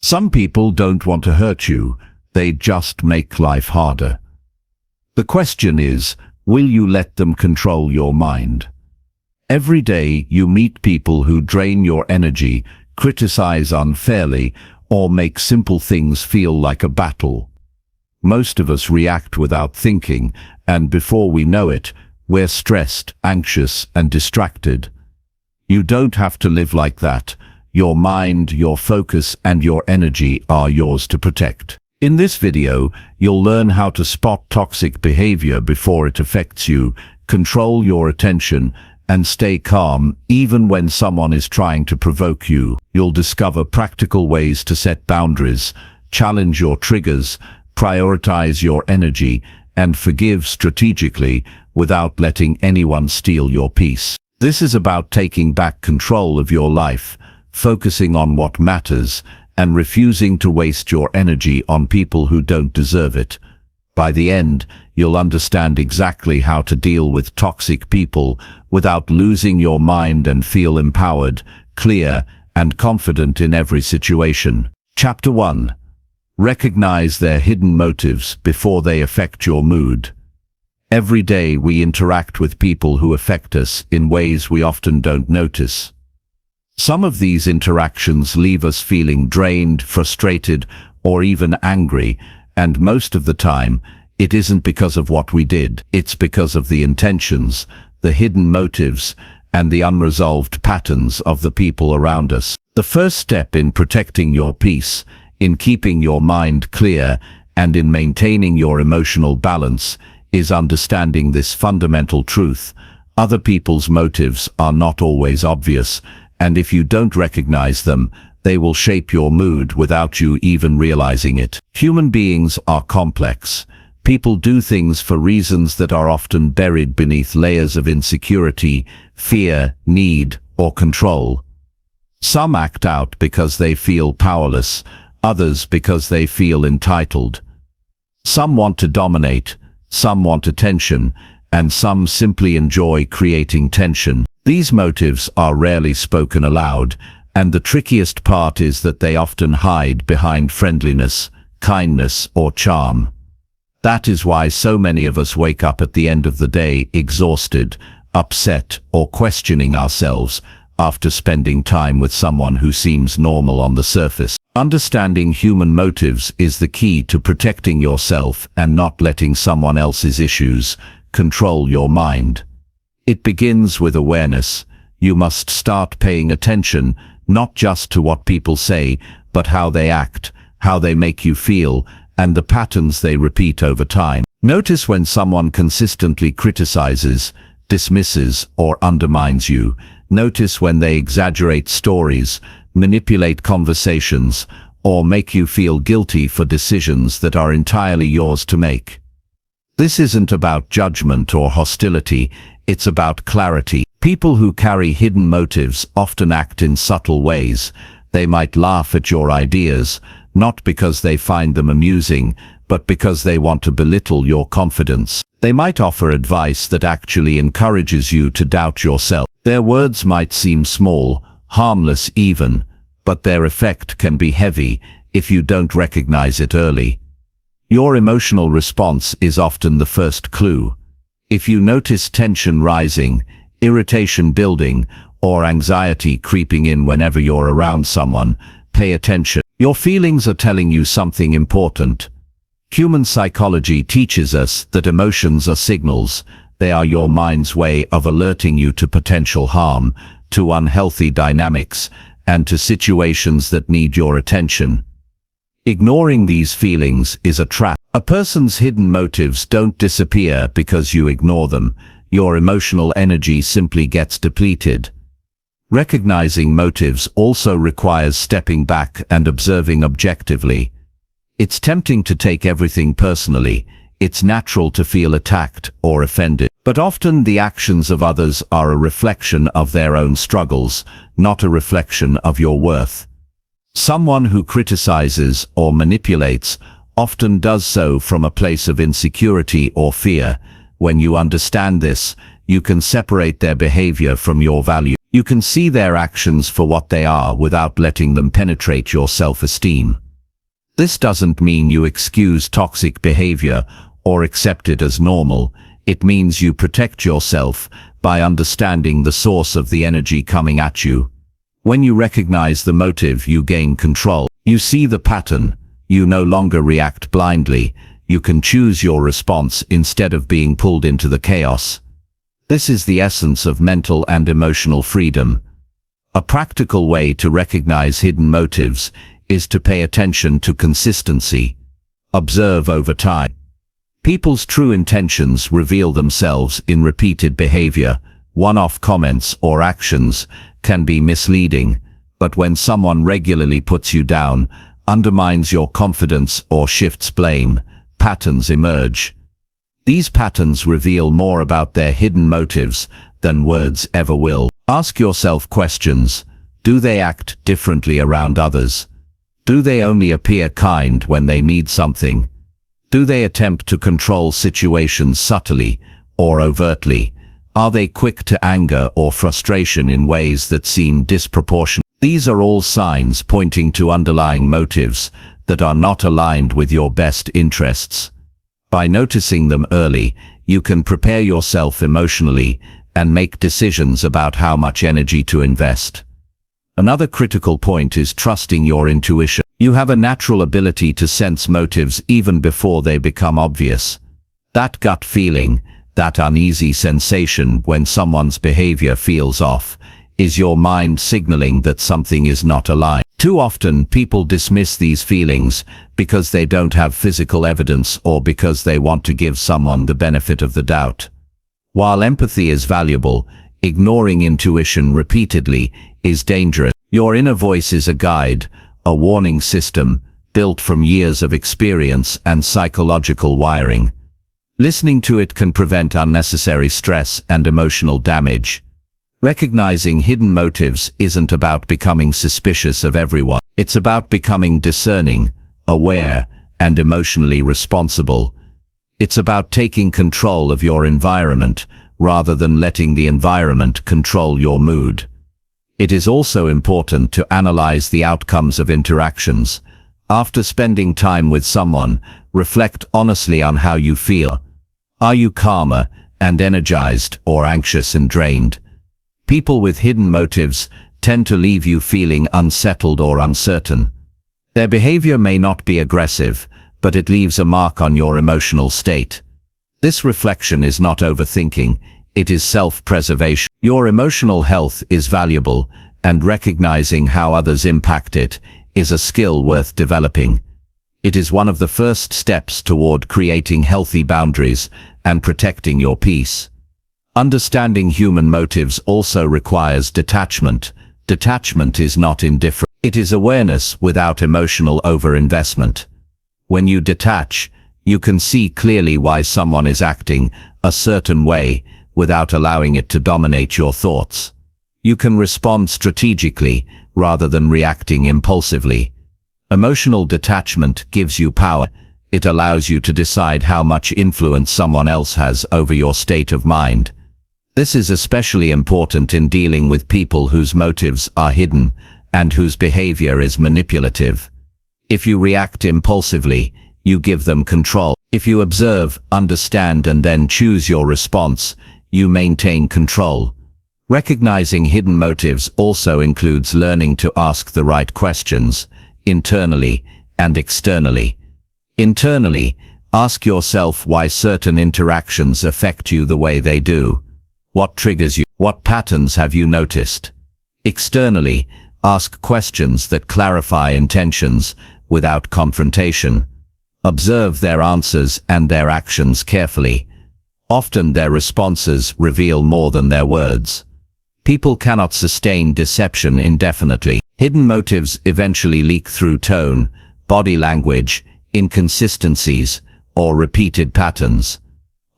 Some people don't want to hurt you, they just make life harder. The question is, will you let them control your mind? Every day you meet people who drain your energy, criticize unfairly, or make simple things feel like a battle. Most of us react without thinking, and before we know it, we're stressed, anxious, and distracted. You don't have to live like that. Your mind, your focus, and your energy are yours to protect. In this video, you'll learn how to spot toxic behavior before it affects you, control your attention, and stay calm even when someone is trying to provoke you. You'll discover practical ways to set boundaries, challenge your triggers, prioritize your energy, and forgive strategically without letting anyone steal your peace. This is about taking back control of your life, focusing on what matters, and refusing to waste your energy on people who don't deserve it. By the end, you'll understand exactly how to deal with toxic people without losing your mind and feel empowered, clear, and confident in every situation. Chapter 1. Recognize their hidden motives before they affect your mood. Every day we interact with people who affect us in ways we often don't notice. Some of these interactions leave us feeling drained, frustrated, or even angry, and most of the time, it isn't because of what we did. It's because of the intentions, the hidden motives, and the unresolved patterns of the people around us. The first step in protecting your peace, in keeping your mind clear, and in maintaining your emotional balance, is understanding this fundamental truth. Other people's motives are not always obvious, and if you don't recognize them, they will shape your mood without you even realizing it. Human beings are complex. People do things for reasons that are often buried beneath layers of insecurity, fear, need, or control. Some act out because they feel powerless, others because they feel entitled. Some want to dominate, some want attention, and some simply enjoy creating tension. These motives are rarely spoken aloud, and the trickiest part is that they often hide behind friendliness, kindness, or charm. That is why so many of us wake up at the end of the day exhausted, upset, or questioning ourselves after spending time with someone who seems normal on the surface. Understanding human motives is the key to protecting yourself and not letting someone else's issues control your mind. It begins with awareness. You must start paying attention not just to what people say, but how they act, how they make you feel, and the patterns they repeat over time. Notice when someone consistently criticizes, dismisses, or undermines you. Notice when they exaggerate stories, manipulate conversations, or make you feel guilty for decisions that are entirely yours to make. This isn't about judgment or hostility, it's about clarity. People who carry hidden motives often act in subtle ways. They might laugh at your ideas, not because they find them amusing, but because they want to belittle your confidence. They might offer advice that actually encourages you to doubt yourself. Their words might seem small, harmless even, but their effect can be heavy if you don't recognize it early. Your emotional response is often the first clue. If you notice tension rising, irritation building, or anxiety creeping in whenever you're around someone, pay attention. Your feelings are telling you something important. Human psychology teaches us that emotions are signals. They are your mind's way of alerting you to potential harm, to unhealthy dynamics, and to situations that need your attention. Ignoring these feelings is a trap. A person's hidden motives don't disappear because you ignore them. Your emotional energy simply gets depleted. Recognizing motives also requires stepping back and observing objectively. It's tempting to take everything personally. It's natural to feel attacked or offended. But often the actions of others are a reflection of their own struggles, not a reflection of your worth. Someone who criticizes or manipulates often does so from a place of insecurity or fear. When you understand this, you can separate their behavior from your value. You can see their actions for what they are without letting them penetrate your self-esteem. This doesn't mean you excuse toxic behavior or accept it as normal. It means you protect yourself by understanding the source of the energy coming at you. When you recognize the motive, you gain control. You see the pattern. You no longer react blindly. You can choose your response instead of being pulled into the chaos. This is the essence of mental and emotional freedom. A practical way to recognize hidden motives is to pay attention to consistency. Observe over time. People's true intentions reveal themselves in repeated behavior. One-off comments or actions can be misleading, but when someone regularly puts you down, undermines your confidence, or shifts blame, patterns emerge. These patterns reveal more about their hidden motives than words ever will. Ask yourself questions. Do they act differently around others? Do they only appear kind when they need something? Do they attempt to control situations subtly or overtly? Are they quick to anger or frustration in ways that seem disproportionate? These are all signs pointing to underlying motives that are not aligned with your best interests. By noticing them early, you can prepare yourself emotionally and make decisions about how much energy to invest. Another critical point is trusting your intuition. You have a natural ability to sense motives even before they become obvious. That gut feeling, that uneasy sensation when someone's behavior feels off, is your mind signaling that something is not aligned. Too often, people dismiss these feelings because they don't have physical evidence or because they want to give someone the benefit of the doubt. While empathy is valuable, ignoring intuition repeatedly is dangerous. Your inner voice is a guide, a warning system, built from years of experience and psychological wiring. Listening to it can prevent unnecessary stress and emotional damage. Recognizing hidden motives isn't about becoming suspicious of everyone. It's about becoming discerning, aware, and emotionally responsible. It's about taking control of your environment rather than letting the environment control your mood. It is also important to analyze the outcomes of interactions. After spending time with someone, reflect honestly on how you feel. Are you calmer and energized, or anxious and drained? People with hidden motives tend to leave you feeling unsettled or uncertain. Their behavior may not be aggressive, but it leaves a mark on your emotional state. This reflection is not overthinking, it is self-preservation. Your emotional health is valuable, and recognizing how others impact it is a skill worth developing. It is one of the first steps toward creating healthy boundaries and protecting your peace. Understanding human motives also requires detachment. Detachment is not indifference. It is awareness without emotional overinvestment. When you detach, you can see clearly why someone is acting a certain way without allowing it to dominate your thoughts. You can respond strategically rather than reacting impulsively. Emotional detachment gives you power. It allows you to decide how much influence someone else has over your state of mind. This is especially important in dealing with people whose motives are hidden and whose behavior is manipulative. If you react impulsively, you give them control. If you observe, understand, and then choose your response, you maintain control. Recognizing hidden motives also includes learning to ask the right questions, internally and externally. Internally, ask yourself why certain interactions affect you the way they do. What triggers you? What patterns have you noticed? Externally, ask questions that clarify intentions without confrontation. Observe their answers and their actions carefully. Often their responses reveal more than their words. People cannot sustain deception indefinitely. Hidden motives eventually leak through tone, body language, inconsistencies, or repeated patterns.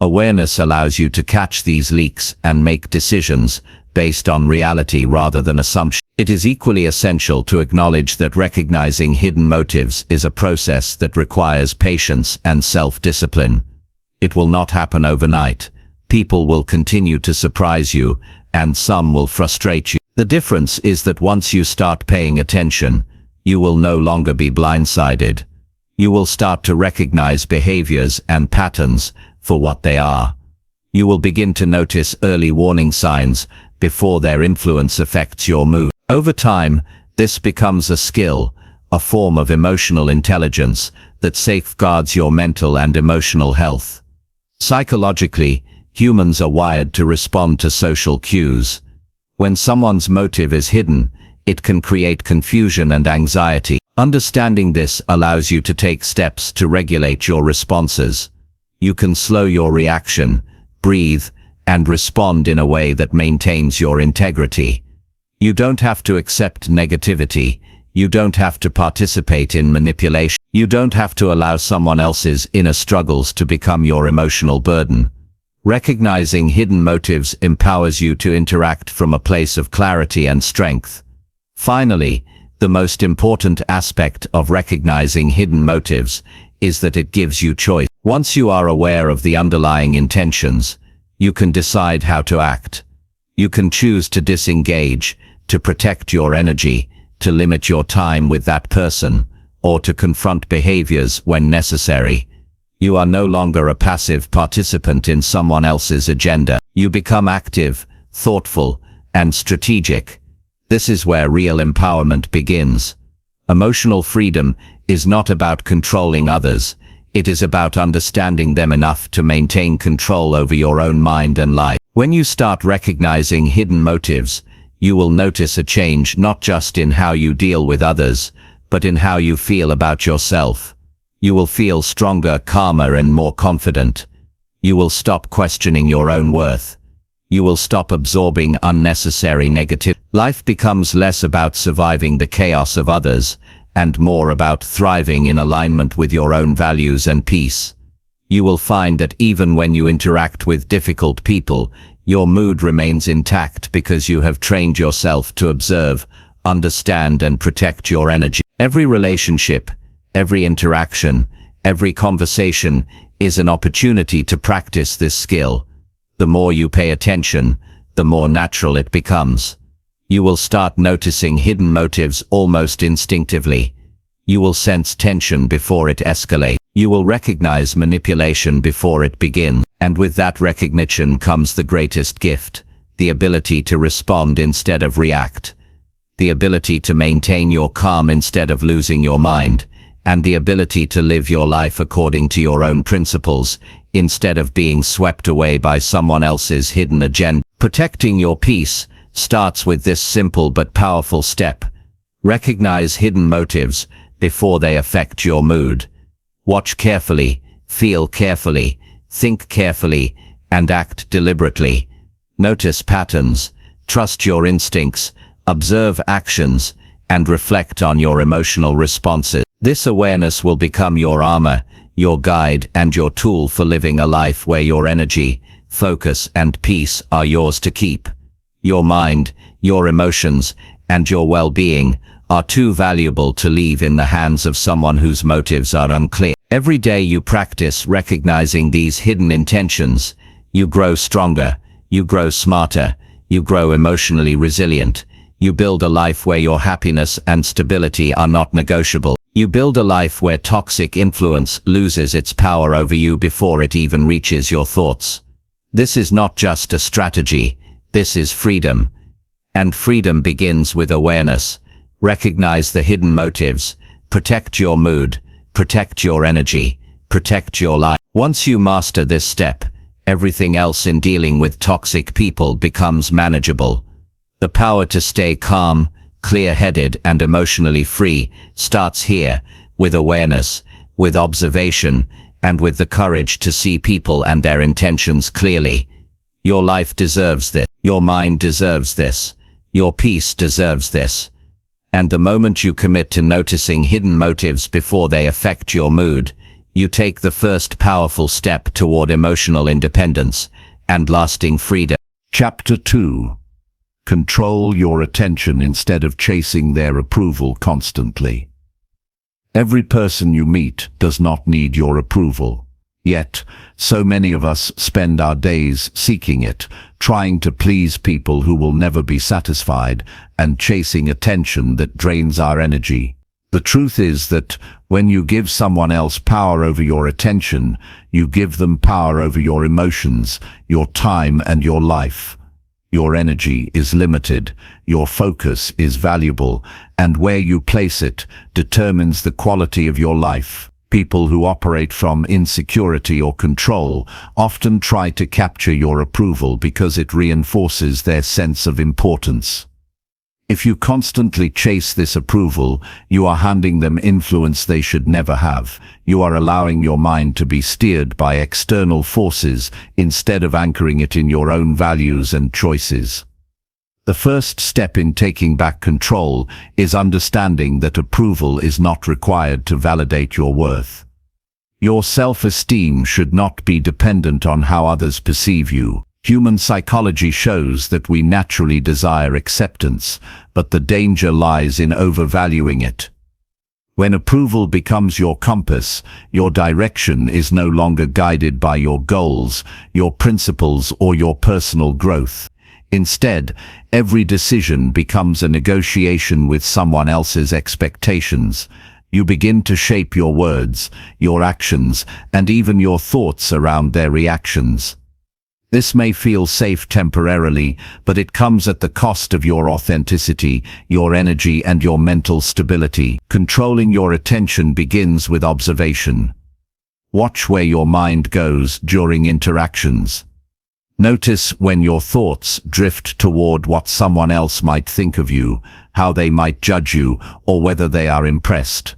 Awareness allows you to catch these leaks and make decisions based on reality rather than assumption. It is equally essential to acknowledge that recognizing hidden motives is a process that requires patience and self-discipline. It will not happen overnight. People will continue to surprise you, and some will frustrate you. The difference is that once you start paying attention, you will no longer be blindsided. You will start to recognize behaviors and patterns for what they are. You will begin to notice early warning signs before their influence affects your mood. Over time, this becomes a skill, a form of emotional intelligence that safeguards your mental and emotional health. Psychologically, humans are wired to respond to social cues. When someone's motive is hidden, it can create confusion and anxiety. Understanding this allows you to take steps to regulate your responses. You can slow your reaction, breathe, and respond in a way that maintains your integrity. You don't have to accept negativity. You don't have to participate in manipulation. You don't have to allow someone else's inner struggles to become your emotional burden. Recognizing hidden motives empowers you to interact from a place of clarity and strength. Finally, the most important aspect of recognizing hidden motives is that it gives you choice. Once you are aware of the underlying intentions, you can decide how to act. You can choose to disengage, to protect your energy, to limit your time with that person, or to confront behaviors when necessary. You are no longer a passive participant in someone else's agenda. You become active, thoughtful, and strategic. This is where real empowerment begins. Emotional freedom is not about controlling others. It is about understanding them enough to maintain control over your own mind and life. When you start recognizing hidden motives, you will notice a change not just in how you deal with others, but in how you feel about yourself. You will feel stronger, calmer, and more confident. You will stop questioning your own worth. You will stop absorbing unnecessary negative. Life becomes less about surviving the chaos of others, and more about thriving in alignment with your own values and peace. You will find that even when you interact with difficult people, your mood remains intact because you have trained yourself to observe, understand, and protect your energy. Every relationship, every interaction, every conversation is an opportunity to practice this skill. The more you pay attention, the more natural it becomes. You will start noticing hidden motives almost instinctively. You will sense tension before it escalates. You will recognize manipulation before it begins. And with that recognition comes the greatest gift, the ability to respond instead of react, the ability to maintain your calm instead of losing your mind, and the ability to live your life according to your own principles, instead of being swept away by someone else's hidden agenda. Protecting your peace starts with this simple but powerful step. Recognize hidden motives before they affect your mood. Watch carefully, feel carefully, think carefully, and act deliberately. Notice patterns, trust your instincts, observe actions, and reflect on your emotional responses. This awareness will become your armor, your guide, and your tool for living a life where your energy, focus, and peace are yours to keep. Your mind, your emotions, and your well-being are too valuable to leave in the hands of someone whose motives are unclear. Every day you practice recognizing these hidden intentions, you grow stronger, you grow smarter, you grow emotionally resilient. You build a life where your happiness and stability are not negotiable. You build a life where toxic influence loses its power over you before it even reaches your thoughts. This is not just a strategy, this is freedom. And freedom begins with awareness. Recognize the hidden motives, protect your mood, protect your energy, protect your life. Once you master this step, everything else in dealing with toxic people becomes manageable. The power to stay calm, clear-headed, and emotionally free starts here, with awareness, with observation, and with the courage to see people and their intentions clearly. Your life deserves this. Your mind deserves this. Your peace deserves this. And the moment you commit to noticing hidden motives before they affect your mood, you take the first powerful step toward emotional independence and lasting freedom. Chapter 2. Control your attention instead of chasing their approval constantly. Every person you meet does not need your approval. Yet, so many of us spend our days seeking it, trying to please people who will never be satisfied, and chasing attention that drains our energy. The truth is that when you give someone else power over your attention, you give them power over your emotions, your time, and your life. Your energy is limited, your focus is valuable, and where you place it determines the quality of your life. People who operate from insecurity or control often try to capture your approval because it reinforces their sense of importance. If you constantly chase this approval, you are handing them influence they should never have. You are allowing your mind to be steered by external forces instead of anchoring it in your own values and choices. The first step in taking back control is understanding that approval is not required to validate your worth. Your self-esteem should not be dependent on how others perceive you. Human psychology shows that we naturally desire acceptance, but the danger lies in overvaluing it. When approval becomes your compass, your direction is no longer guided by your goals, your principles, or your personal growth. Instead, every decision becomes a negotiation with someone else's expectations. You begin to shape your words, your actions, and even your thoughts around their reactions. This may feel safe temporarily, but it comes at the cost of your authenticity, your energy, and your mental stability. Controlling your attention begins with observation. Watch where your mind goes during interactions. Notice when your thoughts drift toward what someone else might think of you, how they might judge you, or whether they are impressed.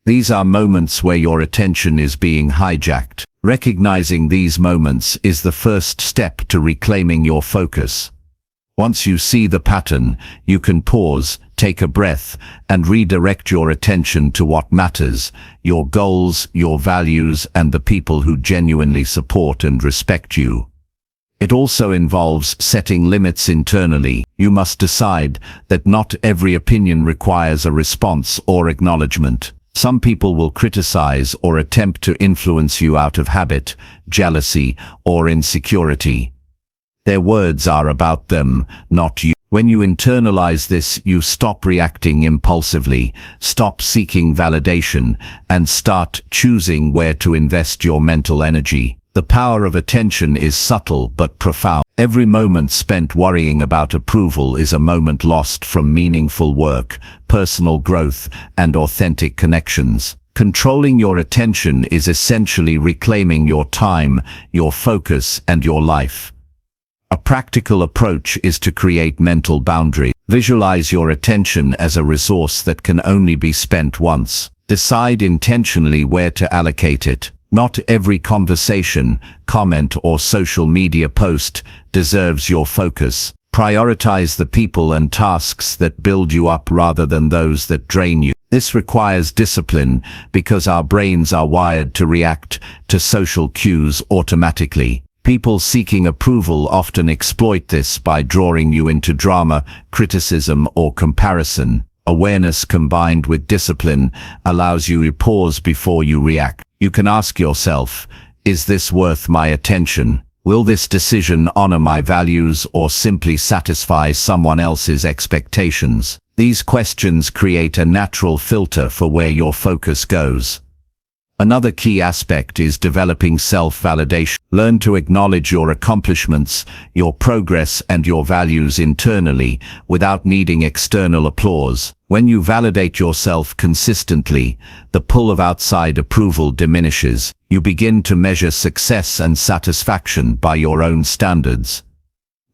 These are moments where your attention is being hijacked. Recognizing these moments is the first step to reclaiming your focus. Once you see the pattern, you can pause, take a breath, and redirect your attention to what matters: your goals, your values, and the people who genuinely support and respect you. It also involves setting limits internally. You must decide that not every opinion requires a response or acknowledgement. Some people will criticize or attempt to influence you out of habit, jealousy, or insecurity. Their words are about them, not you. When you internalize this, you stop reacting impulsively, stop seeking validation, and start choosing where to invest your mental energy. The power of attention is subtle but profound. Every moment spent worrying about approval is a moment lost from meaningful work, personal growth, and authentic connections. Controlling your attention is essentially reclaiming your time, your focus, and your life. A practical approach is to create mental boundaries. Visualize your attention as a resource that can only be spent once. Decide intentionally where to allocate it. Not every conversation, comment, or social media post deserves your focus. Prioritize the people and tasks that build you up rather than those that drain you. This requires discipline because our brains are wired to react to social cues automatically. People seeking approval often exploit this by drawing you into drama, criticism, or comparison. Awareness combined with discipline allows you to pause before you react. You can ask yourself, is this worth my attention? Will this decision honor my values or simply satisfy someone else's expectations? These questions create a natural filter for where your focus goes. Another key aspect is developing self-validation. Learn to acknowledge your accomplishments, your progress, and your values internally without needing external applause. When you validate yourself consistently, the pull of outside approval diminishes. You begin to measure success and satisfaction by your own standards,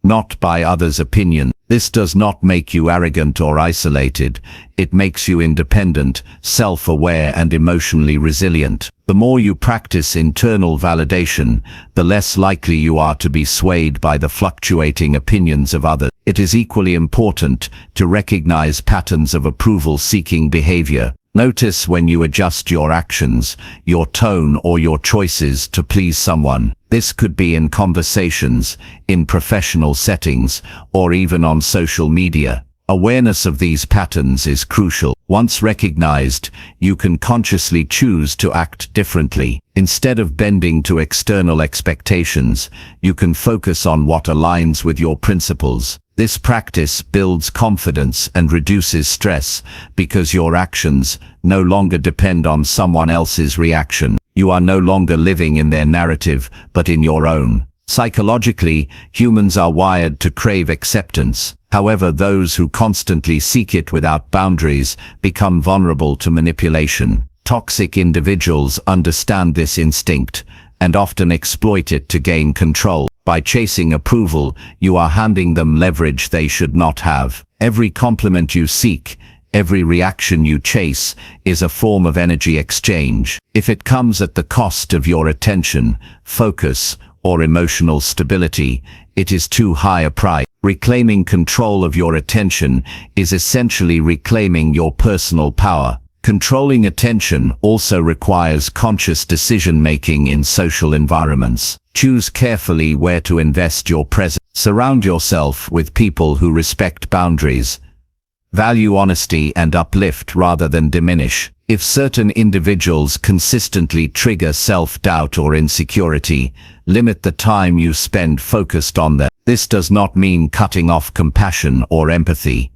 not by others' opinion. This does not make you arrogant or isolated. It makes you independent, self-aware, and emotionally resilient. The more you practice internal validation, the less likely you are to be swayed by the fluctuating opinions of others. It is equally important to recognize patterns of approval-seeking behavior. Notice when you adjust your actions, your tone, or your choices to please someone. This could be in conversations, in professional settings, or even on social media. Awareness of these patterns is crucial. Once recognized, you can consciously choose to act differently. Instead of bending to external expectations, you can focus on what aligns with your principles. This practice builds confidence and reduces stress because your actions no longer depend on someone else's reaction. You are no longer living in their narrative, but in your own. Psychologically, humans are wired to crave acceptance. However, those who constantly seek it without boundaries become vulnerable to manipulation. Toxic individuals understand this instinct and often exploit it to gain control. By chasing approval, you are handing them leverage they should not have. Every compliment you seek, every reaction you chase, is a form of energy exchange. If it comes at the cost of your attention, focus, or emotional stability, it is too high a price. Reclaiming control of your attention is essentially reclaiming your personal power. Controlling attention also requires conscious decision-making in social environments. Choose carefully where to invest your presence. Surround yourself with people who respect boundaries, value honesty, and uplift rather than diminish. If certain individuals consistently trigger self-doubt or insecurity, limit the time you spend focused on them. This does not mean cutting off compassion or empathy.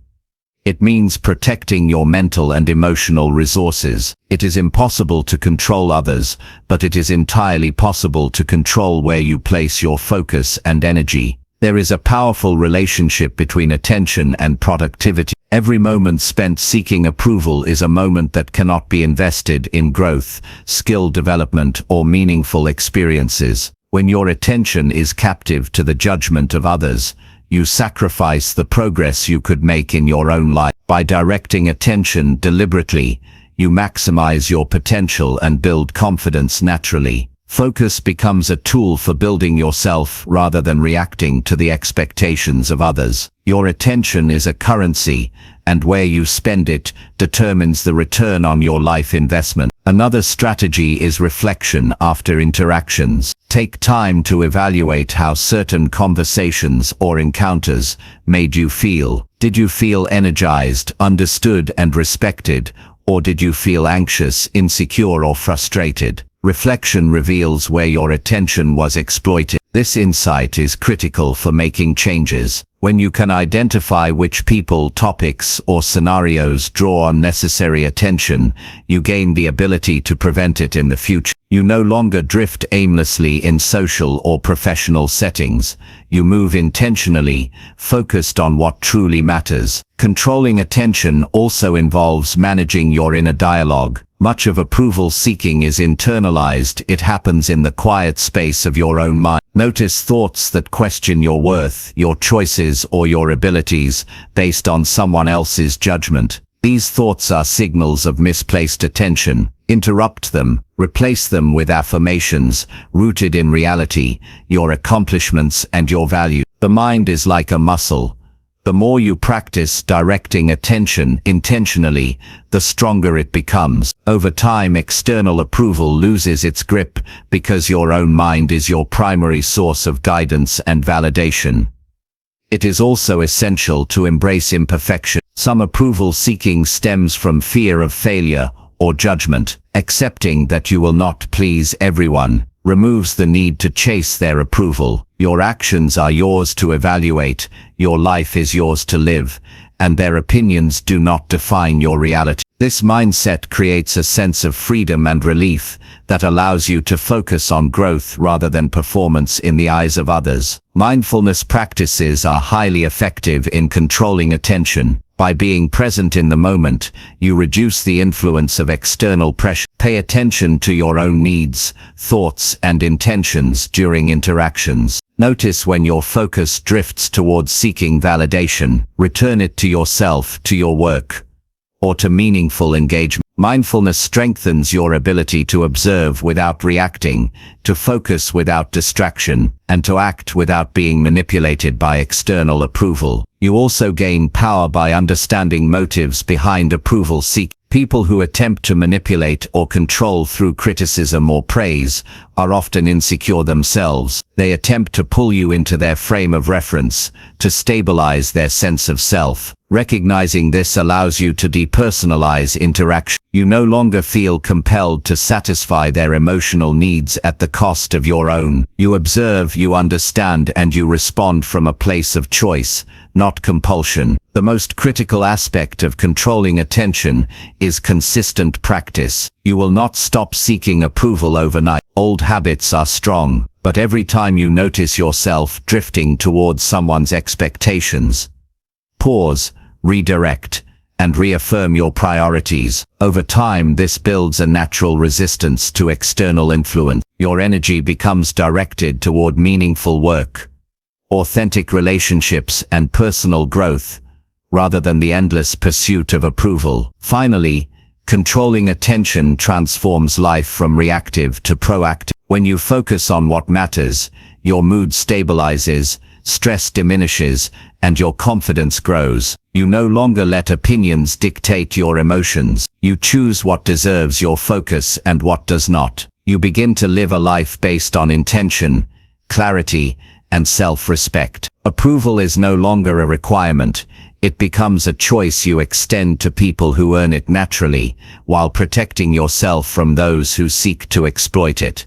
It means protecting your mental and emotional resources. It is impossible to control others, but it is entirely possible to control where you place your focus and energy. There is a powerful relationship between attention and productivity. Every moment spent seeking approval is a moment that cannot be invested in growth, skill development, or meaningful experiences. When your attention is captive to the judgment of others, you sacrifice the progress you could make in your own life. By directing attention deliberately, you maximize your potential and build confidence naturally. Focus becomes a tool for building yourself rather than reacting to the expectations of others. Your attention is a currency, and where you spend it determines the return on your life investment. Another strategy is reflection after interactions. Take time to evaluate how certain conversations or encounters made you feel. Did you feel energized, understood, and respected, or did you feel anxious, insecure, or frustrated? Reflection reveals where your attention was exploited. This insight is critical for making changes. When you can identify which people, topics, or scenarios draw unnecessary attention, you gain the ability to prevent it in the future. You no longer drift aimlessly in social or professional settings. You move intentionally, focused on what truly matters. Controlling attention also involves managing your inner dialogue. Much of approval seeking is internalized. It happens in the quiet space of your own mind. Notice thoughts that question your worth, your choices, or your abilities based on someone else's judgment. These thoughts are signals of misplaced attention. Interrupt them. Replace them with affirmations rooted in reality, your accomplishments, and your value. The mind is like a muscle. The more you practice directing attention intentionally, the stronger it becomes. Over time, external approval loses its grip because your own mind is your primary source of guidance and validation. It is also essential to embrace imperfection. Some approval seeking stems from fear of failure or judgment. Accepting that you will not please everyone removes the need to chase their approval. Your actions are yours to evaluate, your life is yours to live, and their opinions do not define your reality. This mindset creates a sense of freedom and relief that allows you to focus on growth rather than performance in the eyes of others. Mindfulness practices are highly effective in controlling attention. By being present in the moment, you reduce the influence of external pressure. Pay attention to your own needs, thoughts, and intentions during interactions. Notice when your focus drifts towards seeking validation. Return it to yourself, to your work, or to meaningful engagement. Mindfulness strengthens your ability to observe without reacting, to focus without distraction, and to act without being manipulated by external approval. You also gain power by understanding motives behind approval seeking. People who attempt to manipulate or control through criticism or praise are often insecure themselves. They attempt to pull you into their frame of reference, to stabilize their sense of self. Recognizing this allows you to depersonalize interaction. You no longer feel compelled to satisfy their emotional needs at the cost of your own. You observe, you understand, and you respond from a place of choice, not compulsion. The most critical aspect of controlling attention is consistent practice. You will not stop seeking approval overnight. Old habits are strong, but every time you notice yourself drifting towards someone's expectations, pause, redirect, and reaffirm your priorities. Over time, this builds a natural resistance to external influence. Your energy becomes directed toward meaningful work, authentic relationships, and personal growth, rather than the endless pursuit of approval. Finally, controlling attention transforms life from reactive to proactive. When you focus on what matters, your mood stabilizes, stress diminishes, and your confidence grows. You no longer let opinions dictate your emotions. You choose what deserves your focus and what does not. You begin to live a life based on intention, clarity, and self-respect. Approval is no longer a requirement. It becomes a choice you extend to people who earn it naturally, while protecting yourself from those who seek to exploit it.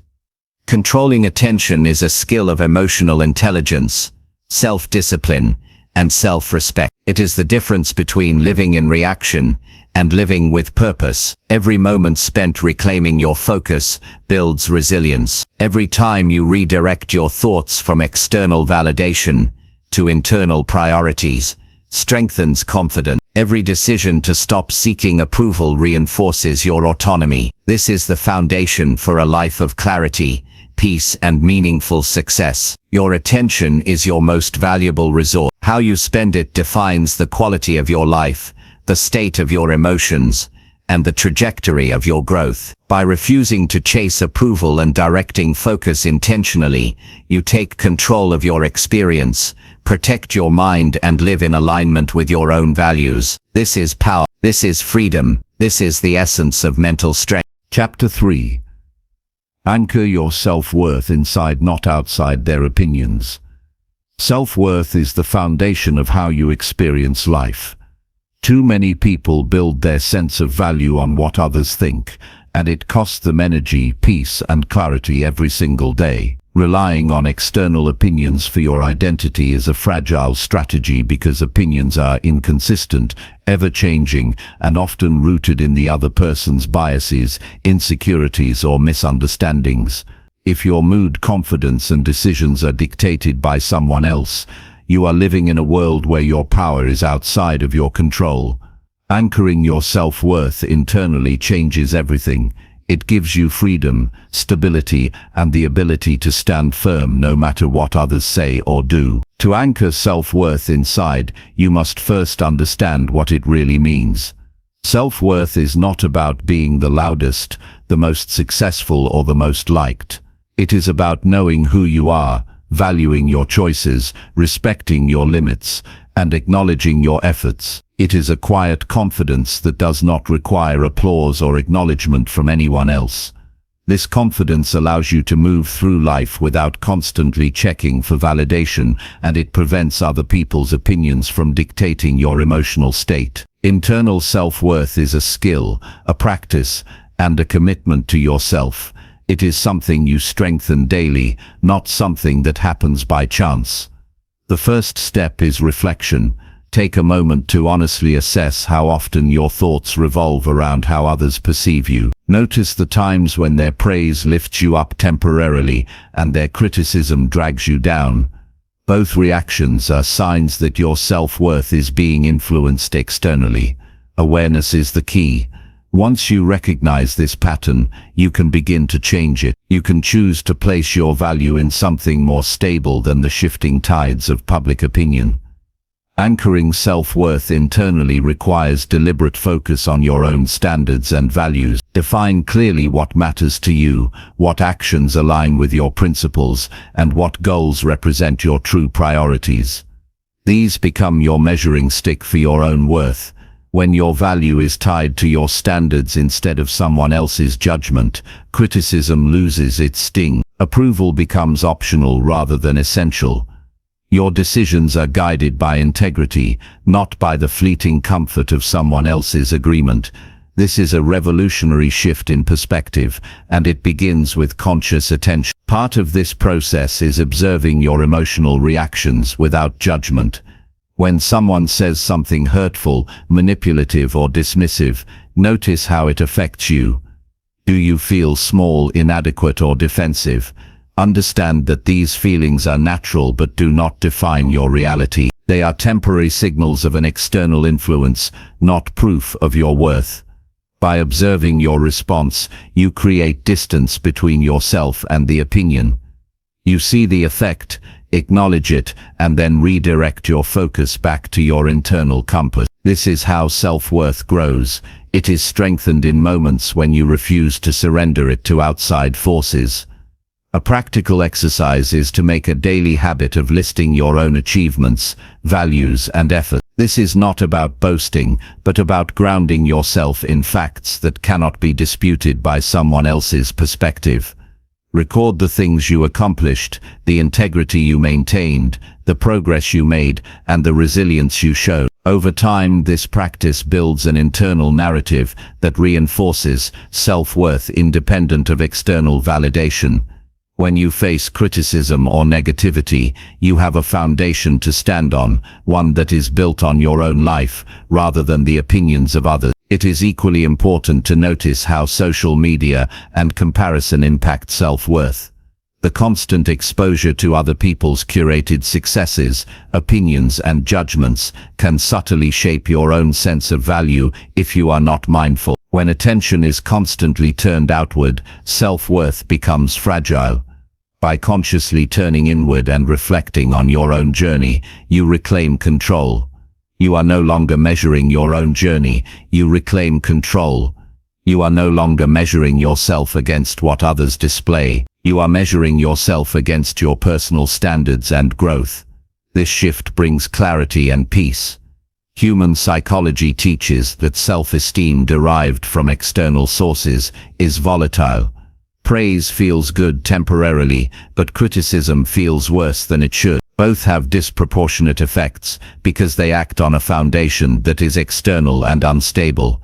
Controlling attention is a skill of emotional intelligence, self-discipline, and self-respect. It is the difference between living in reaction and living with purpose. Every moment spent reclaiming your focus builds resilience. Every time you redirect your thoughts from external validation to internal priorities, strengthens confidence. Every decision to stop seeking approval reinforces your autonomy. This is the foundation for a life of clarity, peace, and meaningful success. Your attention is your most valuable resource. How you spend it defines the quality of your life, the state of your emotions, and the trajectory of your growth. By refusing to chase approval and directing focus intentionally, you take control of your experience, protect your mind, and live in alignment with your own values. This is power. This is freedom. This is the essence of mental strength. Chapter 3. Anchor your self-worth inside, not outside their opinions. Self-worth is the foundation of how you experience life. Too many people build their sense of value on what others think, and it costs them energy, peace, and clarity every single day. Relying on external opinions for your identity is a fragile strategy because opinions are inconsistent, ever-changing, and often rooted in the other person's biases, insecurities, or misunderstandings. If your mood, confidence, and decisions are dictated by someone else, you are living in a world where your power is outside of your control. Anchoring your self-worth internally changes everything. It gives you freedom, stability, and the ability to stand firm no matter what others say or do. To anchor self-worth inside, you must first understand what it really means. Self-worth is not about being the loudest, the most successful, or the most liked. It is about knowing who you are, valuing your choices, respecting your limits, and acknowledging your efforts. It is a quiet confidence that does not require applause or acknowledgement from anyone else. This confidence allows you to move through life without constantly checking for validation, and it prevents other people's opinions from dictating your emotional state. Internal self-worth is a skill, a practice, and a commitment to yourself. It is something you strengthen daily, not something that happens by chance. The first step is reflection. Take a moment to honestly assess how often your thoughts revolve around how others perceive you. Notice the times when their praise lifts you up temporarily and their criticism drags you down. Both reactions are signs that your self-worth is being influenced externally. Awareness is the key. Once you recognize this pattern, you can begin to change it. You can choose to place your value in something more stable than the shifting tides of public opinion. Anchoring self-worth internally requires deliberate focus on your own standards and values. Define clearly what matters to you, what actions align with your principles, and what goals represent your true priorities. These become your measuring stick for your own worth. When your value is tied to your standards instead of someone else's judgment, criticism loses its sting. Approval becomes optional rather than essential. Your decisions are guided by integrity, not by the fleeting comfort of someone else's agreement. This is a revolutionary shift in perspective, and it begins with conscious attention. Part of this process is observing your emotional reactions without judgment. When someone says something hurtful, manipulative, or dismissive, notice how it affects you. Do you feel small, inadequate, or defensive? Understand that these feelings are natural but do not define your reality. They are temporary signals of an external influence, not proof of your worth. By observing your response, you create distance between yourself and the opinion. You see the effect, acknowledge it, and then redirect your focus back to your internal compass. This is how self-worth grows. It is strengthened in moments when you refuse to surrender it to outside forces. A practical exercise is to make a daily habit of listing your own achievements, values, and efforts. This is not about boasting, but about grounding yourself in facts that cannot be disputed by someone else's perspective. Record the things you accomplished, the integrity you maintained, the progress you made, and the resilience you showed. Over time, this practice builds an internal narrative that reinforces self-worth independent of external validation. When you face criticism or negativity, you have a foundation to stand on, one that is built on your own life, rather than the opinions of others. It is equally important to notice how social media and comparison impact self-worth. The constant exposure to other people's curated successes, opinions, and judgments can subtly shape your own sense of value if you are not mindful. When attention is constantly turned outward, self-worth becomes fragile. By consciously turning inward and reflecting on your own journey, you reclaim control. You are no longer measuring your own journey, you reclaim control. You are no longer measuring yourself against what others display. You are measuring yourself against your personal standards and growth. This shift brings clarity and peace. Human psychology teaches that self-esteem derived from external sources is volatile. Praise feels good temporarily, but criticism feels worse than it should. Both have disproportionate effects because they act on a foundation that is external and unstable.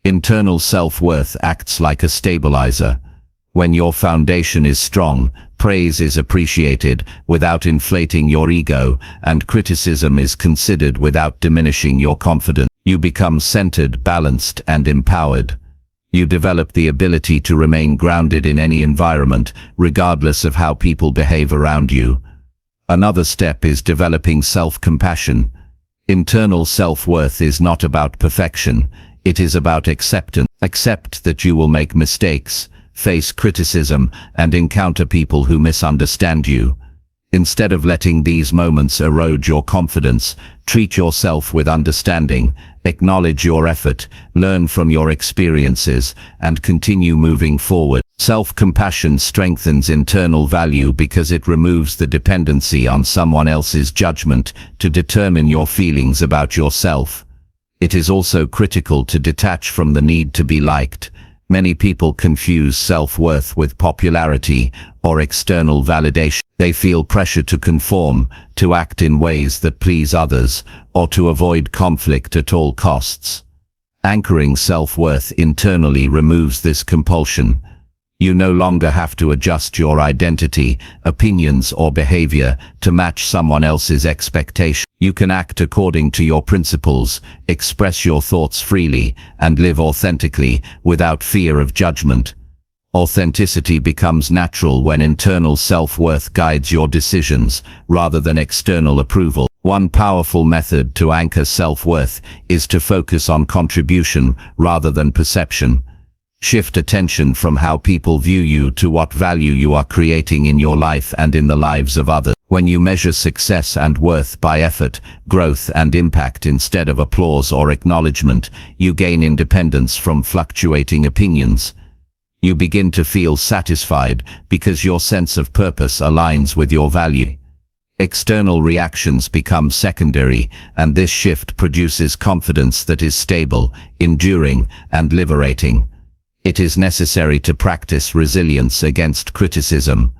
Internal self-worth acts like a stabilizer. When your foundation is strong, praise is appreciated without inflating your ego, and criticism is considered without diminishing your confidence. You become centered, balanced, and empowered. You develop the ability to remain grounded in any environment, regardless of how people behave around you. Another step is developing self-compassion. Internal self-worth is not about perfection. It is about acceptance. Accept that you will make mistakes, face criticism, and encounter people who misunderstand you. Instead of letting these moments erode your confidence, treat yourself with understanding, acknowledge your effort, learn from your experiences, and continue moving forward. Self-compassion strengthens internal value because it removes the dependency on someone else's judgment to determine your feelings about yourself. It is also critical to detach from the need to be liked. Many people confuse self-worth with popularity or external validation. They feel pressure to conform, to act in ways that please others, or to avoid conflict at all costs. Anchoring self-worth internally removes this compulsion. You no longer have to adjust your identity, opinions, or behavior to match someone else's expectation. You can act according to your principles, express your thoughts freely, and live authentically without fear of judgment. Authenticity becomes natural when internal self-worth guides your decisions rather than external approval. One powerful method to anchor self-worth is to focus on contribution rather than perception. Shift attention from how people view you to what value you are creating in your life and in the lives of others. When you measure success and worth by effort, growth, and impact instead of applause or acknowledgement, you gain independence from fluctuating opinions. You begin to feel satisfied because your sense of purpose aligns with your value. External reactions become secondary, and this shift produces confidence that is stable, enduring, and liberating. It is necessary to practice resilience against criticism.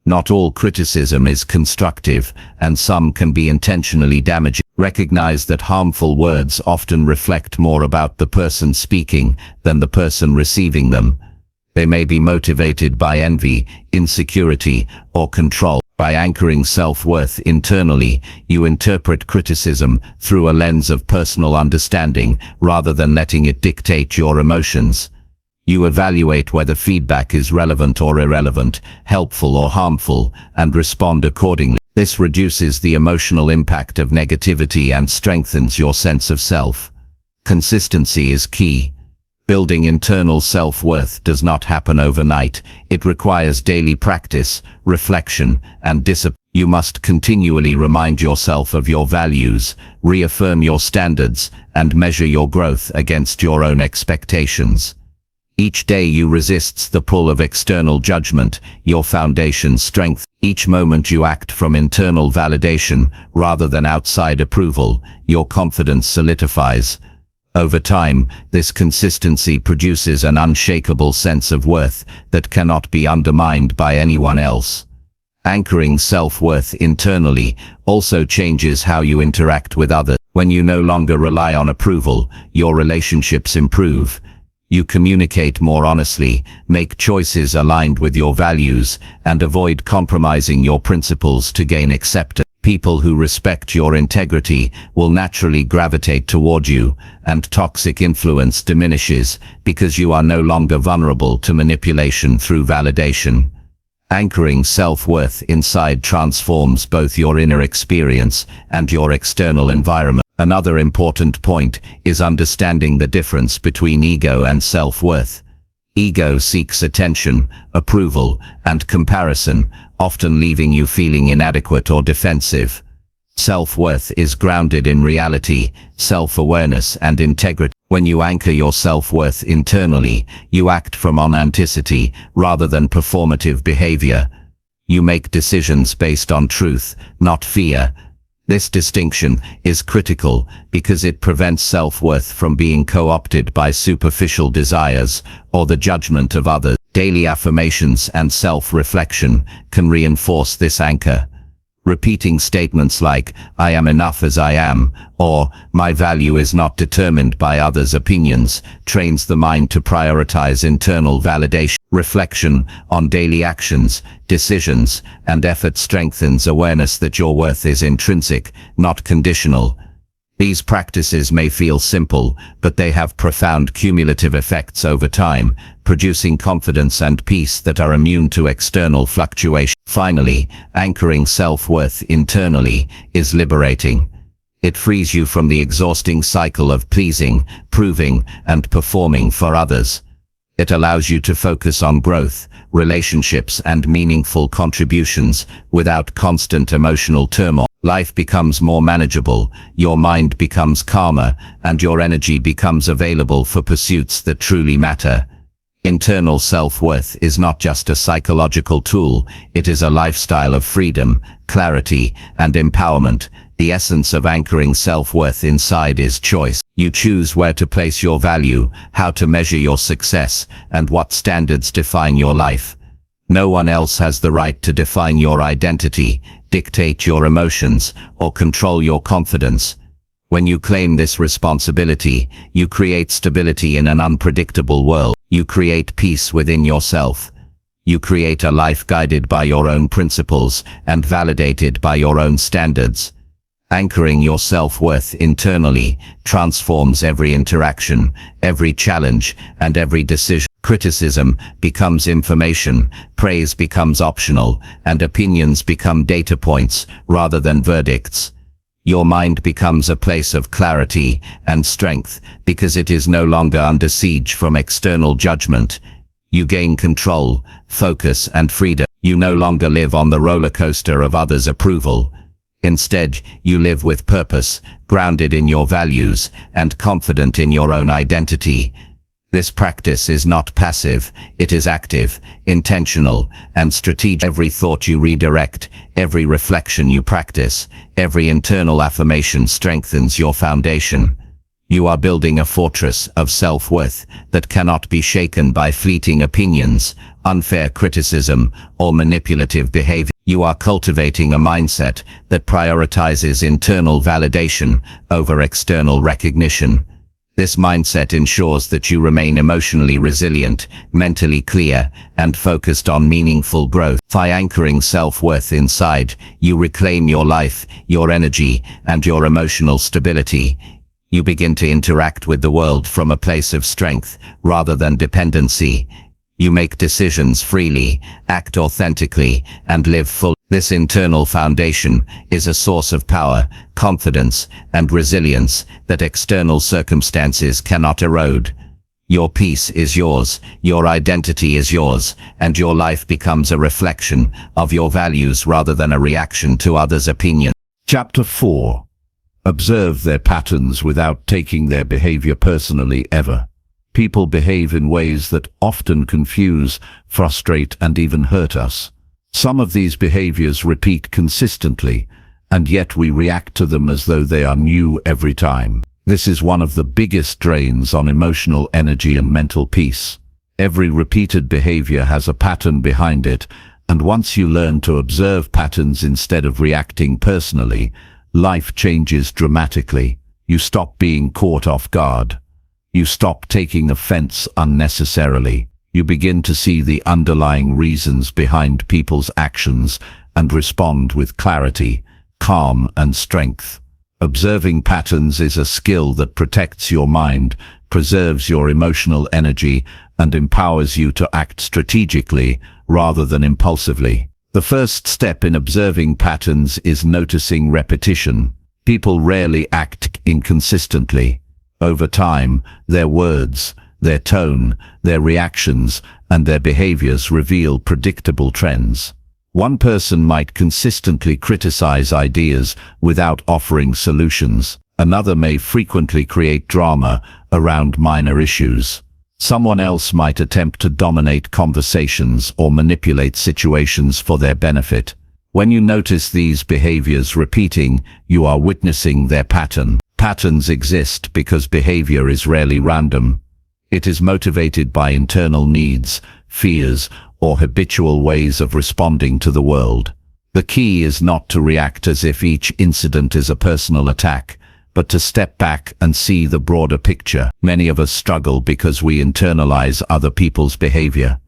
Not all criticism is constructive, and some can be intentionally damaging. Recognize that harmful words often reflect more about the person speaking than the person receiving them. They may be motivated by envy, insecurity, or control. By anchoring self-worth internally, you interpret criticism through a lens of personal understanding rather than letting it dictate your emotions. You evaluate whether feedback is relevant or irrelevant, helpful or harmful, and respond accordingly. This reduces the emotional impact of negativity and strengthens your sense of self. Consistency is key. Building internal self-worth does not happen overnight. It requires daily practice, reflection, and discipline. You must continually remind yourself of your values, reaffirm your standards, and measure your growth against your own expectations. Each day you resist the pull of external judgment, your foundation strengthens. Each moment you act from internal validation rather than outside approval, your confidence solidifies. Over time, this consistency produces an unshakable sense of worth that cannot be undermined by anyone else. Anchoring self-worth internally also changes how you interact with others. When you no longer rely on approval, your relationships improve. You communicate more honestly, make choices aligned with your values, and avoid compromising your principles to gain acceptance. People who respect your integrity will naturally gravitate toward you, and toxic influence diminishes because you are no longer vulnerable to manipulation through validation. Anchoring self-worth inside transforms both your inner experience and your external environment. Another important point is understanding the difference between ego and self-worth. Ego seeks attention, approval, and comparison, often leaving you feeling inadequate or defensive. Self-worth is grounded in reality, self-awareness, and integrity. When you anchor your self-worth internally, you act from authenticity rather than performative behavior. You make decisions based on truth, not fear. This distinction is critical because it prevents self-worth from being co-opted by superficial desires or the judgment of others. Daily affirmations and self-reflection can reinforce this anchor. Repeating statements like, "I am enough as I am," or "My value is not determined by others' opinions," trains the mind to prioritize internal validation. Reflection on daily actions, decisions, and effort strengthens awareness that your worth is intrinsic, not conditional. These practices may feel simple, but they have profound cumulative effects over time, producing confidence and peace that are immune to external fluctuation. Finally, anchoring self-worth internally is liberating. It frees you from the exhausting cycle of pleasing, proving, and performing for others. It allows you to focus on growth, relationships, and meaningful contributions without constant emotional turmoil. Life becomes more manageable, your mind becomes calmer, and your energy becomes available for pursuits that truly matter. Internal self-worth is not just a psychological tool, it is a lifestyle of freedom, clarity, and empowerment. The essence of anchoring self-worth inside is choice. You choose where to place your value, how to measure your success, and what standards define your life. No one else has the right to define your identity, dictate your emotions, or control your confidence. When you claim this responsibility, you create stability in an unpredictable world. You create peace within yourself. You create a life guided by your own principles and validated by your own standards. Anchoring your self-worth internally transforms every interaction, every challenge, and every decision. Criticism becomes information, praise becomes optional, and opinions become data points rather than verdicts. Your mind becomes a place of clarity and strength because it is no longer under siege from external judgment. You gain control, focus, and freedom. You no longer live on the roller coaster of others' approval. Instead, you live with purpose, grounded in your values, and confident in your own identity. This practice is not passive, it is active, intentional, and strategic. Every thought you redirect, every reflection you practice, every internal affirmation strengthens your foundation. You are building a fortress of self-worth that cannot be shaken by fleeting opinions, unfair criticism, or manipulative behavior. You are cultivating a mindset that prioritizes internal validation over external recognition. This mindset ensures that you remain emotionally resilient, mentally clear, and focused on meaningful growth. By anchoring self-worth inside, you reclaim your life, your energy, and your emotional stability. You begin to interact with the world from a place of strength, rather than dependency. You make decisions freely, act authentically, and live fully. This internal foundation is a source of power, confidence, and resilience that external circumstances cannot erode. Your peace is yours, your identity is yours, and your life becomes a reflection of your values rather than a reaction to others' opinions. Chapter 4. Observe their patterns without taking their behavior personally ever. People behave in ways that often confuse, frustrate, and even hurt us. Some of these behaviors repeat consistently, and yet we react to them as though they are new every time. This is one of the biggest drains on emotional energy and mental peace. Every repeated behavior has a pattern behind it, and once you learn to observe patterns instead of reacting personally, life changes dramatically. You stop being caught off guard. You stop taking offense unnecessarily. You begin to see the underlying reasons behind people's actions and respond with clarity, calm, and strength. Observing patterns is a skill that protects your mind, preserves your emotional energy, and empowers you to act strategically rather than impulsively. The first step in observing patterns is noticing repetition. People rarely act inconsistently. Over time, their words, their tone, their reactions, and their behaviors reveal predictable trends. One person might consistently criticize ideas without offering solutions. Another may frequently create drama around minor issues. Someone else might attempt to dominate conversations or manipulate situations for their benefit. When you notice these behaviors repeating, you are witnessing their pattern. Patterns exist because behavior is rarely random. It is motivated by internal needs, fears, or habitual ways of responding to the world. The key is not to react as if each incident is a personal attack, but to step back and see the broader picture. Many of us struggle because we internalize other people's behavior.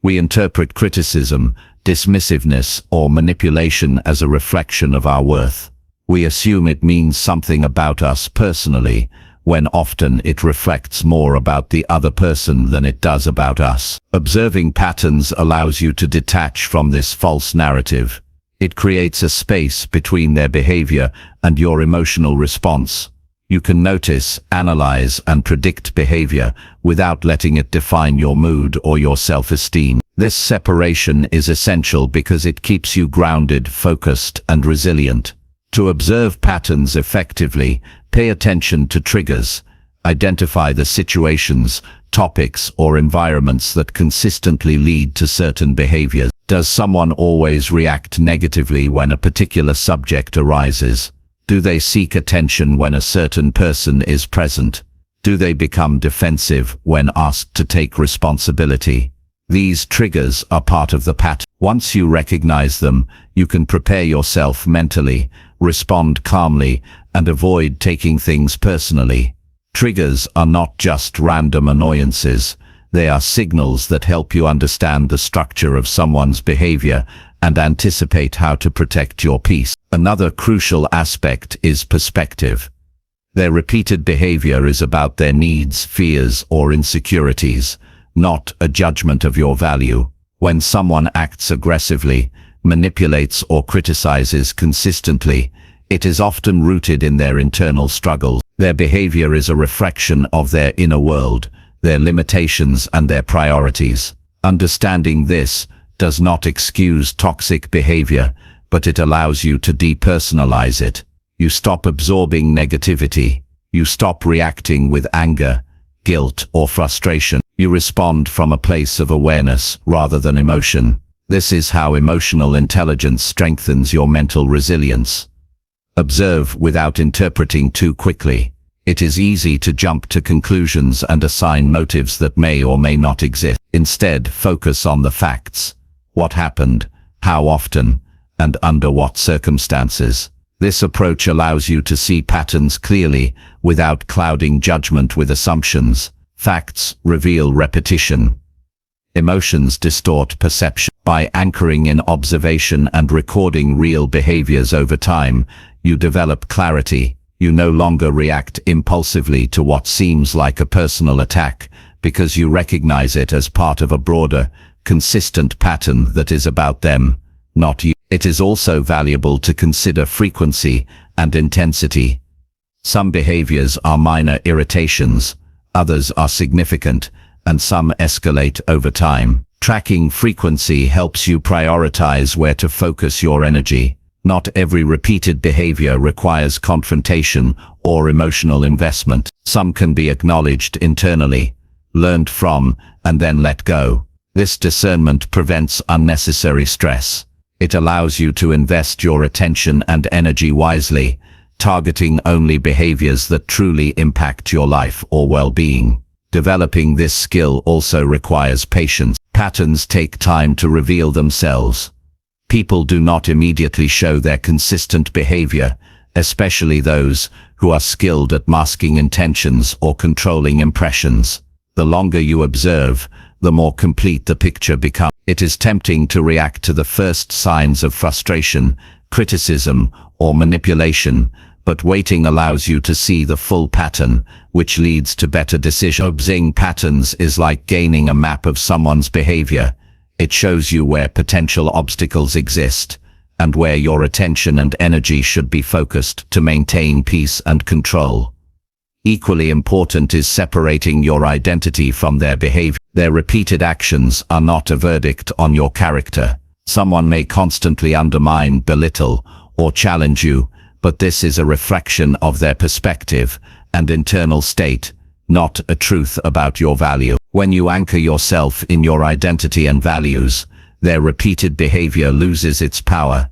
We interpret criticism, dismissiveness, or manipulation as a reflection of our worth. We assume it means something about us personally, when often it reflects more about the other person than it does about us. Observing patterns allows you to detach from this false narrative. It creates a space between their behavior and your emotional response. You can notice, analyze, and predict behavior without letting it define your mood or your self-esteem. This separation is essential because it keeps you grounded, focused, and resilient. To observe patterns effectively, pay attention to triggers. Identify the situations, topics, or environments that consistently lead to certain behaviors. Does someone always react negatively when a particular subject arises? Do they seek attention when a certain person is present? Do they become defensive when asked to take responsibility? These triggers are part of the pattern. Once you recognize them, you can prepare yourself mentally, respond calmly, and avoid taking things personally. Triggers are not just random annoyances. They are signals that help you understand the structure of someone's behavior and anticipate how to protect your peace. Another crucial aspect is perspective. Their repeated behavior is about their needs, fears, or insecurities, not a judgment of your value. When someone acts aggressively, manipulates, or criticizes consistently, it is often rooted in their internal struggles. Their behavior is a reflection of their inner world, their limitations, and their priorities. Understanding this does not excuse toxic behavior, but it allows you to depersonalize it. You stop absorbing negativity. You stop reacting with anger, guilt, or frustration. You respond from a place of awareness rather than emotion. This is how emotional intelligence strengthens your mental resilience. Observe without interpreting too quickly. It is easy to jump to conclusions and assign motives that may or may not exist. Instead, focus on the facts. What happened, how often, and under what circumstances. This approach allows you to see patterns clearly without clouding judgment with assumptions. Facts reveal repetition. Emotions distort perception. By anchoring in observation and recording real behaviors over time, you develop clarity. You no longer react impulsively to what seems like a personal attack, because you recognize it as part of a broader, consistent pattern that is about them, not you. It is also valuable to consider frequency and intensity. Some behaviors are minor irritations, others are significant, and some escalate over time. Tracking frequency helps you prioritize where to focus your energy. Not every repeated behavior requires confrontation or emotional investment. Some can be acknowledged internally, learned from, and then let go. This discernment prevents unnecessary stress. It allows you to invest your attention and energy wisely, targeting only behaviors that truly impact your life or well-being. Developing this skill also requires patience. Patterns take time to reveal themselves. People do not immediately show their consistent behavior, especially those who are skilled at masking intentions or controlling impressions. The longer you observe, the more complete the picture becomes. It is tempting to react to the first signs of frustration, criticism, or manipulation, but waiting allows you to see the full pattern, which leads to better decisions. Observing patterns is like gaining a map of someone's behavior. It shows you where potential obstacles exist, and where your attention and energy should be focused to maintain peace and control. Equally important is separating your identity from their behavior. Their repeated actions are not a verdict on your character. Someone may constantly undermine, belittle, or challenge you, but this is a reflection of their perspective and internal state, not a truth about your value. When you anchor yourself in your identity and values, their repeated behavior loses its power.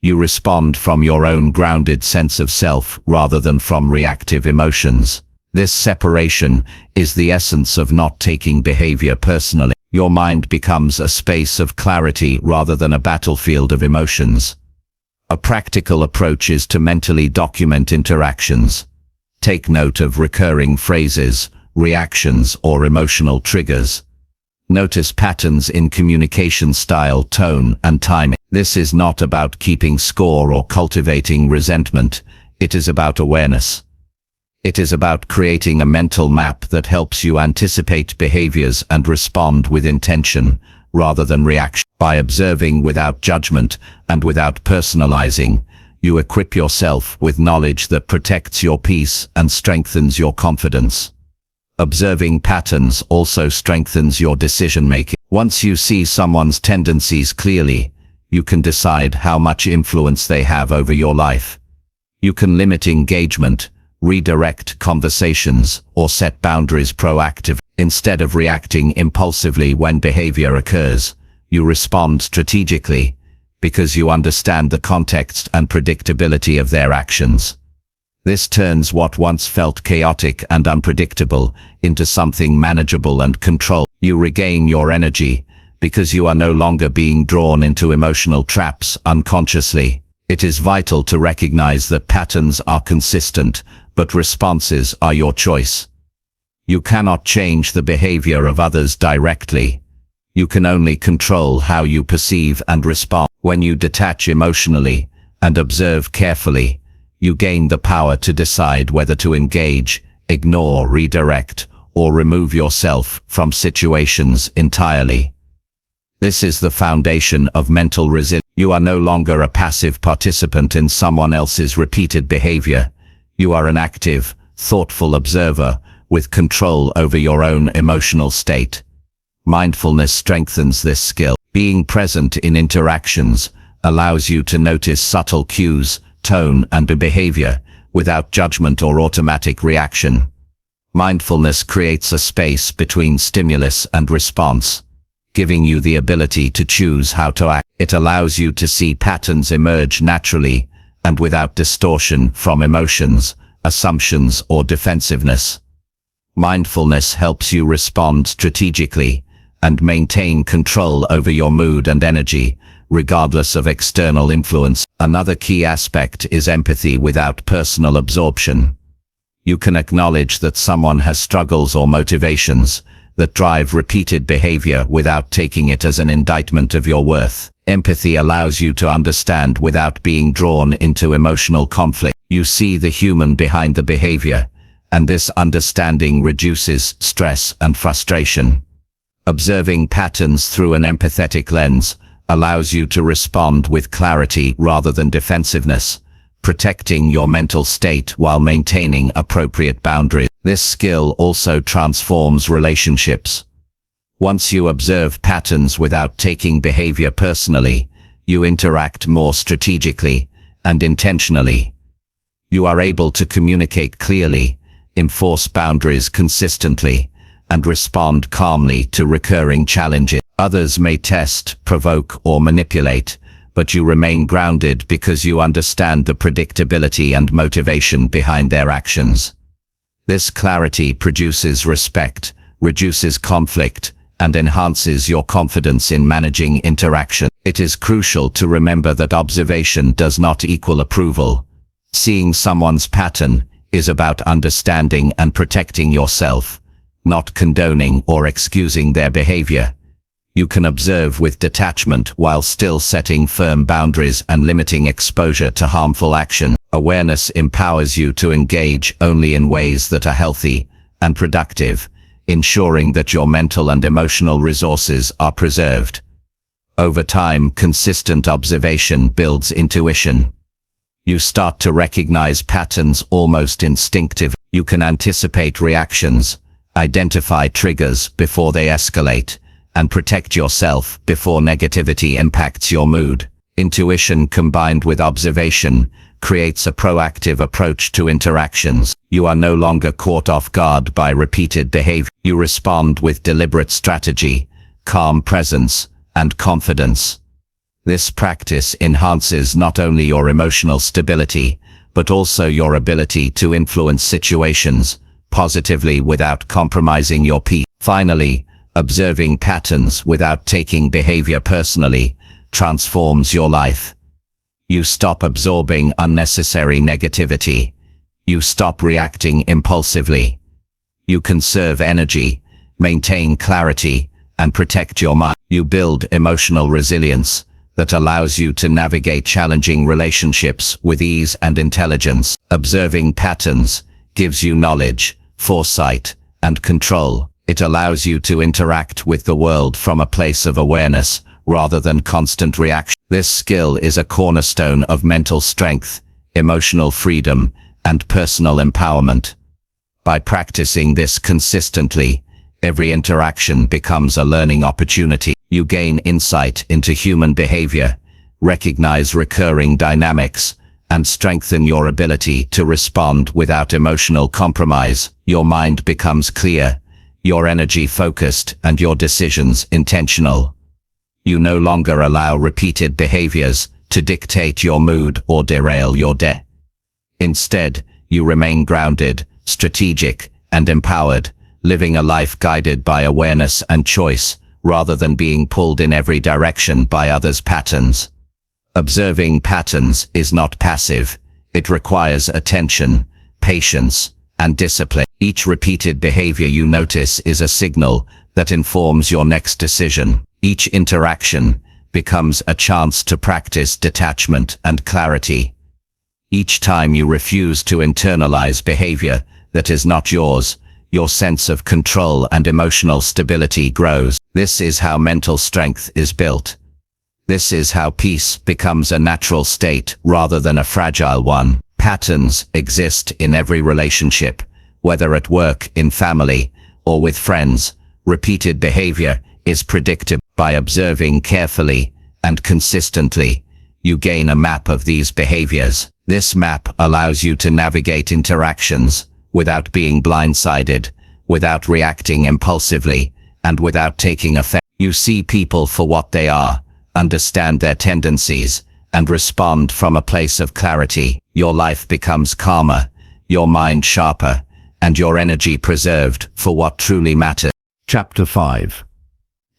You respond from your own grounded sense of self rather than from reactive emotions. This separation is the essence of not taking behavior personally. Your mind becomes a space of clarity rather than a battlefield of emotions. A practical approach is to mentally document interactions. Take note of recurring phrases, reactions, or emotional triggers. Notice patterns in communication style, tone, and timing. This is not about keeping score or cultivating resentment. It is about awareness. It is about creating a mental map that helps you anticipate behaviors and respond with intention, rather than reaction. By observing without judgment and without personalizing, you equip yourself with knowledge that protects your peace and strengthens your confidence. Observing patterns also strengthens your decision-making. Once you see someone's tendencies clearly, you can decide how much influence they have over your life. You can limit engagement, redirect conversations, or set boundaries proactively. Instead of reacting impulsively when behavior occurs, you respond strategically, because you understand the context and predictability of their actions. This turns what once felt chaotic and unpredictable into something manageable and controlled. You regain your energy, because you are no longer being drawn into emotional traps unconsciously. It is vital to recognize that patterns are consistent, but responses are your choice. You cannot change the behavior of others directly. You can only control how you perceive and respond. When you detach emotionally and observe carefully, you gain the power to decide whether to engage, ignore, redirect, or remove yourself from situations entirely. This is the foundation of mental resilience. You are no longer a passive participant in someone else's repeated behavior. You are an active, thoughtful observer with control over your own emotional state. Mindfulness strengthens this skill. Being present in interactions allows you to notice subtle cues, tone, and behavior without judgment or automatic reaction. Mindfulness creates a space between stimulus and response, giving you the ability to choose how to act. It allows you to see patterns emerge naturally and without distortion from emotions, assumptions, or defensiveness. Mindfulness helps you respond strategically and maintain control over your mood and energy, regardless of external influence. Another key aspect is empathy without personal absorption. You can acknowledge that someone has struggles or motivations that drive repeated behavior without taking it as an indictment of your worth. Empathy allows you to understand without being drawn into emotional conflict. You see the human behind the behavior, and this understanding reduces stress and frustration. Observing patterns through an empathetic lens allows you to respond with clarity rather than defensiveness, protecting your mental state while maintaining appropriate boundaries. This skill also transforms relationships. Once you observe patterns without taking behavior personally, you interact more strategically and intentionally. You are able to communicate clearly, enforce boundaries consistently, and respond calmly to recurring challenges. Others may test, provoke, or manipulate, but you remain grounded because you understand the predictability and motivation behind their actions. This clarity produces respect, reduces conflict, and enhances your confidence in managing interaction. It is crucial to remember that observation does not equal approval. Seeing someone's pattern is about understanding and protecting yourself, not condoning or excusing their behavior. You can observe with detachment while still setting firm boundaries and limiting exposure to harmful action. Awareness empowers you to engage only in ways that are healthy and productive, ensuring that your mental and emotional resources are preserved. Over time, consistent observation builds intuition. You start to recognize patterns almost instinctively. You can anticipate reactions, identify triggers before they escalate, and protect yourself before negativity impacts your mood. Intuition combined with observation creates a proactive approach to interactions. You are no longer caught off guard by repeated behavior. You respond with deliberate strategy, calm presence, and confidence. This practice enhances not only your emotional stability, but also your ability to influence situations positively without compromising your peace. Finally, observing patterns without taking behavior personally transforms your life. You stop absorbing unnecessary negativity. You stop reacting impulsively. You conserve energy, maintain clarity, and protect your mind. You build emotional resilience that allows you to navigate challenging relationships with ease and intelligence. Observing patterns gives you knowledge, foresight, and control. It allows you to interact with the world from a place of awareness rather than constant reaction. This skill is a cornerstone of mental strength, emotional freedom, and personal empowerment. By practicing this consistently, every interaction becomes a learning opportunity. You gain insight into human behavior, recognize recurring dynamics, and strengthen your ability to respond without emotional compromise. Your mind becomes clear, your energy focused, and your decisions intentional. You no longer allow repeated behaviors to dictate your mood or derail your day. Instead, you remain grounded, strategic, and empowered, living a life guided by awareness and choice, rather than being pulled in every direction by others' patterns. Observing patterns is not passive. It requires attention, patience, and discipline. Each repeated behavior you notice is a signal that informs your next decision. Each interaction becomes a chance to practice detachment and clarity. Each time you refuse to internalize behavior that is not yours, your sense of control and emotional stability grows. This is how mental strength is built. This is how peace becomes a natural state rather than a fragile one. Patterns exist in every relationship, whether at work, in family, or with friends. Repeated behavior is predictable. By observing carefully and consistently, you gain a map of these behaviors. This map allows you to navigate interactions without being blindsided, without reacting impulsively, and without taking offense. You see people for what they are, understand their tendencies, and respond from a place of clarity. Your life becomes calmer, your mind sharper, and your energy preserved for what truly matters. Chapter 5.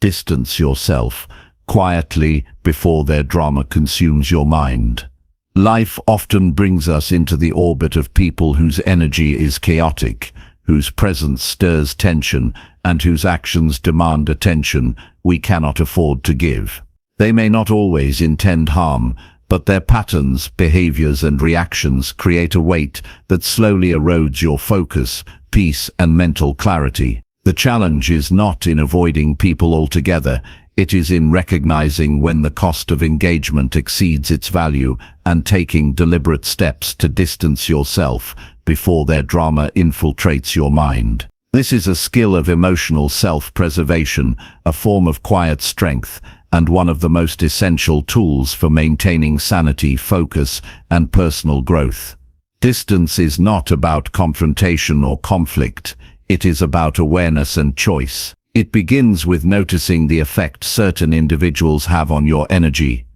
Distance yourself quietly before their drama consumes your mind. Life often brings us into the orbit of people whose energy is chaotic, whose presence stirs tension, and whose actions demand attention we cannot afford to give. They may not always intend harm, but their patterns, behaviors, and reactions create a weight that slowly erodes your focus, peace, and mental clarity. The challenge is not in avoiding people altogether, it is in recognizing when the cost of engagement exceeds its value and taking deliberate steps to distance yourself before their drama infiltrates your mind. This is a skill of emotional self-preservation, a form of quiet strength, and one of the most essential tools for maintaining sanity, focus, and personal growth. Distance is not about confrontation or conflict, it is about awareness and choice. It begins with noticing the effect certain individuals have on your energy.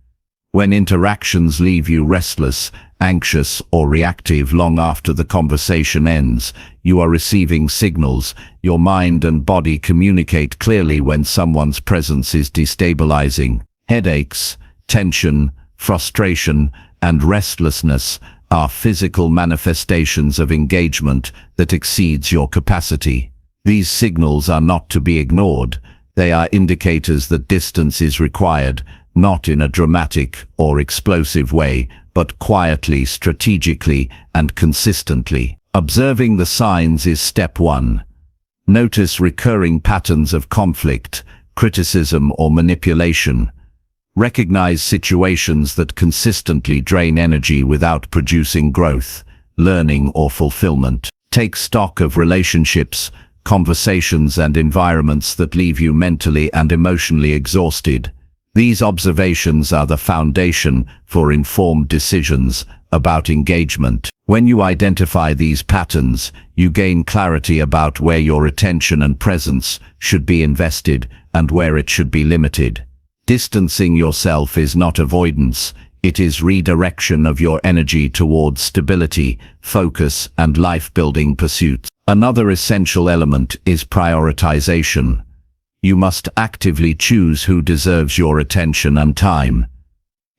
When interactions leave you restless, anxious, or reactive long after the conversation ends, you are receiving signals. Your mind and body communicate clearly when someone's presence is destabilizing. Headaches, tension, frustration, and restlessness are physical manifestations of engagement that exceeds your capacity. These signals are not to be ignored. They are indicators that distance is required, not in a dramatic or explosive way, but quietly, strategically, and consistently. Observing the signs is step 1. Notice recurring patterns of conflict, criticism, or manipulation. Recognize situations that consistently drain energy without producing growth, learning, or fulfillment. Take stock of relationships, conversations, and environments that leave you mentally and emotionally exhausted. These observations are the foundation for informed decisions about engagement. When you identify these patterns, you gain clarity about where your attention and presence should be invested and where it should be limited. Distancing yourself is not avoidance, it is redirection of your energy towards stability, focus, and life-building pursuits. Another essential element is prioritization. You must actively choose who deserves your attention and time.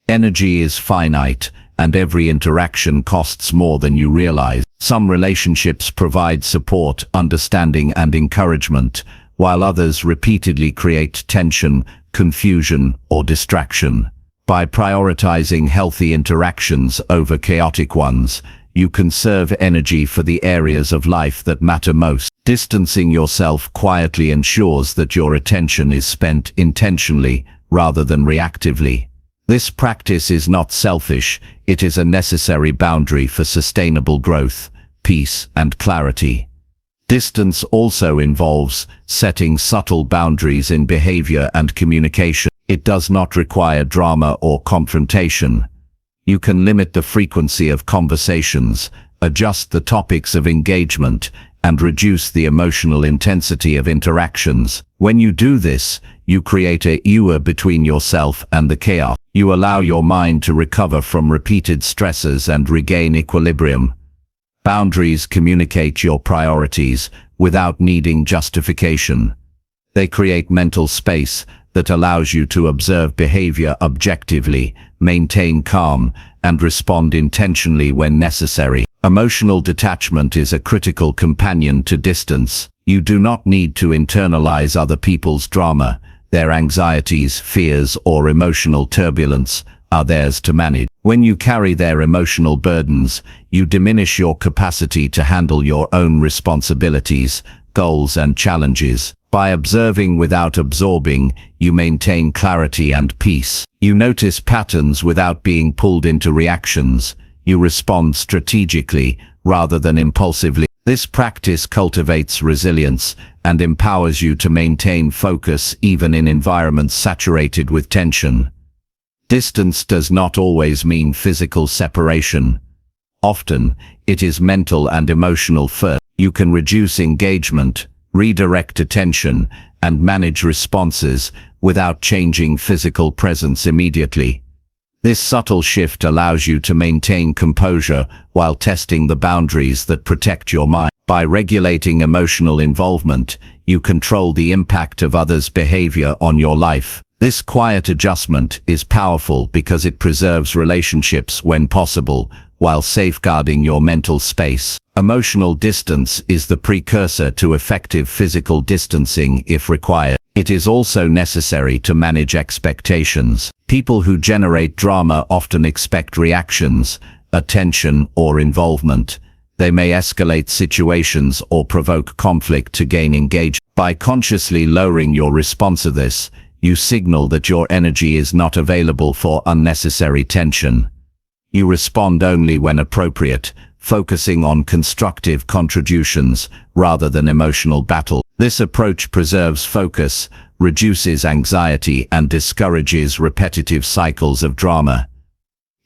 Energy is finite, and every interaction costs more than you realize. Some relationships provide support, understanding, and encouragement, while others repeatedly create tension, confusion, or distraction. By prioritizing healthy interactions over chaotic ones, you conserve energy for the areas of life that matter most. Distancing yourself quietly ensures that your attention is spent intentionally rather than reactively. This practice is not selfish, it is a necessary boundary for sustainable growth, peace, and clarity. Distance also involves setting subtle boundaries in behavior and communication. It does not require drama or confrontation. You can limit the frequency of conversations, adjust the topics of engagement, and reduce the emotional intensity of interactions. When you do this, you create a ewer between yourself and the chaos. You allow your mind to recover from repeated stresses and regain equilibrium. Boundaries communicate your priorities without needing justification. They create mental space that allows you to observe behavior objectively, maintain calm, and respond intentionally when necessary. Emotional detachment is a critical companion to distance. You do not need to internalize other people's drama. Their anxieties, fears, or emotional turbulence are theirs to manage. When you carry their emotional burdens, you diminish your capacity to handle your own responsibilities, goals, and challenges. By observing without absorbing, you maintain clarity and peace. You notice patterns without being pulled into reactions. You respond strategically rather than impulsively. This practice cultivates resilience and empowers you to maintain focus even in environments saturated with tension. Distance does not always mean physical separation. Often, it is mental and emotional first. You can reduce engagement, redirect attention, and manage responses without changing physical presence immediately. This subtle shift allows you to maintain composure while testing the boundaries that protect your mind. By regulating emotional involvement, you control the impact of others' behavior on your life. This quiet adjustment is powerful because it preserves relationships when possible, while safeguarding your mental space. Emotional distance is the precursor to effective physical distancing if required. It is also necessary to manage expectations. People who generate drama often expect reactions, attention, or involvement. They may escalate situations or provoke conflict to gain engagement. By consciously lowering your response to this, you signal that your energy is not available for unnecessary tension. You respond only when appropriate, focusing on constructive contributions rather than emotional battle. This approach preserves focus, reduces anxiety, and discourages repetitive cycles of drama.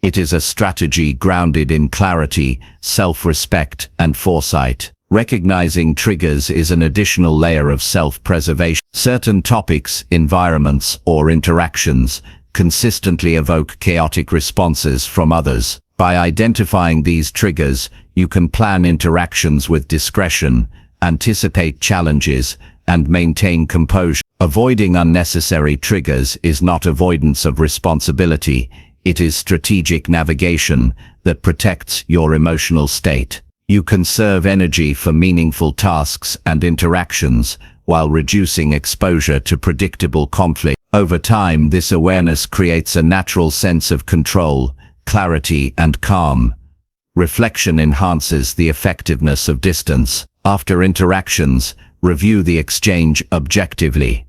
It is a strategy grounded in clarity, self-respect, and foresight. Recognizing triggers is an additional layer of self-preservation. Certain topics, environments, or interactions consistently evoke chaotic responses from others. By identifying these triggers, you can plan interactions with discretion, anticipate challenges, and maintain composure. Avoiding unnecessary triggers is not avoidance of responsibility. It is strategic navigation that protects your emotional state. You conserve energy for meaningful tasks and interactions while reducing exposure to predictable conflict. Over time, this awareness creates a natural sense of control, clarity, and calm. Reflection enhances the effectiveness of distance. After interactions, review the exchange objectively.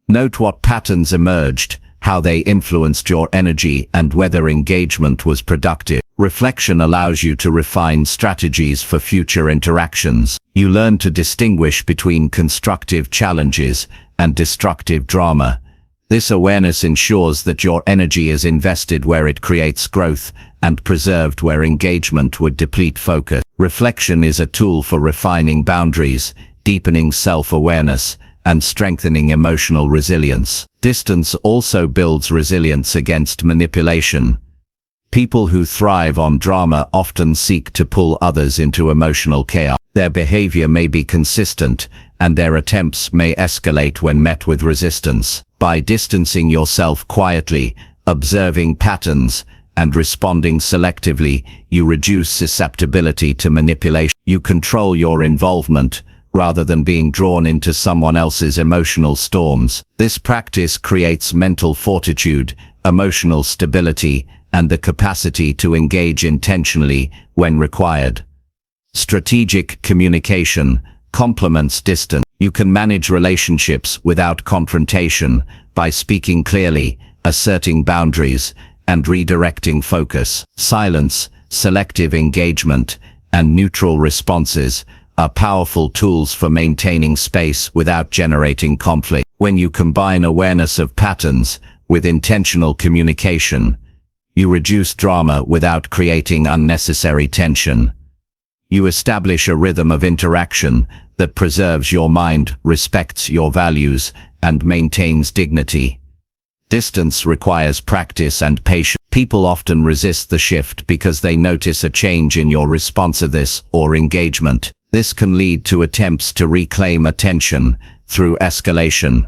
Note what patterns emerged, how they influenced your energy, and whether engagement was productive. Reflection allows you to refine strategies for future interactions. You learn to distinguish between constructive challenges and destructive drama. This awareness ensures that your energy is invested where it creates growth and preserved where engagement would deplete focus. Reflection is a tool for refining boundaries, deepening self-awareness, and strengthening emotional resilience. Distance also builds resilience against manipulation. People who thrive on drama often seek to pull others into emotional chaos. Their behavior may be consistent, and their attempts may escalate when met with resistance. By distancing yourself quietly, observing patterns, and responding selectively, you reduce susceptibility to manipulation. You control your involvement, rather than being drawn into someone else's emotional storms. This practice creates mental fortitude, emotional stability, and the capacity to engage intentionally when required. Strategic communication complements distance. You can manage relationships without confrontation by speaking clearly, asserting boundaries, and redirecting focus. Silence, selective engagement, and neutral responses are powerful tools for maintaining space without generating conflict. When you combine awareness of patterns with intentional communication, you reduce drama without creating unnecessary tension. You establish a rhythm of interaction that preserves your mind, respects your values, and maintains dignity. Distance requires practice and patience. People often resist the shift because they notice a change in your responsiveness or engagement. This can lead to attempts to reclaim attention through escalation.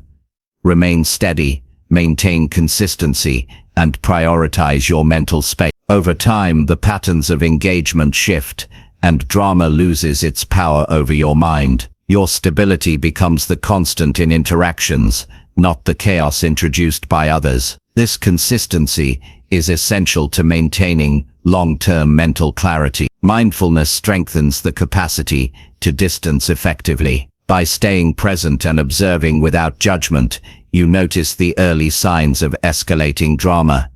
Remain steady, maintain consistency, and prioritize your mental space. Over time, the patterns of engagement shift, and drama loses its power over your mind. Your stability becomes the constant in interactions, not the chaos introduced by others. This consistency is essential to maintaining long-term mental clarity. Mindfulness strengthens the capacity to distance effectively. By staying present and observing without judgment, you notice the early signs of escalating drama.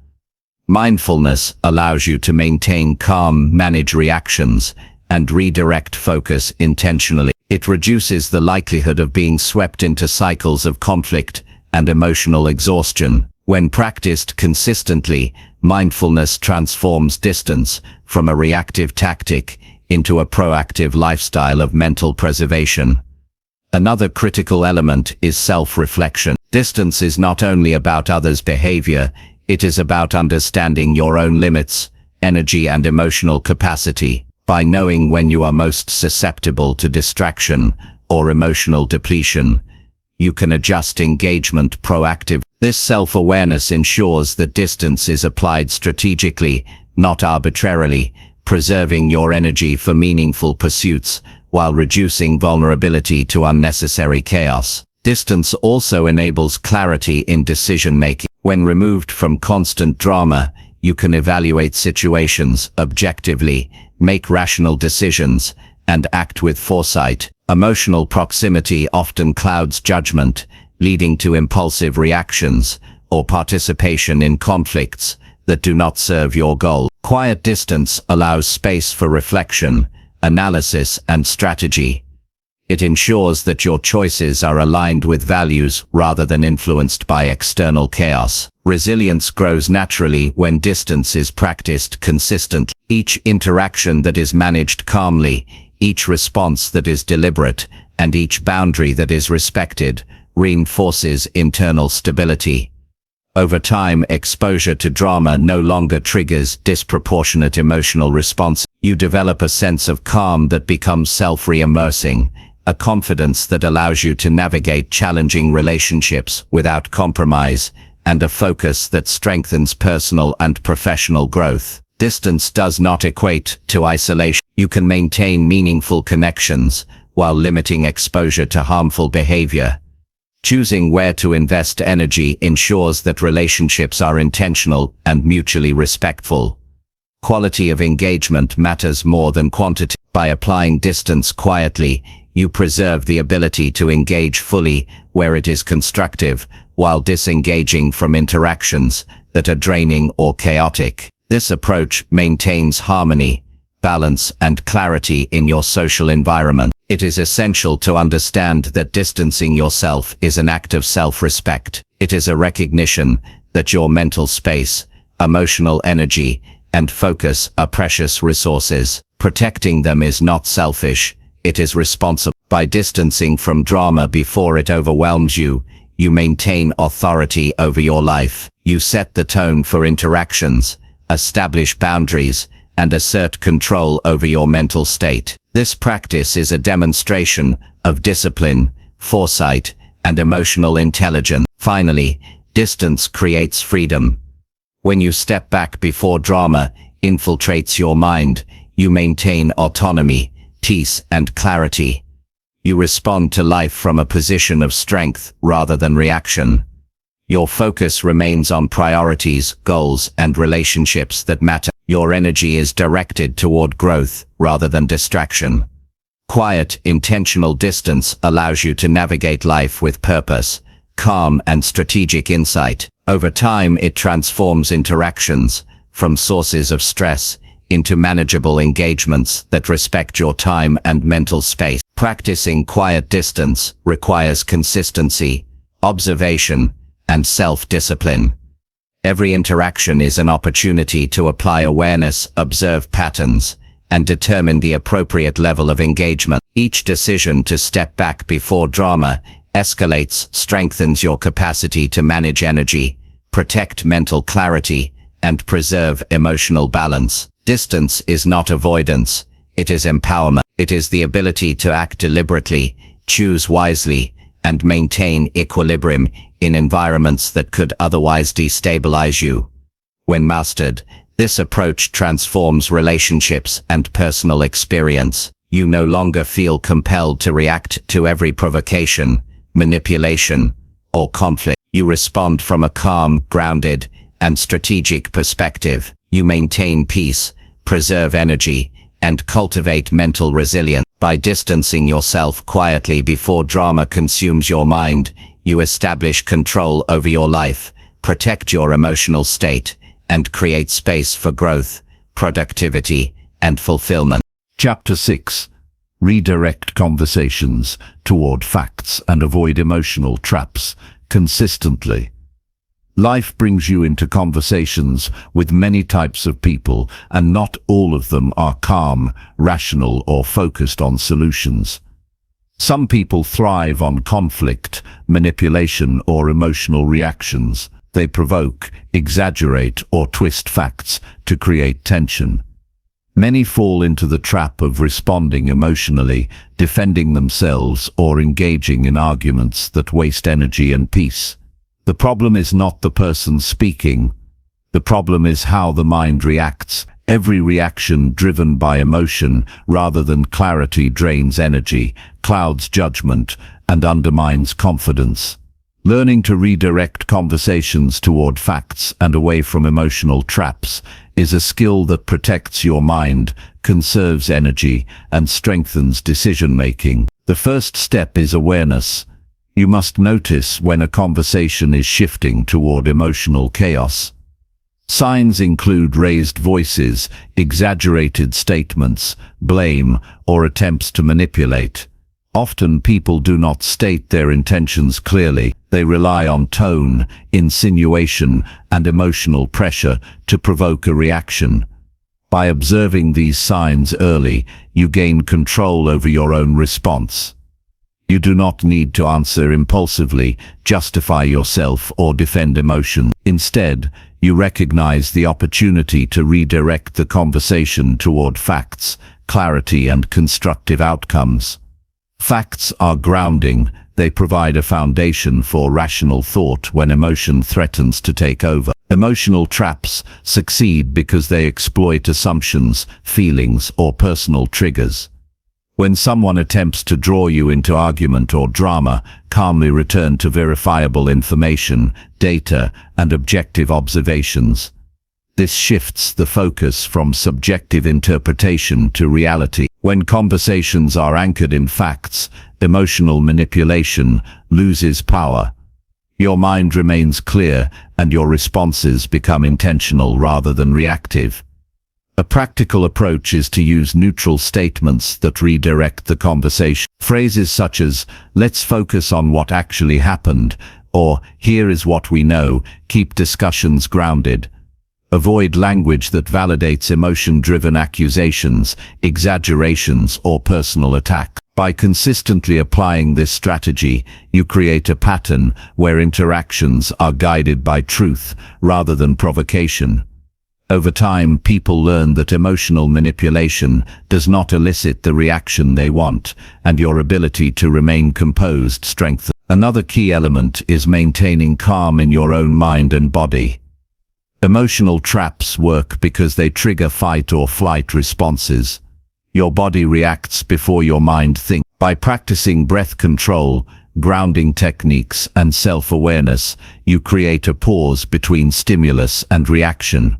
Mindfulness allows you to maintain calm, manage reactions, and redirect focus intentionally. It reduces the likelihood of being swept into cycles of conflict and emotional exhaustion. When practiced consistently, mindfulness transforms distance from a reactive tactic into a proactive lifestyle of mental preservation. Another critical element is self-reflection. Distance is not only about others' behavior, It is about understanding your own limits, energy and emotional capacity. By knowing when you are most susceptible to distraction or emotional depletion, you can adjust engagement proactively. This self-awareness ensures that distance is applied strategically, not arbitrarily, preserving your energy for meaningful pursuits while reducing vulnerability to unnecessary chaos. Distance also enables clarity in decision-making. When removed from constant drama, you can evaluate situations objectively, make rational decisions, and act with foresight. Emotional proximity often clouds judgment, leading to impulsive reactions or participation in conflicts that do not serve your goal. Quiet distance allows space for reflection, analysis, and strategy. It ensures that your choices are aligned with values rather than influenced by external chaos. Resilience grows naturally when distance is practiced consistently. Each interaction that is managed calmly, each response that is deliberate, and each boundary that is respected reinforces internal stability. Over time, exposure to drama no longer triggers disproportionate emotional response. You develop a sense of calm that becomes self-reimmersing, a confidence that allows you to navigate challenging relationships without compromise, and a focus that strengthens personal and professional growth. Distance does not equate to isolation. You can maintain meaningful connections while limiting exposure to harmful behavior. Choosing where to invest energy ensures that relationships are intentional and mutually respectful. Quality of engagement matters more than quantity. By applying distance quietly, you preserve the ability to engage fully where it is constructive, while disengaging from interactions that are draining or chaotic. This approach maintains harmony, balance, and clarity in your social environment. It is essential to understand that distancing yourself is an act of self-respect. It is a recognition that your mental space, emotional energy, and focus are precious resources. Protecting them is not selfish, it is responsible. By distancing from drama before it overwhelms you, you maintain authority over your life. You set the tone for interactions, establish boundaries, and assert control over your mental state. This practice is a demonstration of discipline, foresight, and emotional intelligence. Finally, distance creates freedom. When you step back before drama infiltrates your mind, you maintain autonomy, peace, and clarity. You respond to life from a position of strength rather than reaction. Your focus remains on priorities, goals, and relationships that matter. Your energy is directed toward growth rather than distraction. Quiet, intentional distance allows you to navigate life with purpose, calm, and strategic insight. Over time, it transforms interactions from sources of stress into manageable engagements that respect your time and mental space. Practicing quiet distance requires consistency, observation, and self-discipline. Every interaction is an opportunity to apply awareness, observe patterns, and determine the appropriate level of engagement. Each decision to step back before drama escalates, strengthens your capacity to manage energy, protect mental clarity, and preserve emotional balance. Distance is not avoidance, it is empowerment. It is the ability to act deliberately, choose wisely, and maintain equilibrium in environments that could otherwise destabilize you. When mastered, this approach transforms relationships and personal experience. You no longer feel compelled to react to every provocation, manipulation, or conflict. You respond from a calm, grounded, and strategic perspective. You maintain peace, preserve energy, and cultivate mental resilience. By distancing yourself quietly before drama consumes your mind, you establish control over your life, protect your emotional state, and create space for growth, productivity, and fulfillment. Chapter 6. Redirect conversations toward facts and avoid emotional traps consistently. Life brings you into conversations with many types of people, and not all of them are calm, rational, or focused on solutions. Some people thrive on conflict, manipulation, or emotional reactions. They provoke, exaggerate, or twist facts to create tension. Many fall into the trap of responding emotionally, defending themselves, or engaging in arguments that waste energy and peace. The problem is not the person speaking. The problem is how the mind reacts. Every reaction driven by emotion rather than clarity drains energy, clouds judgment, and undermines confidence. Learning to redirect conversations toward facts and away from emotional traps is a skill that protects your mind, conserves energy, and strengthens decision-making. The first step is awareness. You must notice when a conversation is shifting toward emotional chaos. Signs include raised voices, exaggerated statements, blame, or attempts to manipulate. Often people do not state their intentions clearly. They rely on tone, insinuation, and emotional pressure to provoke a reaction. By observing these signs early, you gain control over your own response. You do not need to answer impulsively, justify yourself, or defend emotion. Instead, you recognize the opportunity to redirect the conversation toward facts, clarity, and constructive outcomes. Facts are grounding. They provide a foundation for rational thought when emotion threatens to take over. Emotional traps succeed because they exploit assumptions, feelings, or personal triggers. When someone attempts to draw you into argument or drama, calmly return to verifiable information, data, and objective observations. This shifts the focus from subjective interpretation to reality. When conversations are anchored in facts, emotional manipulation loses power. Your mind remains clear, and your responses become intentional rather than reactive. A practical approach is to use neutral statements that redirect the conversation. Phrases such as, "Let's focus on what actually happened," or "Here is what we know," keep discussions grounded. Avoid language that validates emotion-driven accusations, exaggerations, or personal attack. By consistently applying this strategy, you create a pattern where interactions are guided by truth rather than provocation. Over time, people learn that emotional manipulation does not elicit the reaction they want, and your ability to remain composed strengthens. Another key element is maintaining calm in your own mind and body. Emotional traps work because they trigger fight or flight responses. Your body reacts before your mind thinks. By practicing breath control, grounding techniques, and self-awareness, you create a pause between stimulus and reaction.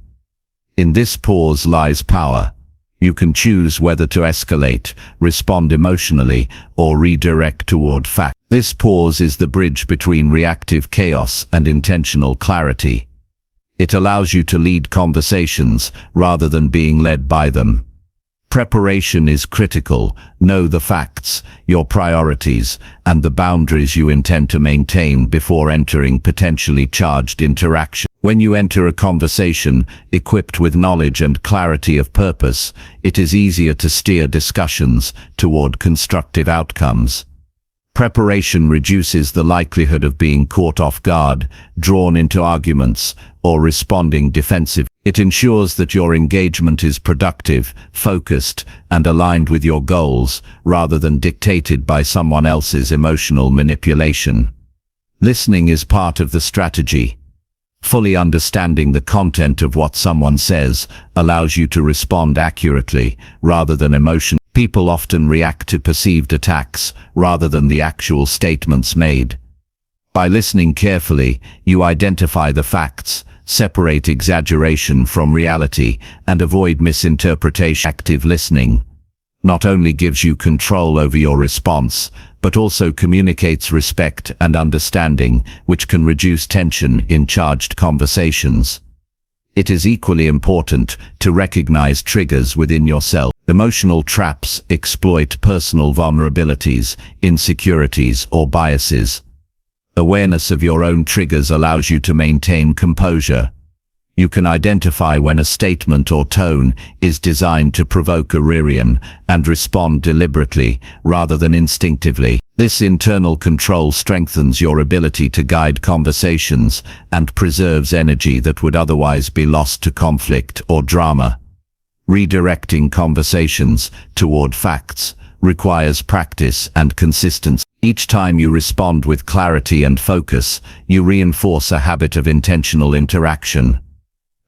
In this pause lies power. You can choose whether to escalate, respond emotionally, or redirect toward fact. This pause is the bridge between reactive chaos and intentional clarity. It allows you to lead conversations rather than being led by them. Preparation is critical. Know the facts, your priorities, and the boundaries you intend to maintain before entering potentially charged interaction. When you enter a conversation equipped with knowledge and clarity of purpose, it is easier to steer discussions toward constructive outcomes. Preparation reduces the likelihood of being caught off guard, drawn into arguments, or responding defensively. It ensures that your engagement is productive, focused, and aligned with your goals, rather than dictated by someone else's emotional manipulation. Listening is part of the strategy. Fully understanding the content of what someone says allows you to respond accurately, rather than emotion. People often react to perceived attacks, rather than the actual statements made. By listening carefully, you identify the facts, separate exaggeration from reality, and avoid misinterpretation. Active listening not only gives you control over your response, but also communicates respect and understanding, which can reduce tension in charged conversations. It is equally important to recognize triggers within yourself. Emotional traps exploit personal vulnerabilities, insecurities, or biases. Awareness of your own triggers allows you to maintain composure. You can identify when a statement or tone is designed to provoke a reaction and respond deliberately rather than instinctively. This internal control strengthens your ability to guide conversations and preserves energy that would otherwise be lost to conflict or drama. Redirecting conversations toward facts requires practice and consistency. Each time you respond with clarity and focus, you reinforce a habit of intentional interaction.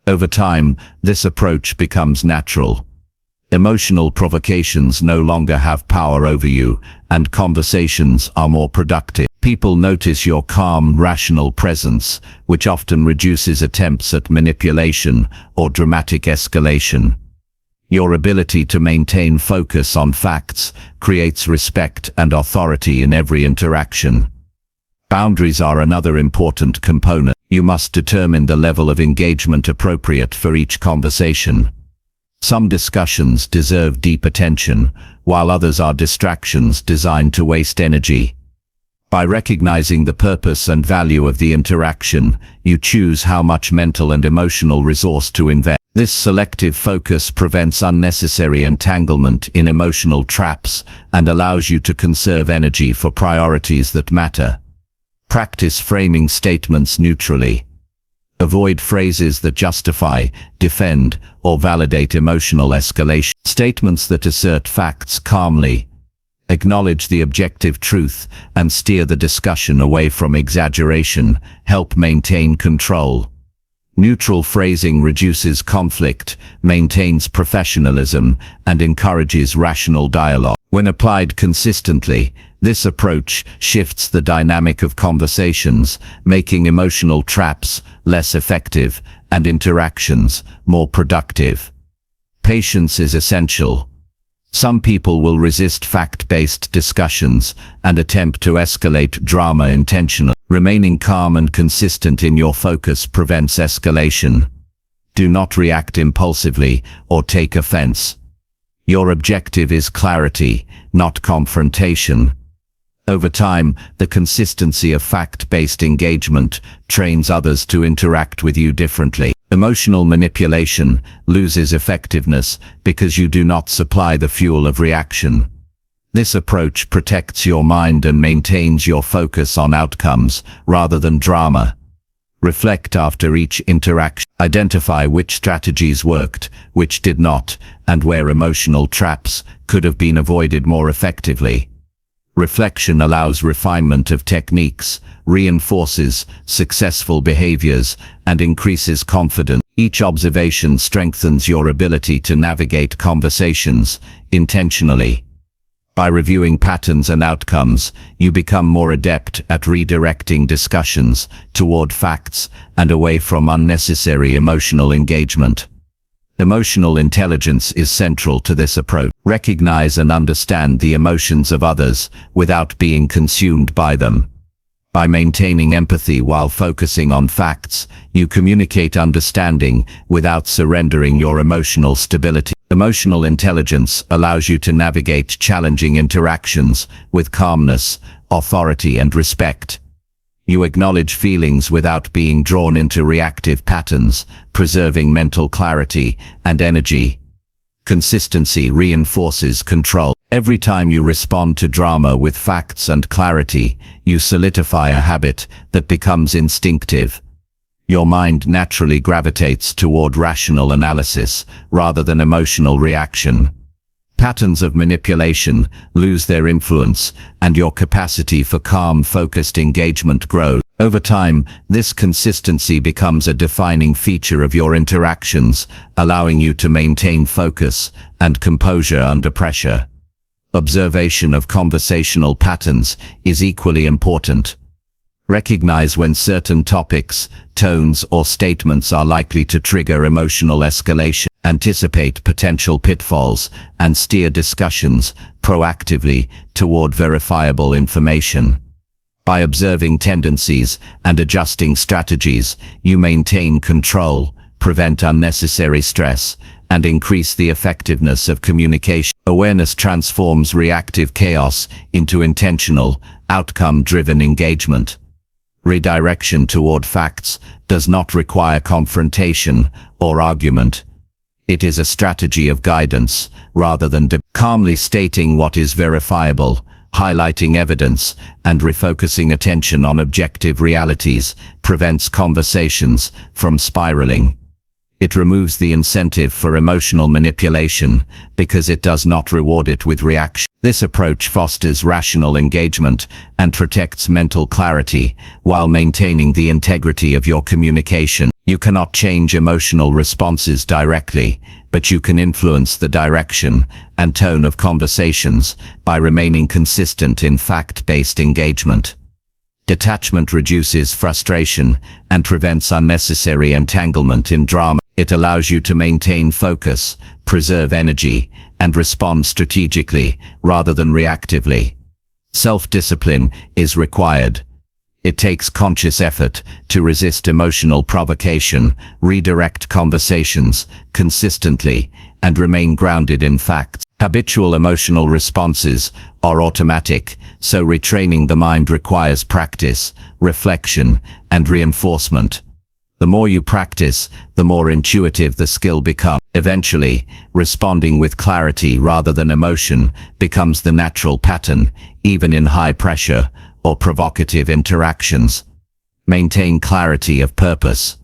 Over time, this approach becomes natural. Emotional provocations no longer have power over you, and conversations are more productive. People notice your calm, rational presence, which often reduces attempts at manipulation or dramatic escalation. Your ability to maintain focus on facts creates respect and authority in every interaction. Boundaries are another important component. You must determine the level of engagement appropriate for each conversation. Some discussions deserve deep attention, while others are distractions designed to waste energy. By recognizing the purpose and value of the interaction, you choose how much mental and emotional resource to invest. This selective focus prevents unnecessary entanglement in emotional traps and allows you to conserve energy for priorities that matter. Practice framing statements neutrally. Avoid phrases that justify, defend, or validate emotional escalation. Statements that assert facts calmly, acknowledge the objective truth, and steer the discussion away from exaggeration help maintain control. Neutral phrasing reduces conflict, maintains professionalism, and encourages rational dialogue. When applied consistently, this approach shifts the dynamic of conversations, making emotional traps less effective and interactions more productive. Patience is essential. Some people will resist fact-based discussions and attempt to escalate drama intentionally. Remaining calm and consistent in your focus prevents escalation. Do not react impulsively or take offense. Your objective is clarity, not confrontation. Over time, the consistency of fact-based engagement trains others to interact with you differently. Emotional manipulation loses effectiveness because you do not supply the fuel of reaction. This approach protects your mind and maintains your focus on outcomes rather than drama. Reflect after each interaction. Identify which strategies worked, which did not, and where emotional traps could have been avoided more effectively. Reflection allows refinement of techniques, reinforces successful behaviors, and increases confidence. Each observation strengthens your ability to navigate conversations intentionally. By reviewing patterns and outcomes, you become more adept at redirecting discussions toward facts and away from unnecessary emotional engagement. Emotional intelligence is central to this approach. Recognize and understand the emotions of others without being consumed by them. By maintaining empathy while focusing on facts, you communicate understanding without surrendering your emotional stability. Emotional intelligence allows you to navigate challenging interactions with calmness, authority, and respect. You acknowledge feelings without being drawn into reactive patterns, preserving mental clarity and energy. Consistency reinforces control. Every time you respond to drama with facts and clarity, you solidify a habit that becomes instinctive. Your mind naturally gravitates toward rational analysis rather than emotional reaction. Patterns of manipulation lose their influence, and your capacity for calm, focused engagement grows. Over time, this consistency becomes a defining feature of your interactions, allowing you to maintain focus and composure under pressure. Observation of conversational patterns is equally important. Recognize when certain topics, tones, or statements are likely to trigger emotional escalation. Anticipate potential pitfalls and steer discussions proactively toward verifiable information. By observing tendencies and adjusting strategies, you maintain control, prevent unnecessary stress, and increase the effectiveness of communication. Awareness transforms reactive chaos into intentional, outcome-driven engagement. Redirection toward facts does not require confrontation or argument. It is a strategy of guidance rather than calmly stating what is verifiable, highlighting evidence, and refocusing attention on objective realities prevents conversations from spiraling. It removes the incentive for emotional manipulation because it does not reward it with reaction. This approach fosters rational engagement and protects mental clarity while maintaining the integrity of your communication. You cannot change emotional responses directly, but you can influence the direction and tone of conversations by remaining consistent in fact-based engagement. Detachment reduces frustration and prevents unnecessary entanglement in drama. It allows you to maintain focus, preserve energy, and respond strategically rather than reactively. Self-discipline is required. It takes conscious effort to resist emotional provocation, redirect conversations consistently, and remain grounded in facts. Habitual emotional responses are automatic, so retraining the mind requires practice, reflection, and reinforcement. The more you practice, the more intuitive the skill becomes. Eventually, responding with clarity rather than emotion becomes the natural pattern, even in high-pressure or provocative interactions. Maintain clarity of purpose.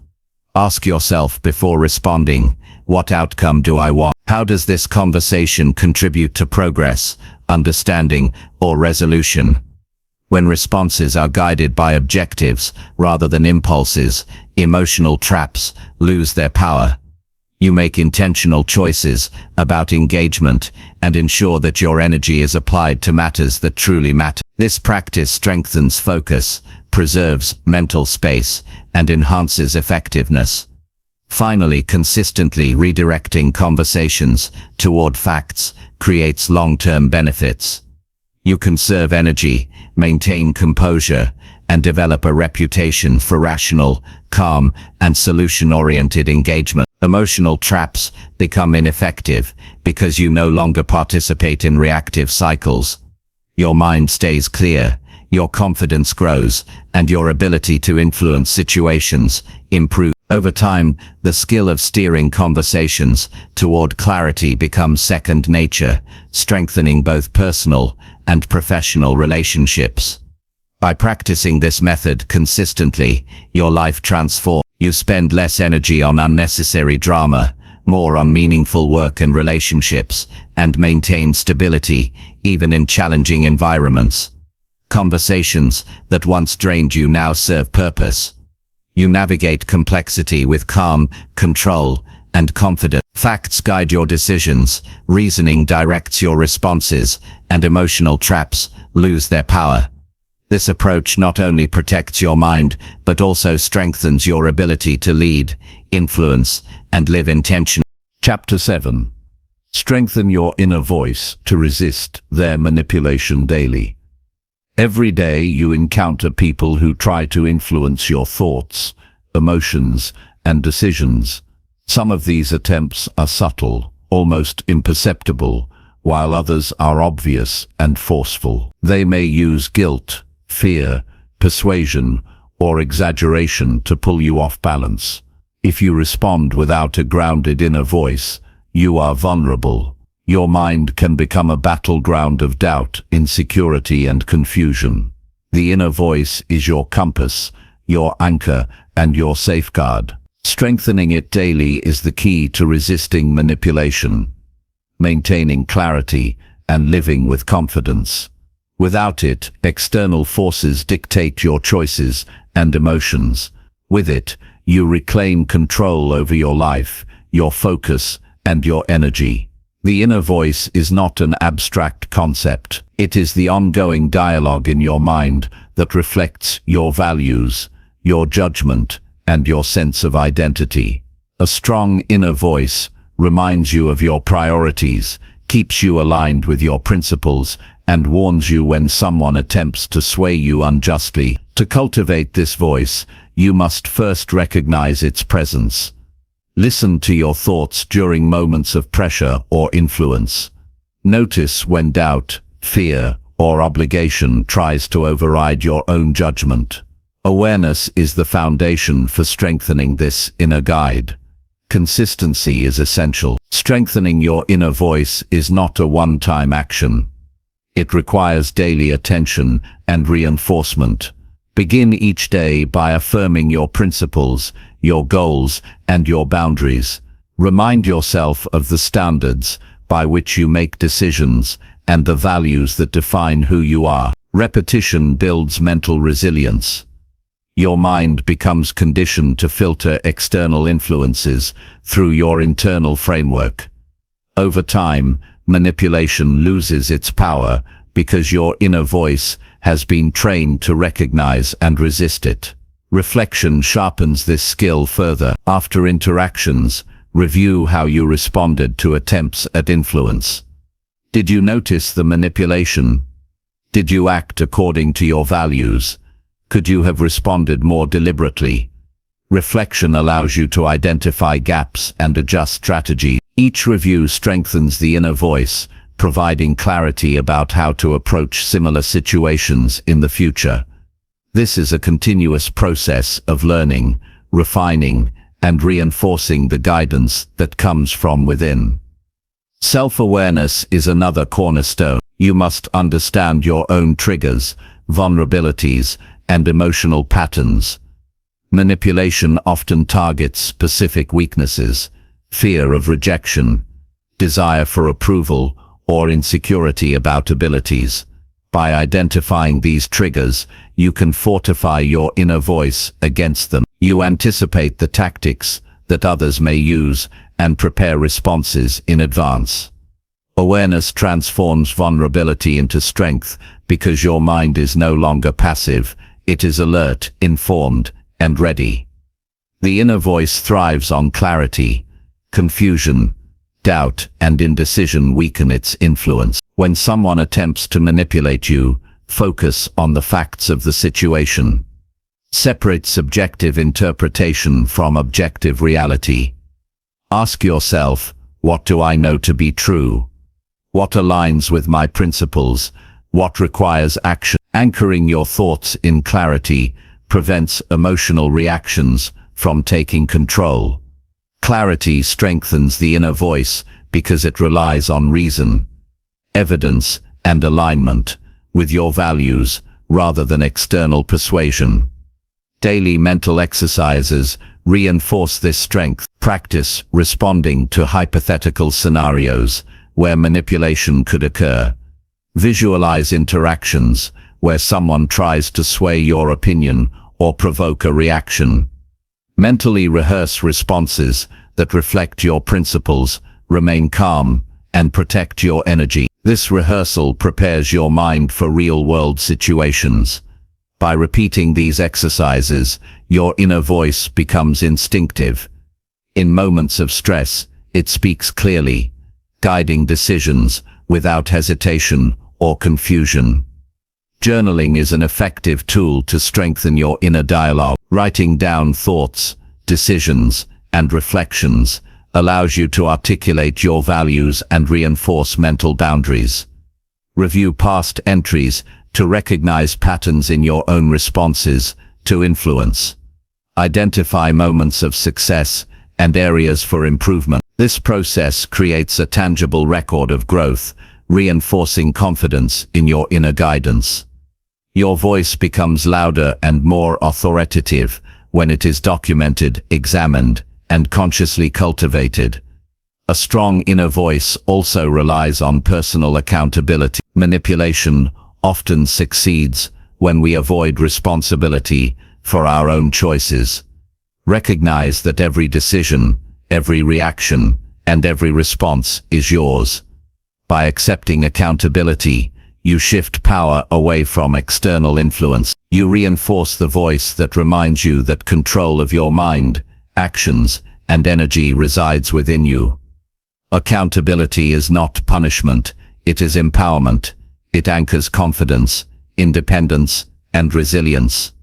Ask yourself before responding, what outcome do I want? How does this conversation contribute to progress, understanding, or resolution? When responses are guided by objectives rather than impulses, emotional traps lose their power. You make intentional choices about engagement and ensure that your energy is applied to matters that truly matter. This practice strengthens focus, preserves mental space, and enhances effectiveness. Finally, consistently redirecting conversations toward facts creates long-term benefits. You conserve energy, maintain composure, and develop a reputation for rational, calm, and solution-oriented engagement. Emotional traps become ineffective because you no longer participate in reactive cycles. Your mind stays clear, your confidence grows, and your ability to influence situations improves. Over time, the skill of steering conversations toward clarity becomes second nature, strengthening both personal and professional relationships. By practicing this method consistently, your life transforms. You spend less energy on unnecessary drama, more on meaningful work and relationships, and maintain stability, even in challenging environments. Conversations that once drained you now serve purpose. You navigate complexity with calm, control, and confidence. Facts guide your decisions, reasoning directs your responses, and emotional traps lose their power. This approach not only protects your mind, but also strengthens your ability to lead, influence, and live intentionally. Chapter 7. Strengthen your inner voice to resist their manipulation daily. Every day you encounter people who try to influence your thoughts, emotions, and decisions. Some of these attempts are subtle, almost imperceptible, while others are obvious and forceful. They may use guilt, fear, persuasion, or exaggeration to pull you off balance. If you respond without a grounded inner voice, you are vulnerable. Your mind can become a battleground of doubt, insecurity, and confusion. The inner voice is your compass, your anchor, and your safeguard. Strengthening it daily is the key to resisting manipulation, maintaining clarity, and living with confidence. Without it, external forces dictate your choices and emotions. With it, you reclaim control over your life, your focus, and your energy. The inner voice is not an abstract concept. It is the ongoing dialogue in your mind that reflects your values, your judgment, and your sense of identity. A strong inner voice reminds you of your priorities, keeps you aligned with your principles, and warns you when someone attempts to sway you unjustly. To cultivate this voice, you must first recognize its presence. Listen to your thoughts during moments of pressure or influence. Notice when doubt, fear, or obligation tries to override your own judgment. Awareness is the foundation for strengthening this inner guide. Consistency is essential. Strengthening your inner voice is not a one-time action. It requires daily attention and reinforcement. Begin each day by affirming your principles, your goals, and your boundaries. Remind yourself of the standards by which you make decisions and the values that define who you are. Repetition builds mental resilience. Your mind becomes conditioned to filter external influences through your internal framework. Over time, manipulation loses its power because your inner voice has been trained to recognize and resist it. Reflection sharpens this skill further. After interactions, review how you responded to attempts at influence. Did you notice the manipulation? Did you act according to your values? Could you have responded more deliberately? Reflection allows you to identify gaps and adjust strategy. Each review strengthens the inner voice, providing clarity about how to approach similar situations in the future. This is a continuous process of learning, refining, and reinforcing the guidance that comes from within. Self-awareness is another cornerstone. You must understand your own triggers, vulnerabilities, and emotional patterns. Manipulation often targets specific weaknesses, fear of rejection, desire for approval, or insecurity about abilities. By identifying these triggers, you can fortify your inner voice against them. You anticipate the tactics that others may use and prepare responses in advance. Awareness transforms vulnerability into strength because your mind is no longer passive. It is alert, informed, and ready. The inner voice thrives on clarity. Confusion, doubt, and indecision weaken its influence. When someone attempts to manipulate you, focus on the facts of the situation. Separate subjective interpretation from objective reality. Ask yourself, what do I know to be true? What aligns with my principles? What requires action? Anchoring your thoughts in clarity prevents emotional reactions from taking control. Clarity strengthens the inner voice because it relies on reason, evidence, and alignment with your values rather than external persuasion. Daily mental exercises reinforce this strength. Practice responding to hypothetical scenarios where manipulation could occur. Visualize interactions where someone tries to sway your opinion or provoke a reaction. Mentally rehearse responses that reflect your principles, remain calm, and protect your energy. This rehearsal prepares your mind for real-world situations. By repeating these exercises, your inner voice becomes instinctive. In moments of stress, it speaks clearly, guiding decisions without hesitation or confusion. Journaling is an effective tool to strengthen your inner dialogue. Writing down thoughts, decisions, and reflections allows you to articulate your values and reinforce mental boundaries. Review past entries to recognize patterns in your own responses to influence. Identify moments of success and areas for improvement. This process creates a tangible record of growth, reinforcing confidence in your inner guidance. Your voice becomes louder and more authoritative when it is documented, examined, and consciously cultivated. A strong inner voice also relies on personal accountability. Manipulation often succeeds when we avoid responsibility for our own choices. Recognize that every decision, every reaction, and every response is yours. By accepting accountability, you shift power away from external influence. You reinforce the voice that reminds you that control of your mind, actions, and energy resides within you. Accountability is not punishment, it is empowerment. It anchors confidence, independence, and resilience.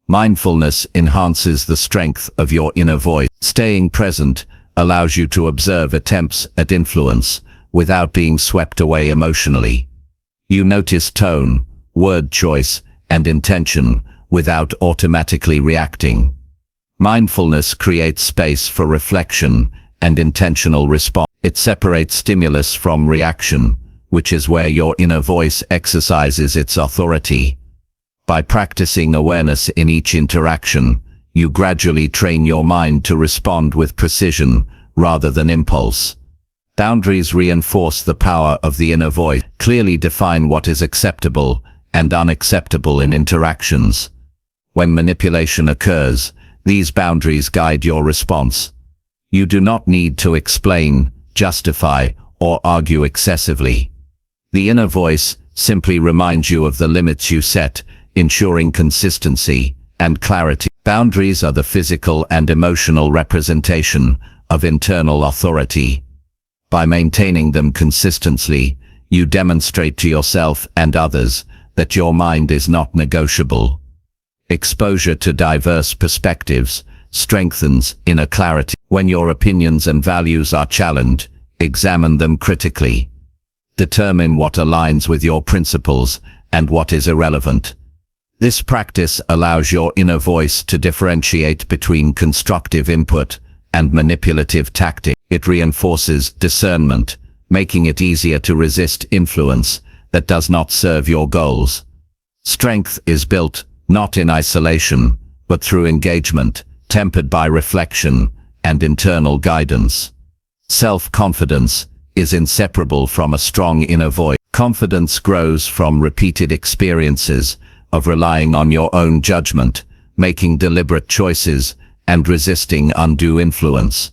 Mindfulness enhances the strength of your inner voice. Staying present allows you to observe attempts at influence without being swept away emotionally. You notice tone, word choice, and intention without automatically reacting. Mindfulness creates space for reflection and intentional response. It separates stimulus from reaction, which is where your inner voice exercises its authority. By practicing awareness in each interaction, you gradually train your mind to respond with precision rather than impulse. Boundaries reinforce the power of the inner voice, clearly define what is acceptable and unacceptable in interactions. When manipulation occurs, these boundaries guide your response. You do not need to explain, justify, or argue excessively. The inner voice simply reminds you of the limits you set, ensuring consistency and clarity. Boundaries are the physical and emotional representation of internal authority. By maintaining them consistently, you demonstrate to yourself and others that your mind is not negotiable. Exposure to diverse perspectives strengthens inner clarity. When your opinions and values are challenged, examine them critically. Determine what aligns with your principles and what is irrelevant. This practice allows your inner voice to differentiate between constructive input and manipulative tactics. It reinforces discernment, making it easier to resist influence that does not serve your goals. Strength is built not in isolation, but through engagement, tempered by reflection and internal guidance. Self-confidence is inseparable from a strong inner voice. Confidence grows from repeated experiences of relying on your own judgment, making deliberate choices, and resisting undue influence.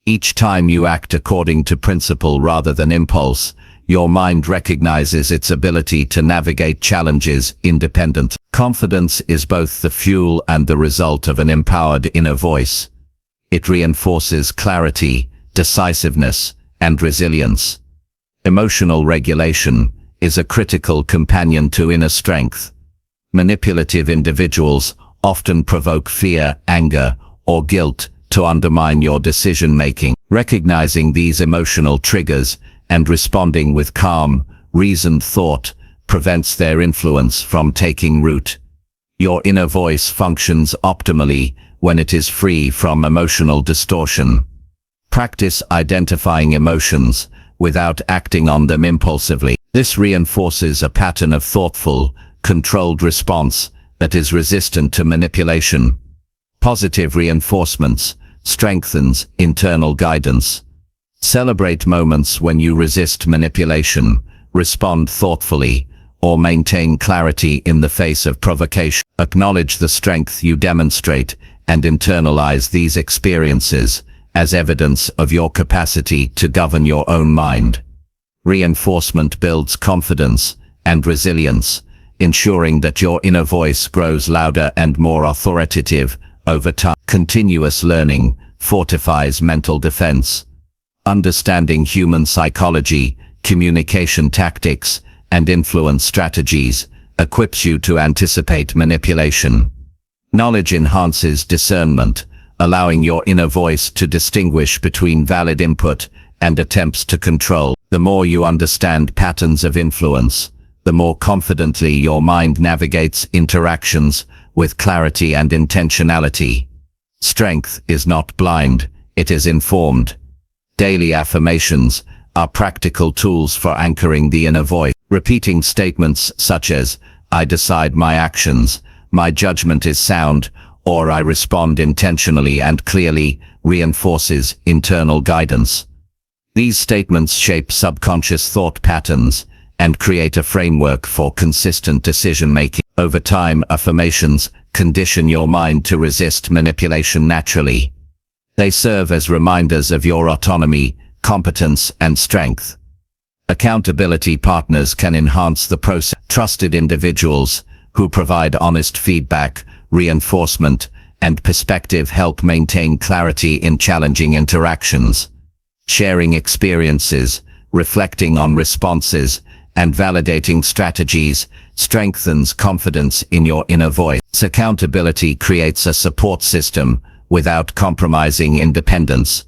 Each time you act according to principle rather than impulse, your mind recognizes its ability to navigate challenges independently. Confidence is both the fuel and the result of an empowered inner voice. It reinforces clarity, decisiveness, and resilience. Emotional regulation is a critical companion to inner strength. Manipulative individuals often provoke fear, anger, or guilt to undermine your decision-making. Recognizing these emotional triggers and responding with calm, reasoned thought prevents their influence from taking root. Your inner voice functions optimally when it is free from emotional distortion. Practice identifying emotions without acting on them impulsively. This reinforces a pattern of thoughtful, controlled response that is resistant to manipulation. Positive reinforcements strengthens internal guidance. Celebrate moments when you resist manipulation, respond thoughtfully, or maintain clarity in the face of provocation. Acknowledge the strength you demonstrate and internalize these experiences as evidence of your capacity to govern your own mind. Reinforcement builds confidence and resilience, ensuring that your inner voice grows louder and more authoritative over time. Continuous learning fortifies mental defense. Understanding human psychology, communication tactics, and influence strategies equips you to anticipate manipulation. Knowledge enhances discernment, allowing your inner voice to distinguish between valid input and attempts to control. The more you understand patterns of influence, the more confidently your mind navigates interactions with clarity and intentionality. Strength is not blind, it is informed. Daily affirmations are practical tools for anchoring the inner voice. Repeating statements such as, "I decide my actions," "My judgment is sound," or "I respond intentionally and clearly," reinforces internal guidance. These statements shape subconscious thought patterns and create a framework for consistent decision-making. Over time, affirmations condition your mind to resist manipulation naturally. They serve as reminders of your autonomy, competence, and strength. Accountability partners can enhance the process. Trusted individuals who provide honest feedback, reinforcement, and perspective help maintain clarity in challenging interactions. Sharing experiences, reflecting on responses, and validating strategies strengthens confidence in your inner voice. Accountability creates a support system without compromising independence.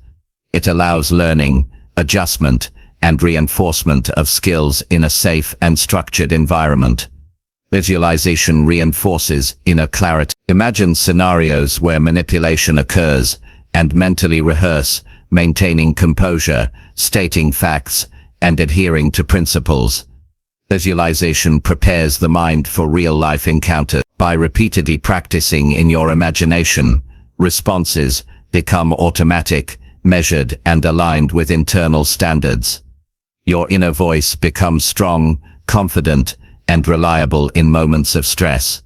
It allows learning, adjustment, and reinforcement of skills in a safe and structured environment. Visualization reinforces inner clarity. Imagine scenarios where manipulation occurs and mentally rehearse, maintaining composure, stating facts, and adhering to principles. Visualization prepares the mind for real-life encounters. By repeatedly practicing in your imagination, responses become automatic, measured, and aligned with internal standards. Your inner voice becomes strong, confident, and reliable in moments of stress.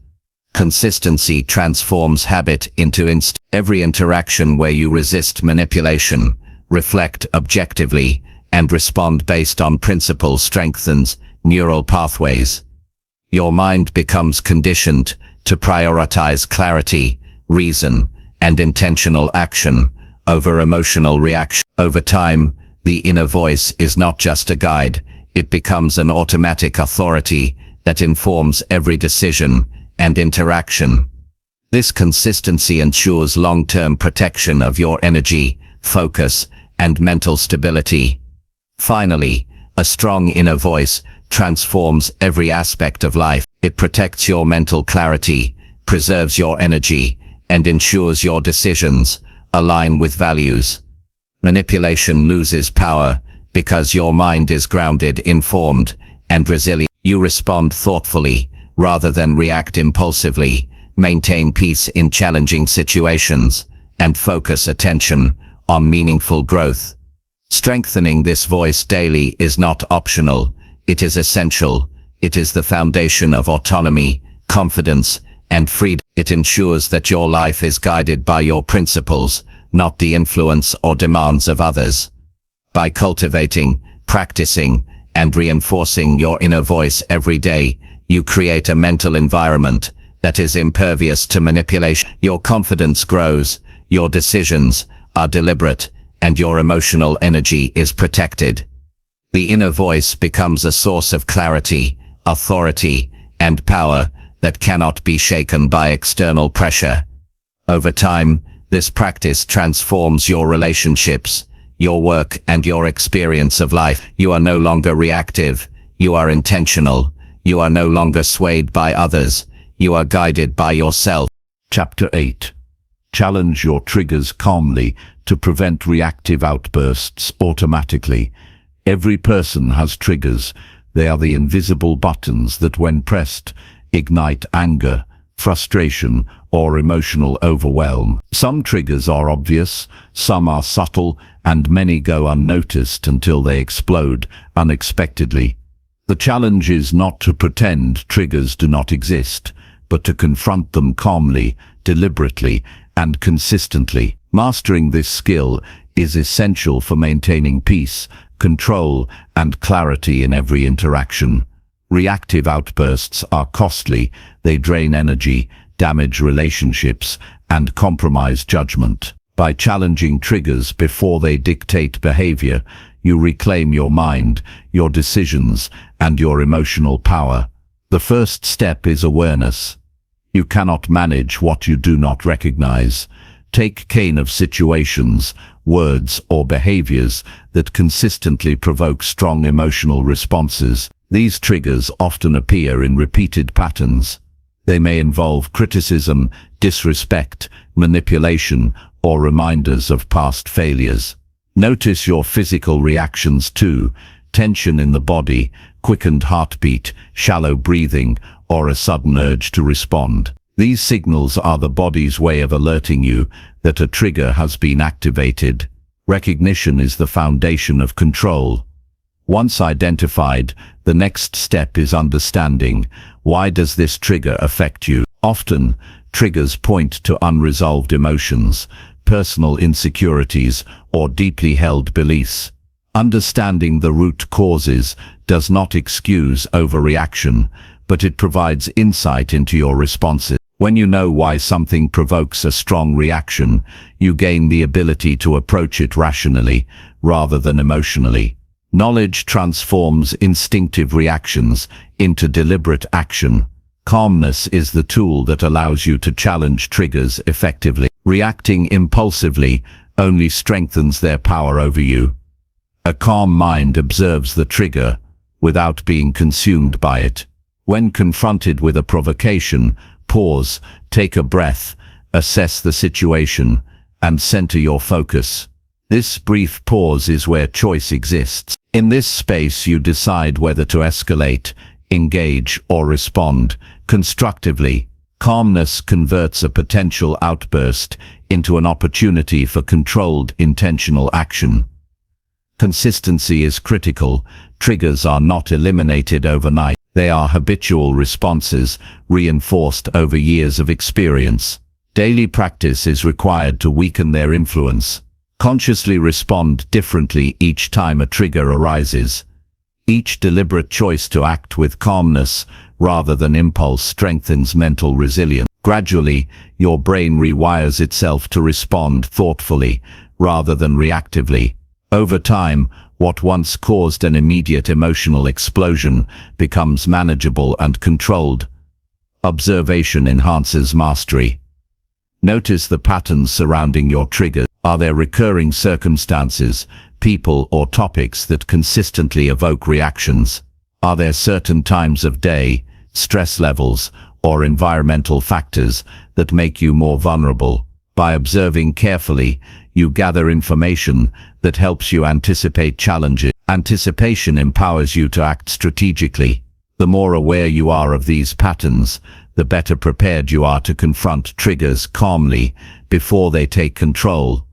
Consistency transforms habit into instinct. Every interaction where you resist manipulation, reflect objectively, and respond based on principle strengthens neural pathways. Your mind becomes conditioned to prioritize clarity, reason, and intentional action over emotional reaction. Over time, the inner voice is not just a guide, it becomes an automatic authority that informs every decision and interaction. This consistency ensures long-term protection of your energy, focus, and mental stability. Finally, a strong inner voice transforms every aspect of life. It protects your mental clarity, preserves your energy, and ensures your decisions align with values. Manipulation loses power because your mind is grounded, informed, and resilient. You respond thoughtfully rather than react impulsively, maintain peace in challenging situations, and focus attention on meaningful growth. Strengthening this voice daily is not optional, it is essential. It is the foundation of autonomy, confidence, and freedom. It ensures that your life is guided by your principles, not the influence or demands of others. By cultivating, practicing, and reinforcing your inner voice every day, you create a mental environment that is impervious to manipulation. Your confidence grows, your decisions are deliberate, and your emotional energy is protected. The inner voice becomes a source of clarity, authority, and power that cannot be shaken by external pressure. Over time, this practice transforms your relationships, your work, and your experience of life. You are no longer reactive, you are intentional. You are no longer swayed by others, you are guided by yourself. Chapter 8. Challenge your triggers calmly to prevent reactive outbursts automatically. Every person has triggers. They are the invisible buttons that, when pressed, ignite anger, frustration, or emotional overwhelm. Some triggers are obvious, some are subtle, and many go unnoticed until they explode unexpectedly. The challenge is not to pretend triggers do not exist, but to confront them calmly, deliberately, and consistently. Mastering this skill is essential for maintaining peace, control, and clarity in every interaction. Reactive outbursts are costly. They drain energy, damage relationships, and compromise judgment. By challenging triggers before they dictate behavior, you reclaim your mind, your decisions, and your emotional power. The first step is awareness. You cannot manage what you do not recognize. Take cane of situations, words, or behaviors that consistently provoke strong emotional responses. These triggers often appear in repeated patterns. They may involve criticism, disrespect, manipulation, or reminders of past failures. Notice your physical reactions too: tension in the body, quickened heartbeat, shallow breathing, or a sudden urge to respond. These signals are the body's way of alerting you that a trigger has been activated. Recognition is the foundation of control. Once identified, the next step is understanding. Why does this trigger affect you? Often, triggers point to unresolved emotions, personal insecurities, or deeply held beliefs. Understanding the root causes does not excuse overreaction, but it provides insight into your responses. When you know why something provokes a strong reaction, you gain the ability to approach it rationally, rather than emotionally. Knowledge transforms instinctive reactions into deliberate action. Calmness is the tool that allows you to challenge triggers effectively. Reacting impulsively only strengthens their power over you. A calm mind observes the trigger without being consumed by it. When confronted with a provocation, pause, take a breath, assess the situation, and center your focus. This brief pause is where choice exists. In this space you decide whether to escalate, engage, or respond constructively. Calmness converts a potential outburst into an opportunity for controlled, intentional action. Consistency is critical. Triggers are not eliminated overnight. They are habitual responses, reinforced over years of experience. Daily practice is required to weaken their influence. Consciously respond differently each time a trigger arises. Each deliberate choice to act with calmness rather than impulse strengthens mental resilience. Gradually, your brain rewires itself to respond thoughtfully rather than reactively. Over time, what once caused an immediate emotional explosion becomes manageable and controlled. Observation enhances mastery. Notice the patterns surrounding your triggers. Are there recurring circumstances, people, or topics that consistently evoke reactions? Are there certain times of day, stress levels, or environmental factors that make you more vulnerable? By observing carefully, you gather information that helps you anticipate challenges. Anticipation empowers you to act strategically. The more aware you are of these patterns, the better prepared you are to confront triggers calmly before they take control.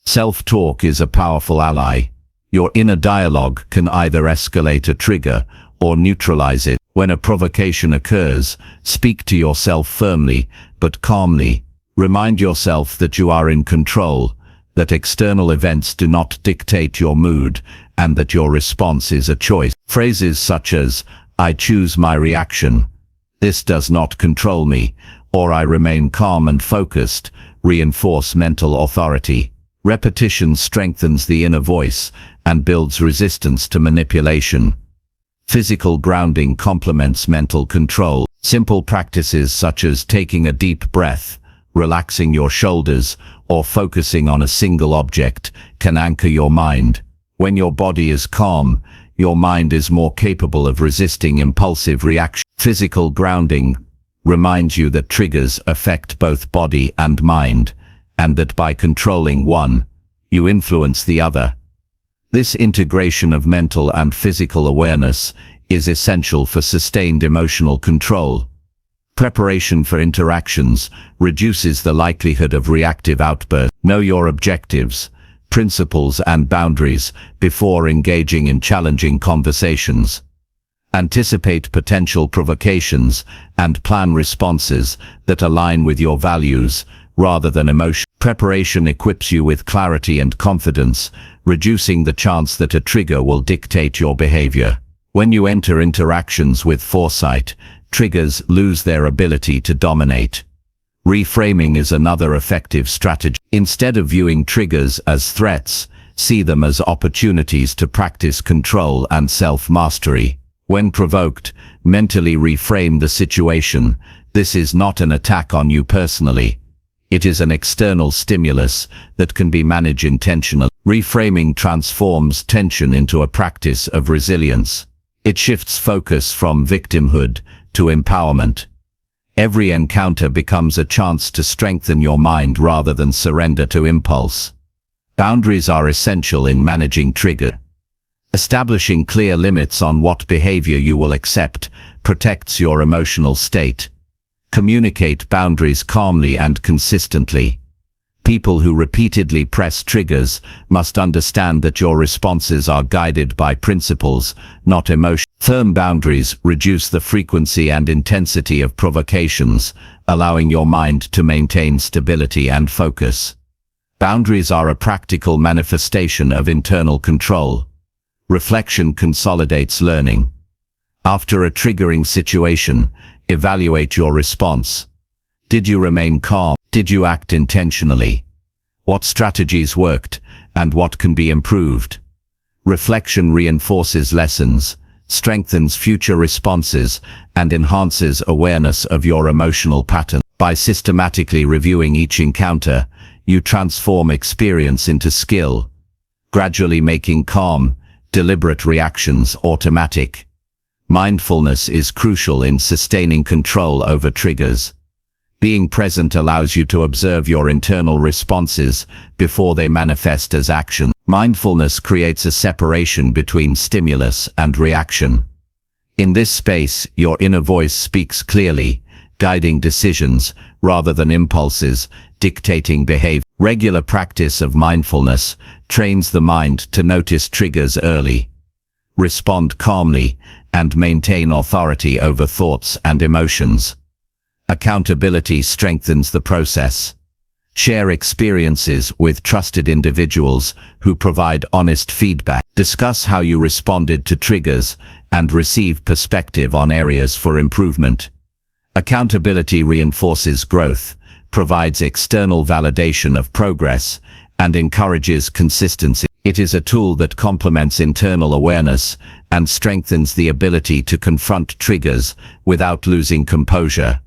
Self-talk is a powerful ally. Your inner dialogue can either escalate a trigger or neutralize it. When a provocation occurs, speak to yourself firmly but calmly. Remind yourself that you are in control, that external events do not dictate your mood, and that your response is a choice. Phrases such as, "I choose my reaction," "This does not control me," or "I remain calm and focused," reinforce mental authority. Repetition strengthens the inner voice and builds resistance to manipulation. Physical grounding complements mental control. Simple practices such as taking a deep breath, relaxing your shoulders, or focusing on a single object can anchor your mind. When your body is calm, your mind is more capable of resisting impulsive reaction. Physical grounding reminds you that triggers affect both body and mind, and that by controlling one, you influence the other. This integration of mental and physical awareness is essential for sustained emotional control. Preparation for interactions reduces the likelihood of reactive outbursts. Know your objectives, principles, and boundaries before engaging in challenging conversations. Anticipate potential provocations and plan responses that align with your values rather than emotion. Preparation equips you with clarity and confidence, reducing the chance that a trigger will dictate your behavior. When you enter interactions with foresight, triggers lose their ability to dominate. Reframing is another effective strategy. Instead of viewing triggers as threats, see them as opportunities to practice control and self-mastery. When provoked, mentally reframe the situation. This is not an attack on you personally. It is an external stimulus that can be managed intentionally. Reframing transforms tension into a practice of resilience. It shifts focus from victimhood to empowerment. Every encounter becomes a chance to strengthen your mind rather than surrender to impulse. Boundaries are essential in managing triggers. Establishing clear limits on what behavior you will accept protects your emotional state. Communicate boundaries calmly and consistently. People who repeatedly press triggers must understand that your responses are guided by principles, not emotion. Firm boundaries reduce the frequency and intensity of provocations, allowing your mind to maintain stability and focus. Boundaries are a practical manifestation of internal control. Reflection consolidates learning. After a triggering situation, evaluate your response. Did you remain calm? Did you act intentionally? What strategies worked, and what can be improved? Reflection reinforces lessons, strengthens future responses, and enhances awareness of your emotional pattern. By systematically reviewing each encounter, you transform experience into skill, gradually making calm, deliberate reactions automatic. Mindfulness is crucial in sustaining control over triggers. Being present allows you to observe your internal responses before they manifest as action. Mindfulness creates a separation between stimulus and reaction. In this space, your inner voice speaks clearly, guiding decisions rather than impulses, dictating behavior. Regular practice of mindfulness trains the mind to notice triggers early, respond calmly, and maintain authority over thoughts and emotions. Accountability strengthens the process. Share experiences with trusted individuals who provide honest feedback. Discuss how you responded to triggers and receive perspective on areas for improvement. Accountability reinforces growth, provides external validation of progress, and encourages consistency. It is a tool that complements internal awareness and strengthens the ability to confront triggers without losing composure.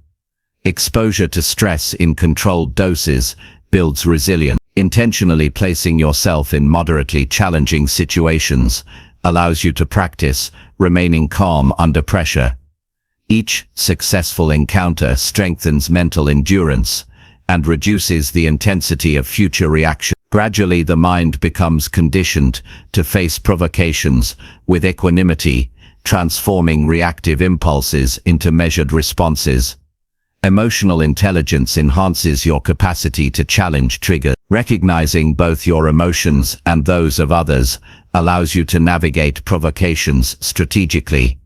Exposure to stress in controlled doses builds resilience. Intentionally placing yourself in moderately challenging situations allows you to practice remaining calm under pressure. Each successful encounter strengthens mental endurance and reduces the intensity of future reaction. Gradually, the mind becomes conditioned to face provocations with equanimity, transforming reactive impulses into measured responses. Emotional intelligence enhances your capacity to challenge triggers. Recognizing both your emotions and those of others allows you to navigate provocations strategically.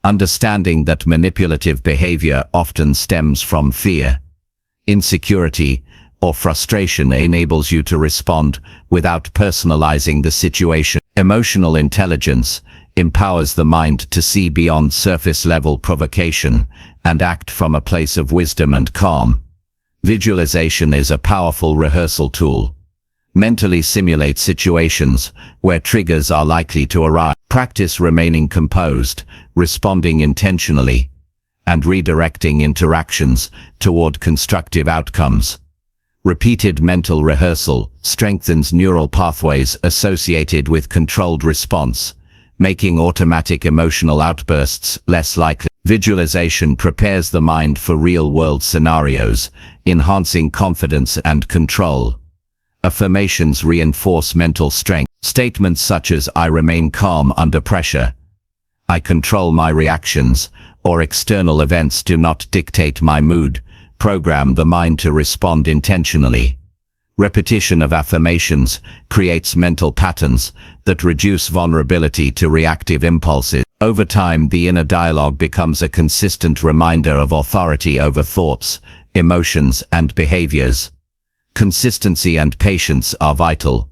Understanding that manipulative behavior often stems from fear, insecurity, or frustration enables you to respond without personalizing the situation. Emotional intelligence empowers the mind to see beyond surface-level provocation and act from a place of wisdom and calm. Visualization is a powerful rehearsal tool. Mentally simulate situations where triggers are likely to arise. Practice remaining composed, responding intentionally, and redirecting interactions toward constructive outcomes. Repeated mental rehearsal strengthens neural pathways associated with controlled response, making automatic emotional outbursts less likely. Visualization prepares the mind for real-world scenarios, enhancing confidence and control. Affirmations reinforce mental strength. Statements such as "I remain calm under pressure," "I control my reactions," or "external events do not dictate my mood," program the mind to respond intentionally. Repetition of affirmations creates mental patterns that reduce vulnerability to reactive impulses. Over time, the inner dialogue becomes a consistent reminder of authority over thoughts, emotions, and behaviors. Consistency and patience are vital.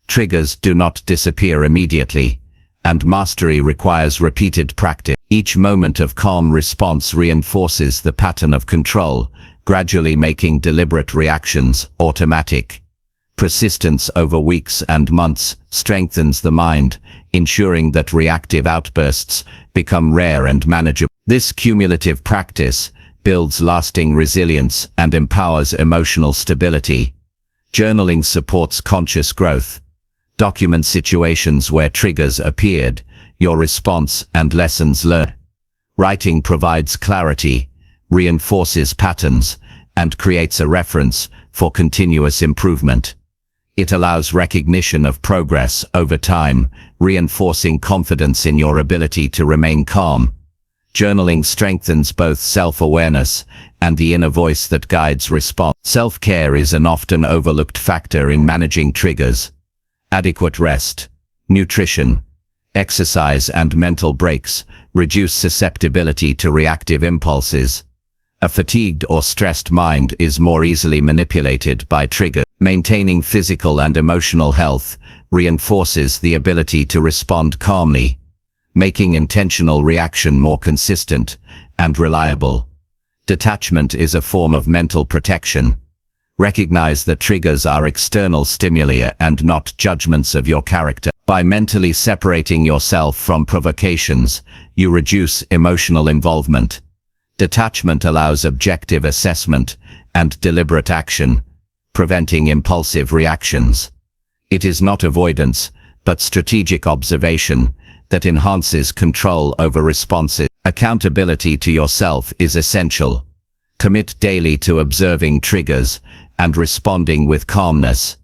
Triggers do not disappear immediately, and mastery requires repeated practice. Each moment of calm response reinforces the pattern of control, gradually making deliberate reactions automatic. Persistence over weeks and months strengthens the mind, ensuring that reactive outbursts become rare and manageable. This cumulative practice builds lasting resilience and empowers emotional stability. Journaling supports conscious growth. Document situations where triggers appeared, your response, and lessons learned. Writing provides clarity, reinforces patterns, and creates a reference for continuous improvement. It allows recognition of progress over time, reinforcing confidence in your ability to remain calm. Journaling strengthens both self-awareness and the inner voice that guides response. Self-care is an often overlooked factor in managing triggers. Adequate rest, nutrition, exercise, and mental breaks reduce susceptibility to reactive impulses. A fatigued or stressed mind is more easily manipulated by triggers. Maintaining physical and emotional health reinforces the ability to respond calmly, making intentional reaction more consistent and reliable. Detachment is a form of mental protection. Recognize that triggers are external stimuli and not judgments of your character. By mentally separating yourself from provocations, you reduce emotional involvement. Detachment allows objective assessment and deliberate action, preventing impulsive reactions. It is not avoidance, but strategic observation that enhances control over responses. Accountability to yourself is essential. Commit daily to observing triggers and responding with calmness.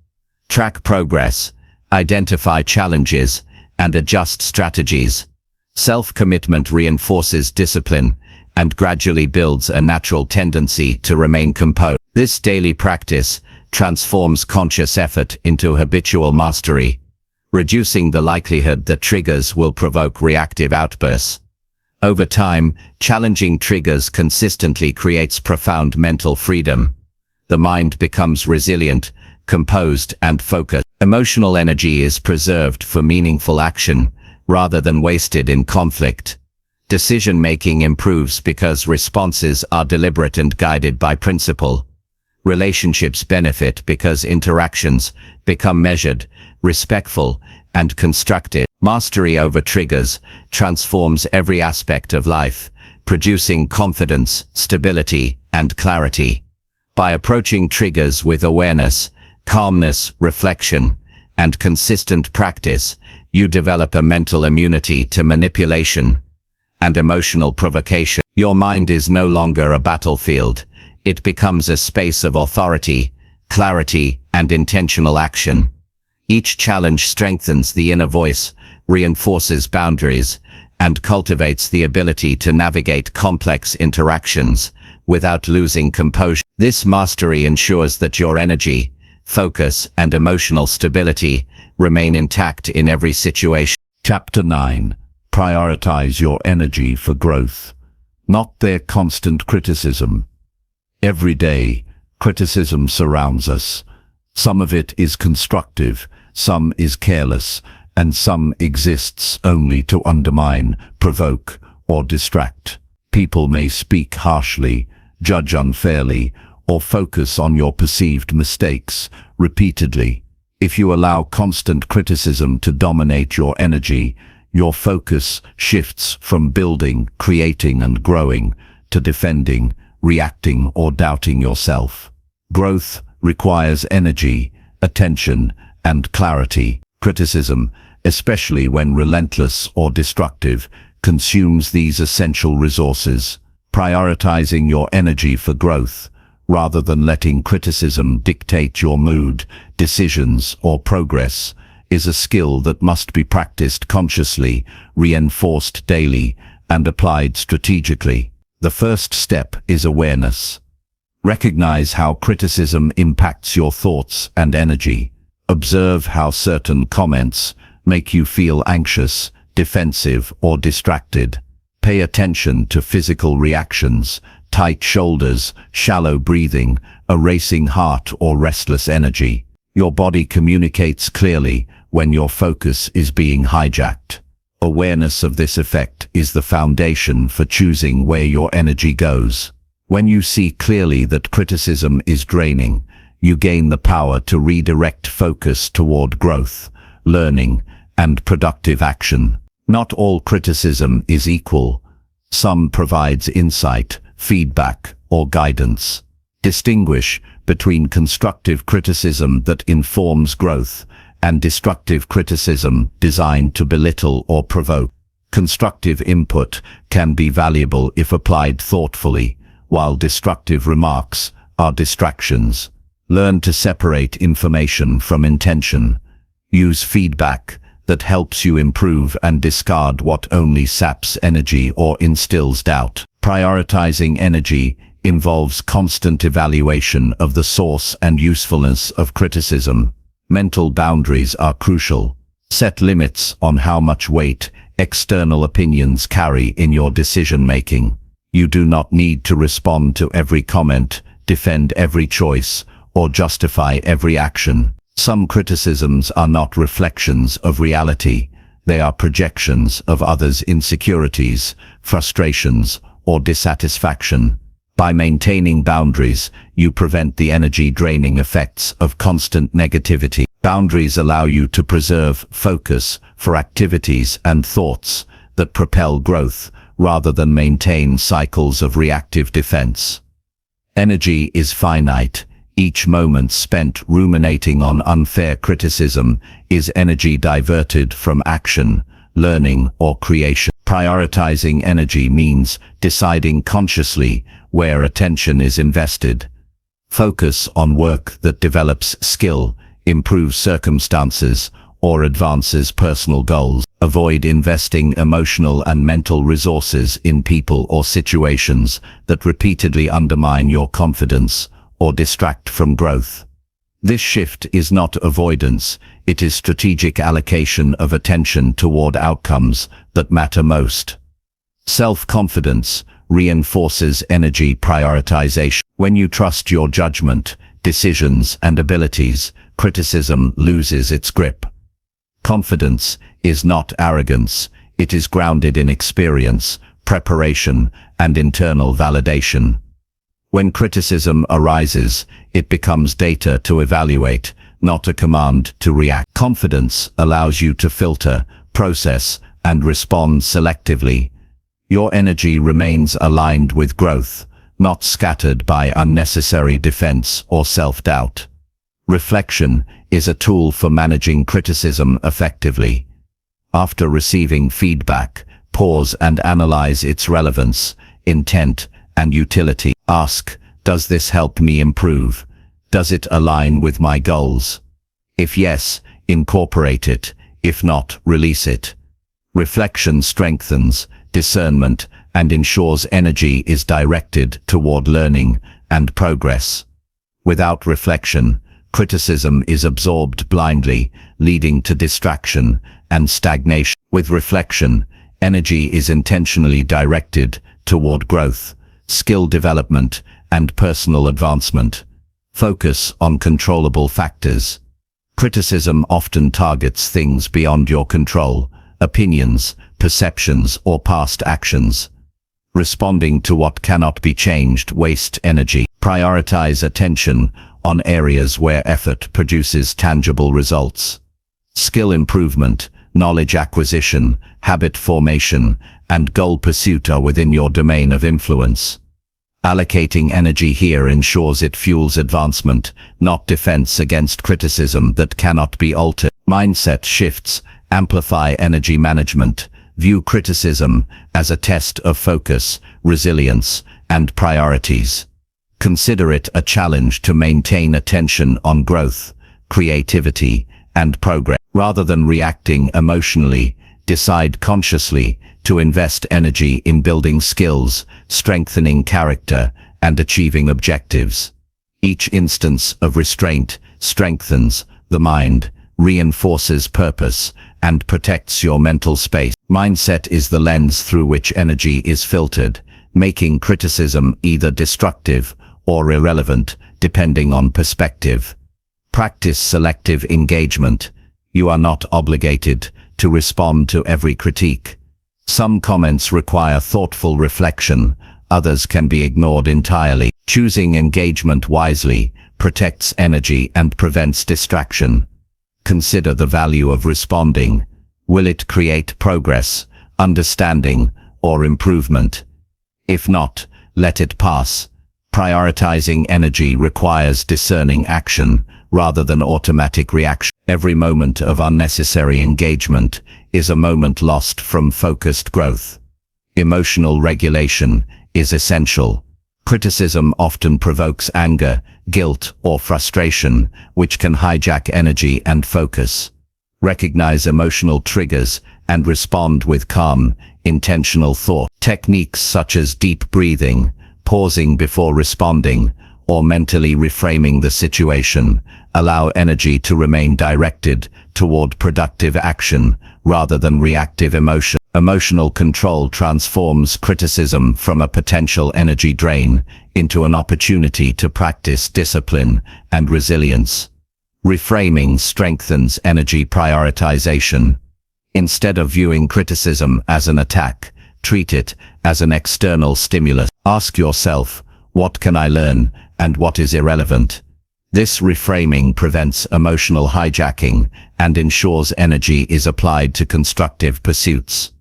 Track progress, identify challenges, and adjust strategies. Self-commitment reinforces discipline and gradually builds a natural tendency to remain composed. This daily practice transforms conscious effort into habitual mastery, reducing the likelihood that triggers will provoke reactive outbursts. Over time, challenging triggers consistently creates profound mental freedom. The mind becomes resilient, composed, and focused. Emotional energy is preserved for meaningful action, rather than wasted in conflict. Decision-making improves because responses are deliberate and guided by principle. Relationships benefit because interactions become measured, respectful, and constructive. Mastery over triggers transforms every aspect of life, producing confidence, stability, and clarity. By approaching triggers with awareness, calmness, reflection, and consistent practice, you develop a mental immunity to manipulation and emotional provocation. Your mind is no longer a battlefield. It becomes a space of authority, clarity, and intentional action. Each challenge strengthens the inner voice, reinforces boundaries, and cultivates the ability to navigate complex interactions without losing composure. This mastery ensures that your energy, focus, and emotional stability remain intact in every situation. Chapter 9. Prioritize your energy for growth, not their constant criticism. Every day, criticism surrounds us. Some of it is constructive, some is careless, and some exists only to undermine, provoke, or distract. People may speak harshly, judge unfairly, or focus on your perceived mistakes repeatedly. If you allow constant criticism to dominate your energy, your focus shifts from building, creating, and growing to defending, reacting, or doubting yourself. Growth requires energy, attention, and clarity. Criticism, especially when relentless or destructive, consumes these essential resources. Prioritizing your energy for growth, rather than letting criticism dictate your mood, decisions, or progress, is a skill that must be practiced consciously, reinforced daily, and applied strategically. The first step is awareness. Recognize how criticism impacts your thoughts and energy. Observe how certain comments make you feel anxious, defensive, or distracted. Pay attention to physical reactions, tight shoulders, shallow breathing, a racing heart, or restless energy. Your body communicates clearly when your focus is being hijacked. Awareness of this effect is the foundation for choosing where your energy goes. When you see clearly that criticism is draining, you gain the power to redirect focus toward growth, learning, and productive action. Not all criticism is equal. Some provides insight, feedback, or guidance. Distinguish between constructive criticism that informs growth and destructive criticism designed to belittle or provoke. Constructive input can be valuable if applied thoughtfully, while destructive remarks are distractions. Learn to separate information from intention. Use feedback that helps you improve and discard what only saps energy or instills doubt. Prioritizing energy involves constant evaluation of the source and usefulness of criticism. Mental boundaries are crucial. Set limits on how much weight external opinions carry in your decision-making. You do not need to respond to every comment, defend every choice, or justify every action. Some criticisms are not reflections of reality. They are projections of others' insecurities, frustrations, or dissatisfaction. By maintaining boundaries, you prevent the energy-draining effects of constant negativity. Boundaries allow you to preserve focus for activities and thoughts that propel growth, rather than maintain cycles of reactive defense. Energy is finite. Each moment spent ruminating on unfair criticism is energy diverted from action, learning, or creation. Prioritizing energy means deciding consciously where attention is invested. Focus on work that develops skill, improves circumstances, or advances personal goals. Avoid investing emotional and mental resources in people or situations that repeatedly undermine your confidence or distract from growth. This shift is not avoidance, it is strategic allocation of attention toward outcomes that matter most. Self-confidence reinforces energy prioritization. When you trust your judgment, decisions, and abilities, criticism loses its grip. Confidence is not arrogance, it is grounded in experience, preparation, and internal validation. When criticism arises, it becomes data to evaluate, not a command to react. Confidence allows you to filter, process, and respond selectively. Your energy remains aligned with growth, not scattered by unnecessary defense or self-doubt. Reflection is a tool for managing criticism effectively. After receiving feedback, pause and analyze its relevance, intent, and utility. Ask, does this help me improve? Does it align with my goals? If yes, incorporate it. If not, release it. Reflection strengthens discernment and ensures energy is directed toward learning and progress. Without reflection, criticism is absorbed blindly, leading to distraction and stagnation. With reflection, energy is intentionally directed toward growth, skill development, and personal advancement. Focus on controllable factors. Criticism often targets things beyond your control, opinions, perceptions, or past actions. Responding to what cannot be changed wastes energy. Prioritize attention on areas where effort produces tangible results. Skill improvement, knowledge acquisition, habit formation, and goal pursuit are within your domain of influence. Allocating energy here ensures it fuels advancement, not defense against criticism that cannot be altered. Mindset shifts amplify energy management. View criticism as a test of focus, resilience, and priorities. Consider it a challenge to maintain attention on growth, creativity, and progress. Rather than reacting emotionally, decide consciously to invest energy in building skills, strengthening character, and achieving objectives. Each instance of restraint strengthens the mind, reinforces purpose, and protects your mental space. Mindset is the lens through which energy is filtered, making criticism either destructive or irrelevant, depending on perspective. Practice selective engagement. You are not obligated to respond to every critique. Some comments require thoughtful reflection, others can be ignored entirely. Choosing engagement wisely protects energy and prevents distraction. Consider the value of responding. Will it create progress, understanding, or improvement? If not, let it pass. Prioritizing energy requires discerning action rather than automatic reaction. Every moment of unnecessary engagement is a moment lost from focused growth. Emotional regulation is essential. Criticism often provokes anger, guilt, or frustration, which can hijack energy and focus. Recognize emotional triggers and respond with calm, intentional thought. Techniques such as deep breathing, pausing before responding, or mentally reframing the situation allow energy to remain directed toward productive action rather than reactive emotion. Emotional control transforms criticism from a potential energy drain into an opportunity to practice discipline and resilience. Reframing strengthens energy prioritization. Instead of viewing criticism as an attack, treat it as an external stimulus. Ask yourself, what can I learn and what is irrelevant? This reframing prevents emotional hijacking and ensures energy is applied to constructive pursuits.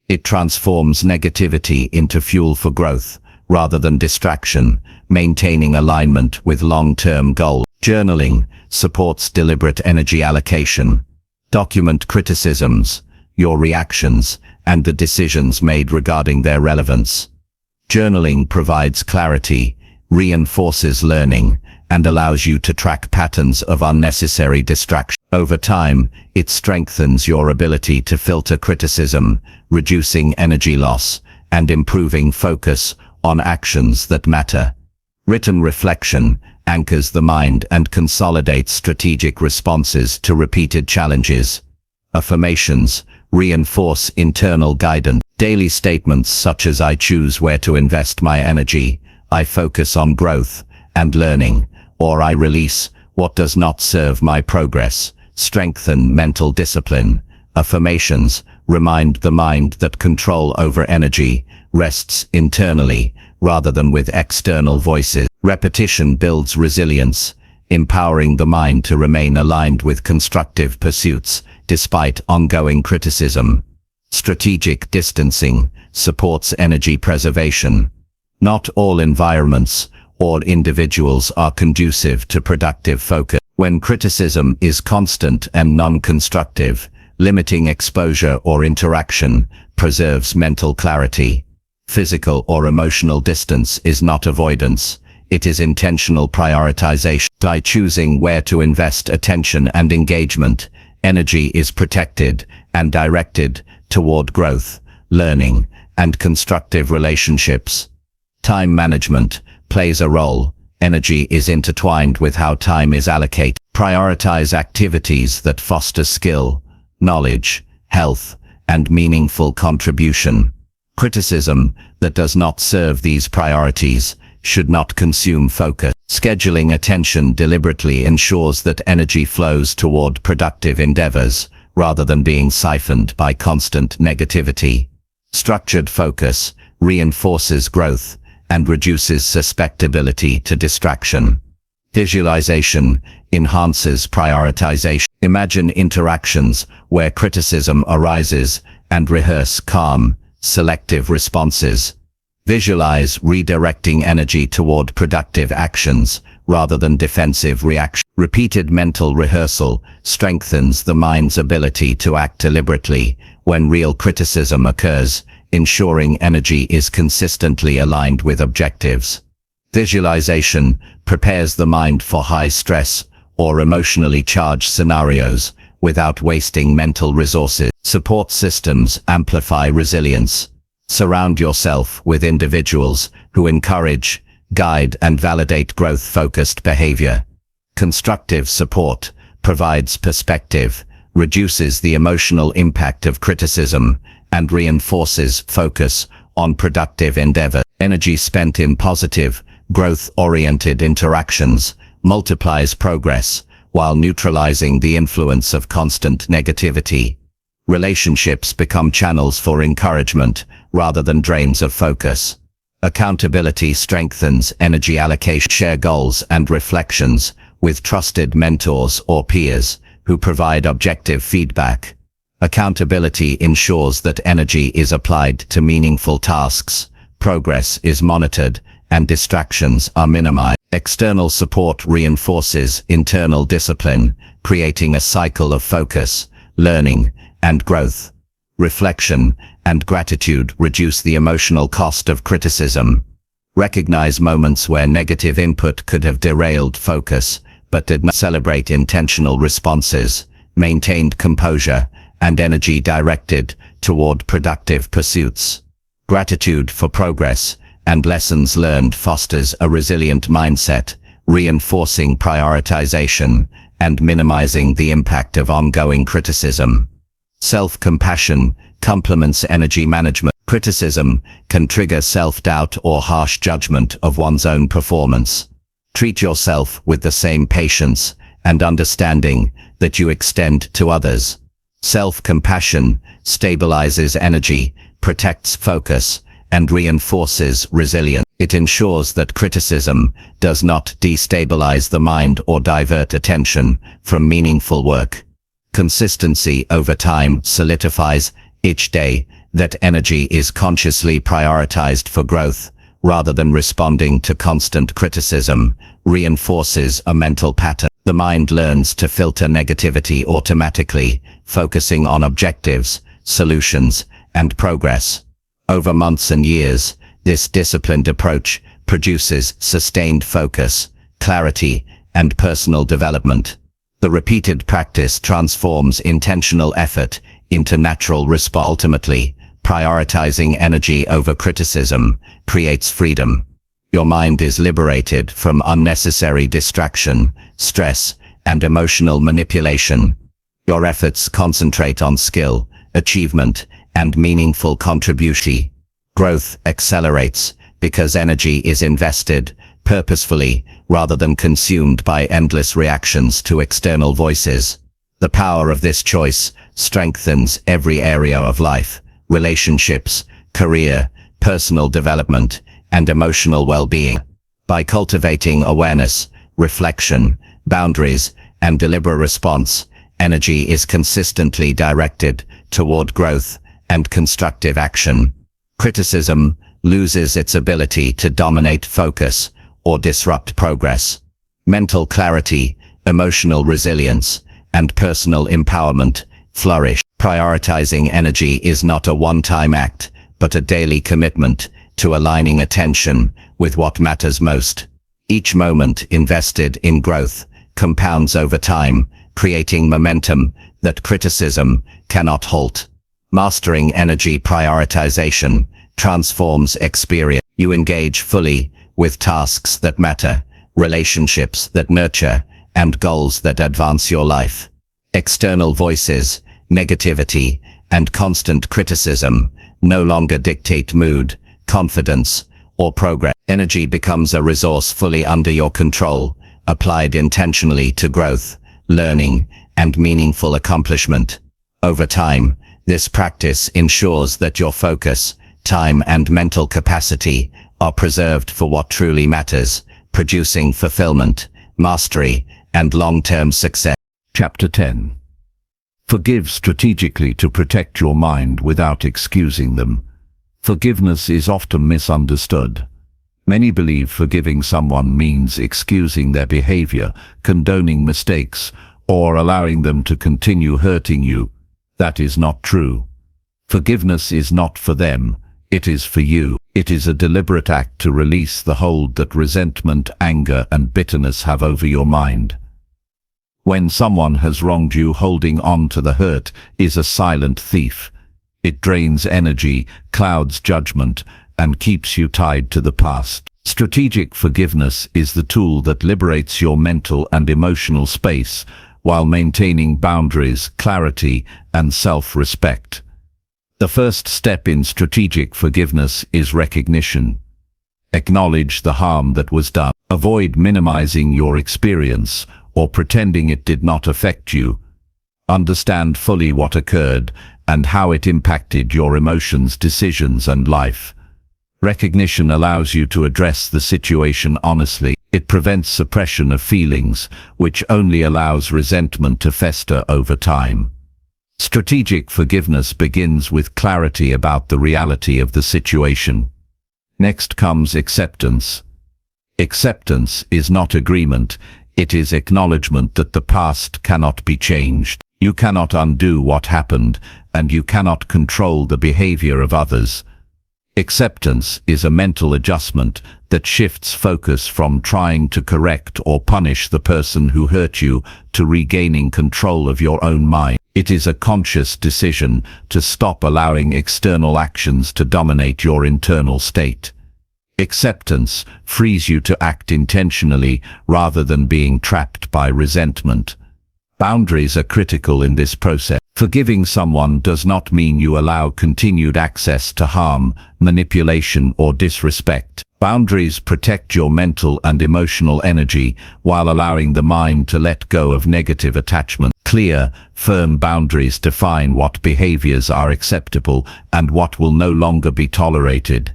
It transforms negativity into fuel for growth rather than distraction, maintaining alignment with long-term goals. Journaling supports deliberate energy allocation. Document criticisms, your reactions, and the decisions made regarding their relevance. Journaling provides clarity, reinforces learning, and allows you to track patterns of unnecessary distraction. Over time, it strengthens your ability to filter criticism, reducing energy loss, and improving focus on actions that matter. Written reflection anchors the mind and consolidates strategic responses to repeated challenges. Affirmations reinforce internal guidance. Daily statements such as "I choose where to invest my energy," "I focus on growth and learning," or "I release what does not serve my progress," strengthen mental discipline. Affirmations remind the mind that control over energy rests internally rather than with external voices. Repetition builds resilience, empowering the mind to remain aligned with constructive pursuits despite ongoing criticism. Strategic distancing supports energy preservation. Not all environments or individuals are conducive to productive focus. When criticism is constant and non-constructive, limiting exposure or interaction preserves mental clarity. Physical or emotional distance is not avoidance, it is intentional prioritization. By choosing where to invest attention and engagement, energy is protected and directed toward growth, learning, and constructive relationships. Time management plays a role. Energy is intertwined with how time is allocated. Prioritize activities that foster skill, knowledge, health, and meaningful contribution. Criticism that does not serve these priorities should not consume focus. Scheduling attention deliberately ensures that energy flows toward productive endeavors, rather than being siphoned by constant negativity. Structured focus reinforces growth and reduces susceptibility to distraction. Visualization enhances prioritization. Imagine interactions where criticism arises and rehearse calm, selective responses. Visualize redirecting energy toward productive actions rather than defensive reaction. Repeated mental rehearsal strengthens the mind's ability to act deliberately when real criticism occurs, ensuring energy is consistently aligned with objectives. Visualization prepares the mind for high-stress or emotionally charged scenarios without wasting mental resources. Support systems amplify resilience. Surround yourself with individuals who encourage, guide, and validate growth-focused behavior. Constructive support provides perspective, reduces the emotional impact of criticism, and reinforces focus on productive endeavor. Energy spent in positive, growth-oriented interactions multiplies progress while neutralizing the influence of constant negativity. Relationships become channels for encouragement rather than drains of focus. Accountability strengthens energy allocation. Share goals and reflections with trusted mentors or peers who provide objective feedback. Accountability ensures that energy is applied to meaningful tasks, progress is monitored, and distractions are minimized. External support reinforces internal discipline, creating a cycle of focus, learning, and growth. Reflection and gratitude reduce the emotional cost of criticism. Recognize moments where negative input could have derailed focus, but did not. Celebrate intentional responses, maintained composure, and energy directed toward productive pursuits. Gratitude for progress and lessons learned fosters a resilient mindset, reinforcing prioritization and minimizing the impact of ongoing criticism. Self-compassion complements energy management. Criticism can trigger self-doubt or harsh judgment of one's own performance. Treat yourself with the same patience and understanding that you extend to others. Self-compassion stabilizes energy, protects focus, and reinforces resilience. It ensures that criticism does not destabilize the mind or divert attention from meaningful work. Consistency over time solidifies each day that energy is consciously prioritized for growth, rather than responding to constant criticism, reinforces a mental pattern. The mind learns to filter negativity automatically, focusing on objectives, solutions, and progress. Over months and years, this disciplined approach produces sustained focus, clarity, and personal development. The repeated practice transforms intentional effort into natural response. Ultimately, prioritizing energy over criticism creates freedom. Your mind is liberated from unnecessary distraction, stress, and emotional manipulation. Your efforts concentrate on skill, achievement, and meaningful contribution. Growth accelerates because energy is invested purposefully rather than consumed by endless reactions to external voices. The power of this choice strengthens every area of life: relationships, career, personal development, and emotional well-being. By cultivating awareness, reflection, boundaries, and deliberate response, energy is consistently directed toward growth and constructive action. Criticism loses its ability to dominate focus or disrupt progress. Mental clarity, emotional resilience, and personal empowerment flourish. Prioritizing energy is not a one-time act, but a daily commitment to aligning attention with what matters most. Each moment invested in growth compounds over time, creating momentum that criticism cannot halt. Mastering energy prioritization transforms experience. You engage fully with tasks that matter, relationships that nurture, and goals that advance your life. External voices, negativity, and constant criticism no longer dictate mood, confidence, or progress. Energy becomes a resource fully under your control, applied intentionally to growth, learning, and meaningful accomplishment. Over time, this practice ensures that your focus, time, and mental capacity are preserved for what truly matters, producing fulfillment, mastery, and long-term success. Chapter 10. Forgive strategically to protect your mind without excusing them. Forgiveness is often misunderstood. Many believe forgiving someone means excusing their behavior, condoning mistakes, or allowing them to continue hurting you. That is not true. Forgiveness is not for them, it is for you. It is a deliberate act to release the hold that resentment, anger, and bitterness have over your mind. When someone has wronged you, holding on to the hurt is a silent thief. It drains energy, clouds judgment, and keeps you tied to the past. Strategic forgiveness is the tool that liberates your mental and emotional space while maintaining boundaries, clarity, and self-respect. The first step in strategic forgiveness is recognition. Acknowledge the harm that was done. Avoid minimizing your experience or pretending it did not affect you. Understand fully what occurred and how it impacted your emotions, decisions, and life. Recognition allows you to address the situation honestly. It prevents suppression of feelings, which only allows resentment to fester over time. Strategic forgiveness begins with clarity about the reality of the situation. Next comes acceptance. Acceptance is not agreement, it is acknowledgement that the past cannot be changed. You cannot undo what happened, and you cannot control the behavior of others. Acceptance is a mental adjustment that shifts focus from trying to correct or punish the person who hurt you to regaining control of your own mind. It is a conscious decision to stop allowing external actions to dominate your internal state. Acceptance frees you to act intentionally rather than being trapped by resentment. Boundaries are critical in this process. Forgiving someone does not mean you allow continued access to harm, manipulation, or disrespect. Boundaries protect your mental and emotional energy while allowing the mind to let go of negative attachment. Clear, firm boundaries define what behaviors are acceptable and what will no longer be tolerated.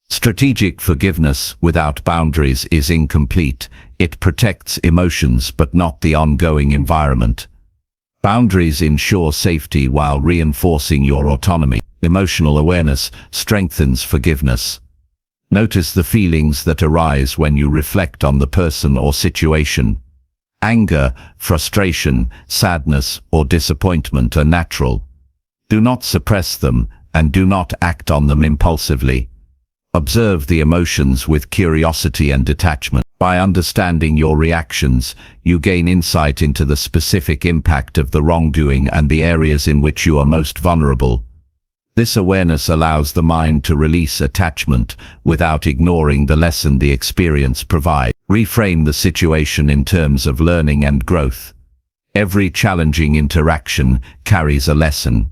Strategic forgiveness without boundaries is incomplete. It protects emotions but not the ongoing environment. Boundaries ensure safety while reinforcing your autonomy. Emotional awareness strengthens forgiveness. Notice the feelings that arise when you reflect on the person or situation. Anger, frustration, sadness, or disappointment are natural. Do not suppress them, and do not act on them impulsively. Observe the emotions with curiosity and detachment. By understanding your reactions, you gain insight into the specific impact of the wrongdoing and the areas in which you are most vulnerable. This awareness allows the mind to release attachment without ignoring the lesson the experience provides. Reframe the situation in terms of learning and growth. Every challenging interaction carries a lesson.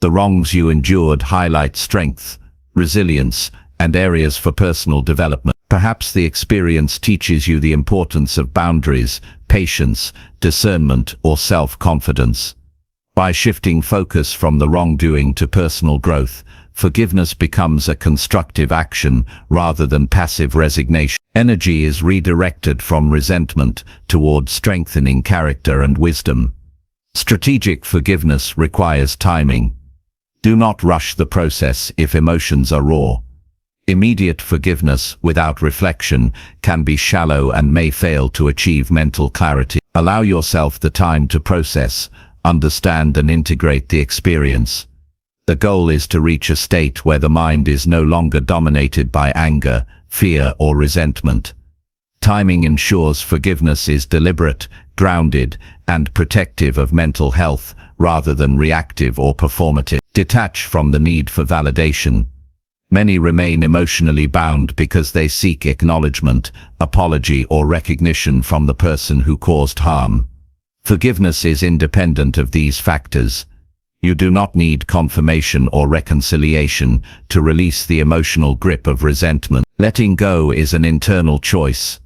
The wrongs you endured highlight strength, resilience, and areas for personal development. Perhaps the experience teaches you the importance of boundaries, patience, discernment, or self-confidence. By shifting focus from the wrongdoing to personal growth, forgiveness becomes a constructive action rather than passive resignation. Energy is redirected from resentment toward strengthening character and wisdom. Strategic forgiveness requires timing. Do not rush the process if emotions are raw. Immediate forgiveness without reflection can be shallow and may fail to achieve mental clarity. Allow yourself the time to process, understand, and integrate the experience. The goal is to reach a state where the mind is no longer dominated by anger, fear, or resentment. Timing ensures forgiveness is deliberate, grounded, and protective of mental health rather than reactive or performative. Detach from the need for validation. Many remain emotionally bound because they seek acknowledgement, apology, or recognition from the person who caused harm. Forgiveness is independent of these factors. You do not need confirmation or reconciliation to release the emotional grip of resentment. Letting go is an internal choice.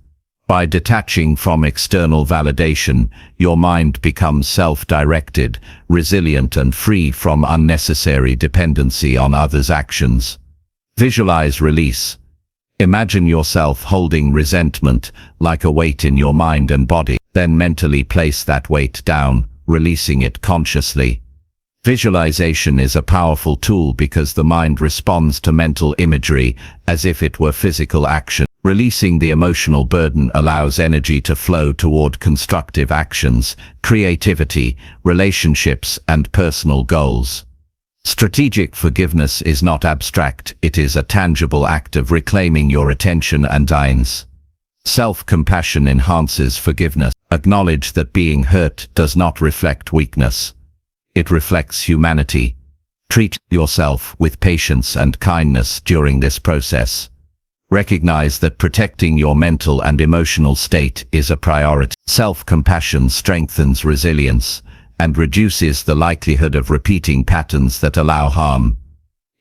By detaching from external validation, your mind becomes self-directed, resilient, and free from unnecessary dependency on others' actions. Visualize release. Imagine yourself holding resentment like a weight in your mind and body. Then mentally place that weight down, releasing it consciously. Visualization is a powerful tool because the mind responds to mental imagery as if it were physical action. Releasing the emotional burden allows energy to flow toward constructive actions, creativity, relationships, and personal goals. Strategic forgiveness is not abstract, it is a tangible act of reclaiming your attention and minds. Self-compassion enhances forgiveness. Acknowledge that being hurt does not reflect weakness. It reflects humanity. Treat yourself with patience and kindness during this process. Recognize that protecting your mental and emotional state is a priority. Self-compassion strengthens resilience and reduces the likelihood of repeating patterns that allow harm.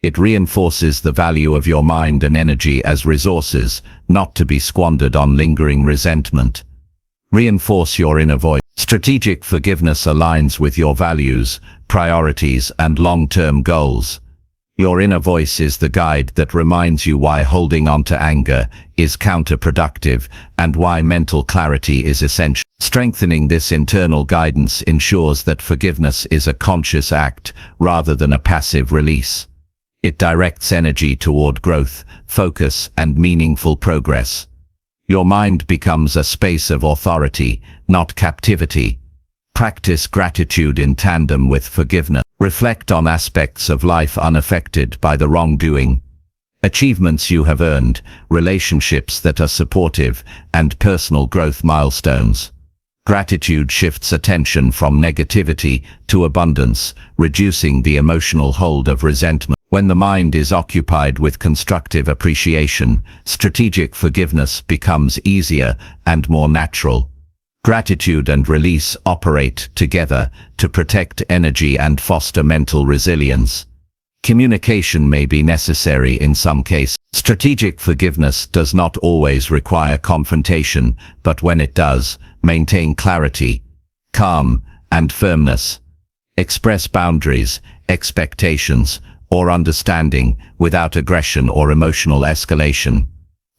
It reinforces the value of your mind and energy as resources, not to be squandered on lingering resentment. Reinforce your inner voice. Strategic forgiveness aligns with your values, priorities, and long-term goals. Your inner voice is the guide that reminds you why holding on to anger is counterproductive and why mental clarity is essential. Strengthening this internal guidance ensures that forgiveness is a conscious act rather than a passive release. It directs energy toward growth, focus, and meaningful progress. Your mind becomes a space of authority, not captivity. Practice gratitude in tandem with forgiveness. Reflect on aspects of life unaffected by the wrongdoing. Achievements you have earned, relationships that are supportive, and personal growth milestones. Gratitude shifts attention from negativity to abundance, reducing the emotional hold of resentment. When the mind is occupied with constructive appreciation, strategic forgiveness becomes easier and more natural. Gratitude and release operate together to protect energy and foster mental resilience. Communication may be necessary in some cases. Strategic forgiveness does not always require confrontation, but when it does, maintain clarity, calm, and firmness. Express boundaries, expectations, or understanding without aggression or emotional escalation.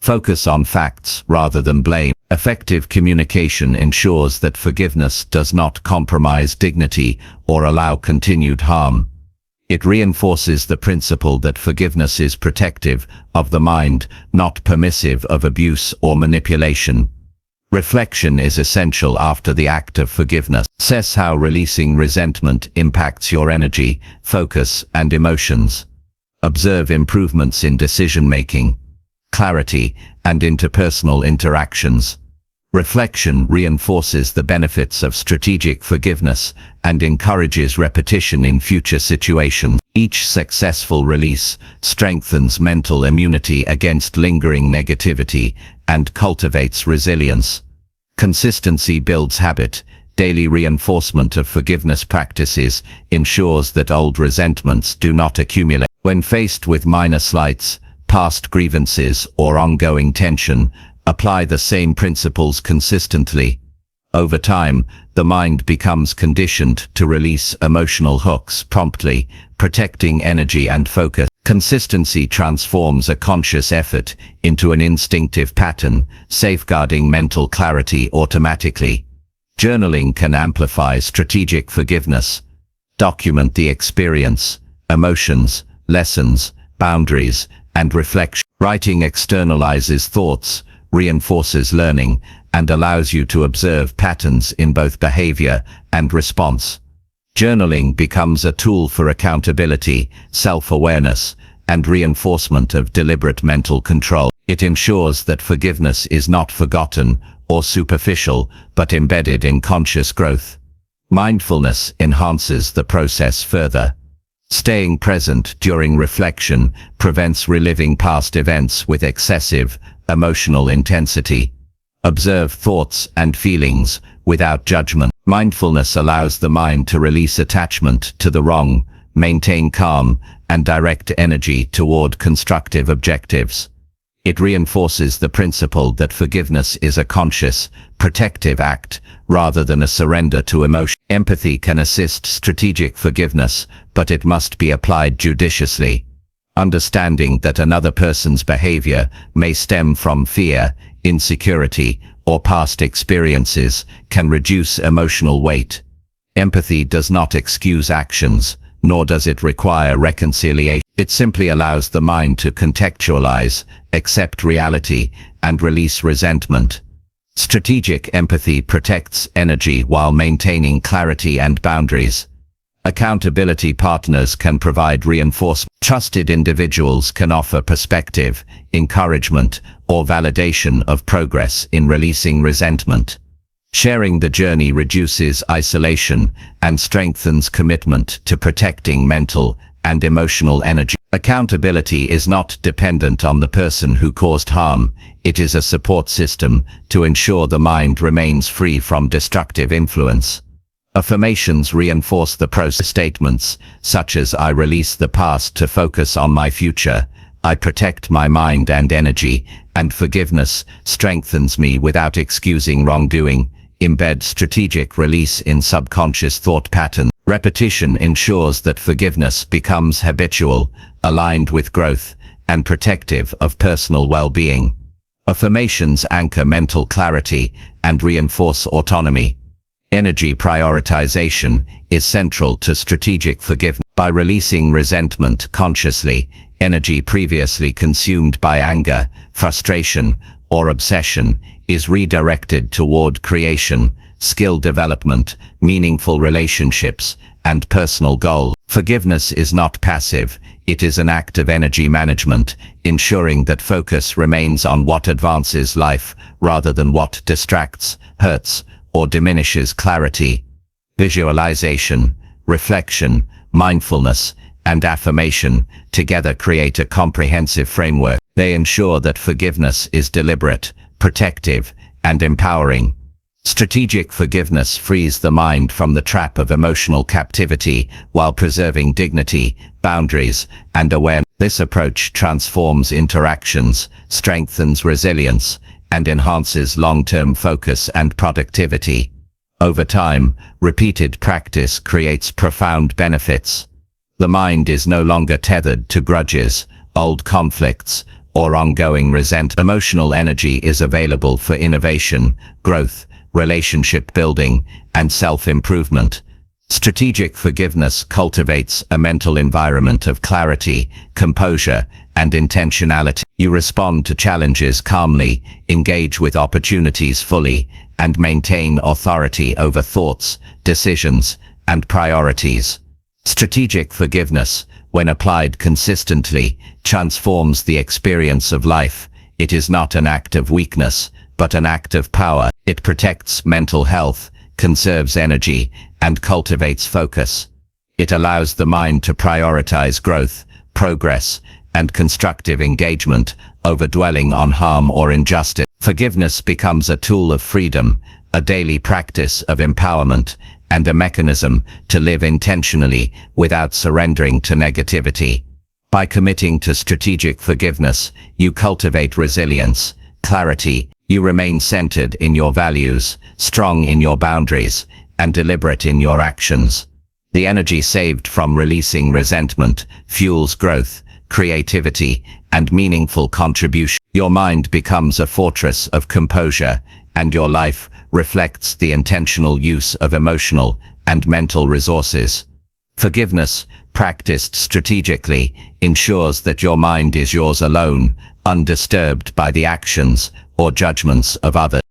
Focus on facts rather than blame. Effective communication ensures that forgiveness does not compromise dignity or allow continued harm. It reinforces the principle that forgiveness is protective of the mind, not permissive of abuse or manipulation. Reflection is essential after the act of forgiveness. Assess how releasing resentment impacts your energy, focus, and emotions. Observe improvements in decision-making, clarity, and interpersonal interactions. Reflection reinforces the benefits of strategic forgiveness and encourages repetition in future situations. Each successful release strengthens mental immunity against lingering negativity and cultivates resilience. Consistency builds habit. Daily reinforcement of forgiveness practices ensures that old resentments do not accumulate. When faced with minor slights, past grievances, or ongoing tension, apply the same principles consistently. Over time, the mind becomes conditioned to release emotional hooks promptly, protecting energy and focus. Consistency transforms a conscious effort into an instinctive pattern, safeguarding mental clarity automatically. Journaling can amplify strategic forgiveness. Document the experience, emotions, lessons, boundaries, and reflection. Writing externalizes thoughts, reinforces learning, and allows you to observe patterns in both behavior and response. Journaling becomes a tool for accountability, self-awareness, and reinforcement of deliberate mental control. It ensures that forgiveness is not forgotten or superficial, but embedded in conscious growth. Mindfulness enhances the process further. Staying present during reflection prevents reliving past events with excessive emotional intensity. Observe thoughts and feelings without judgment. Mindfulness allows the mind to release attachment to the wrong, maintain calm, and direct energy toward constructive objectives. It reinforces the principle that forgiveness is a conscious, protective act, rather than a surrender to emotion. Empathy can assist strategic forgiveness, but it must be applied judiciously. Understanding that another person's behavior may stem from fear, insecurity, or past experiences can reduce emotional weight. Empathy does not excuse actions, nor does it require reconciliation. It simply allows the mind to contextualize, accept reality, and release resentment. Strategic empathy protects energy while maintaining clarity and boundaries. Accountability partners can provide reinforcement. Trusted individuals can offer perspective, encouragement, or validation of progress in releasing resentment. Sharing the journey reduces isolation and strengthens commitment to protecting mental and emotional energy. Accountability is not dependent on the person who caused harm. It is a support system to ensure the mind remains free from destructive influence. Affirmations reinforce the process. Statements such as "I release the past to focus on my future," "I protect my mind and energy," and "Forgiveness strengthens me without excusing wrongdoing," embed strategic release in subconscious thought patterns. Repetition ensures that forgiveness becomes habitual, aligned with growth, and protective of personal well-being. Affirmations anchor mental clarity and reinforce autonomy. Energy prioritization is central to strategic forgiveness. By releasing resentment consciously, energy previously consumed by anger, frustration, or obsession is redirected toward creation, skill development, meaningful relationships, and personal goals. Forgiveness is not passive, it is an act of energy management, ensuring that focus remains on what advances life rather than what distracts, hurts, or diminishes clarity. Visualization, reflection, mindfulness, and affirmation together create a comprehensive framework. They ensure that forgiveness is deliberate, protective, and empowering. Strategic forgiveness frees the mind from the trap of emotional captivity while preserving dignity, boundaries, and awareness. This approach transforms interactions, strengthens resilience, and enhances long-term focus and productivity. Over time, repeated practice creates profound benefits. The mind is no longer tethered to grudges, old conflicts, or ongoing resentment. Emotional energy is available for innovation, growth, relationship building, and self-improvement. Strategic forgiveness cultivates a mental environment of clarity, composure, and intentionality. You respond to challenges calmly, engage with opportunities fully, and maintain authority over thoughts, decisions, and priorities. Strategic forgiveness, when applied consistently, transforms the experience of life. It is not an act of weakness, but an act of power. It protects mental health, conserves energy, and cultivates focus. It allows the mind to prioritize growth, progress, and constructive engagement over dwelling on harm or injustice. Forgiveness becomes a tool of freedom, a daily practice of empowerment, and a mechanism to live intentionally without surrendering to negativity. By committing to strategic forgiveness, you cultivate resilience, clarity. You remain centered in your values, strong in your boundaries, and deliberate in your actions. The energy saved from releasing resentment fuels growth, creativity, and meaningful contribution. Your mind becomes a fortress of composure, and your life reflects the intentional use of emotional and mental resources. Forgiveness, practiced strategically, ensures that your mind is yours alone, undisturbed by the actions or judgments of others.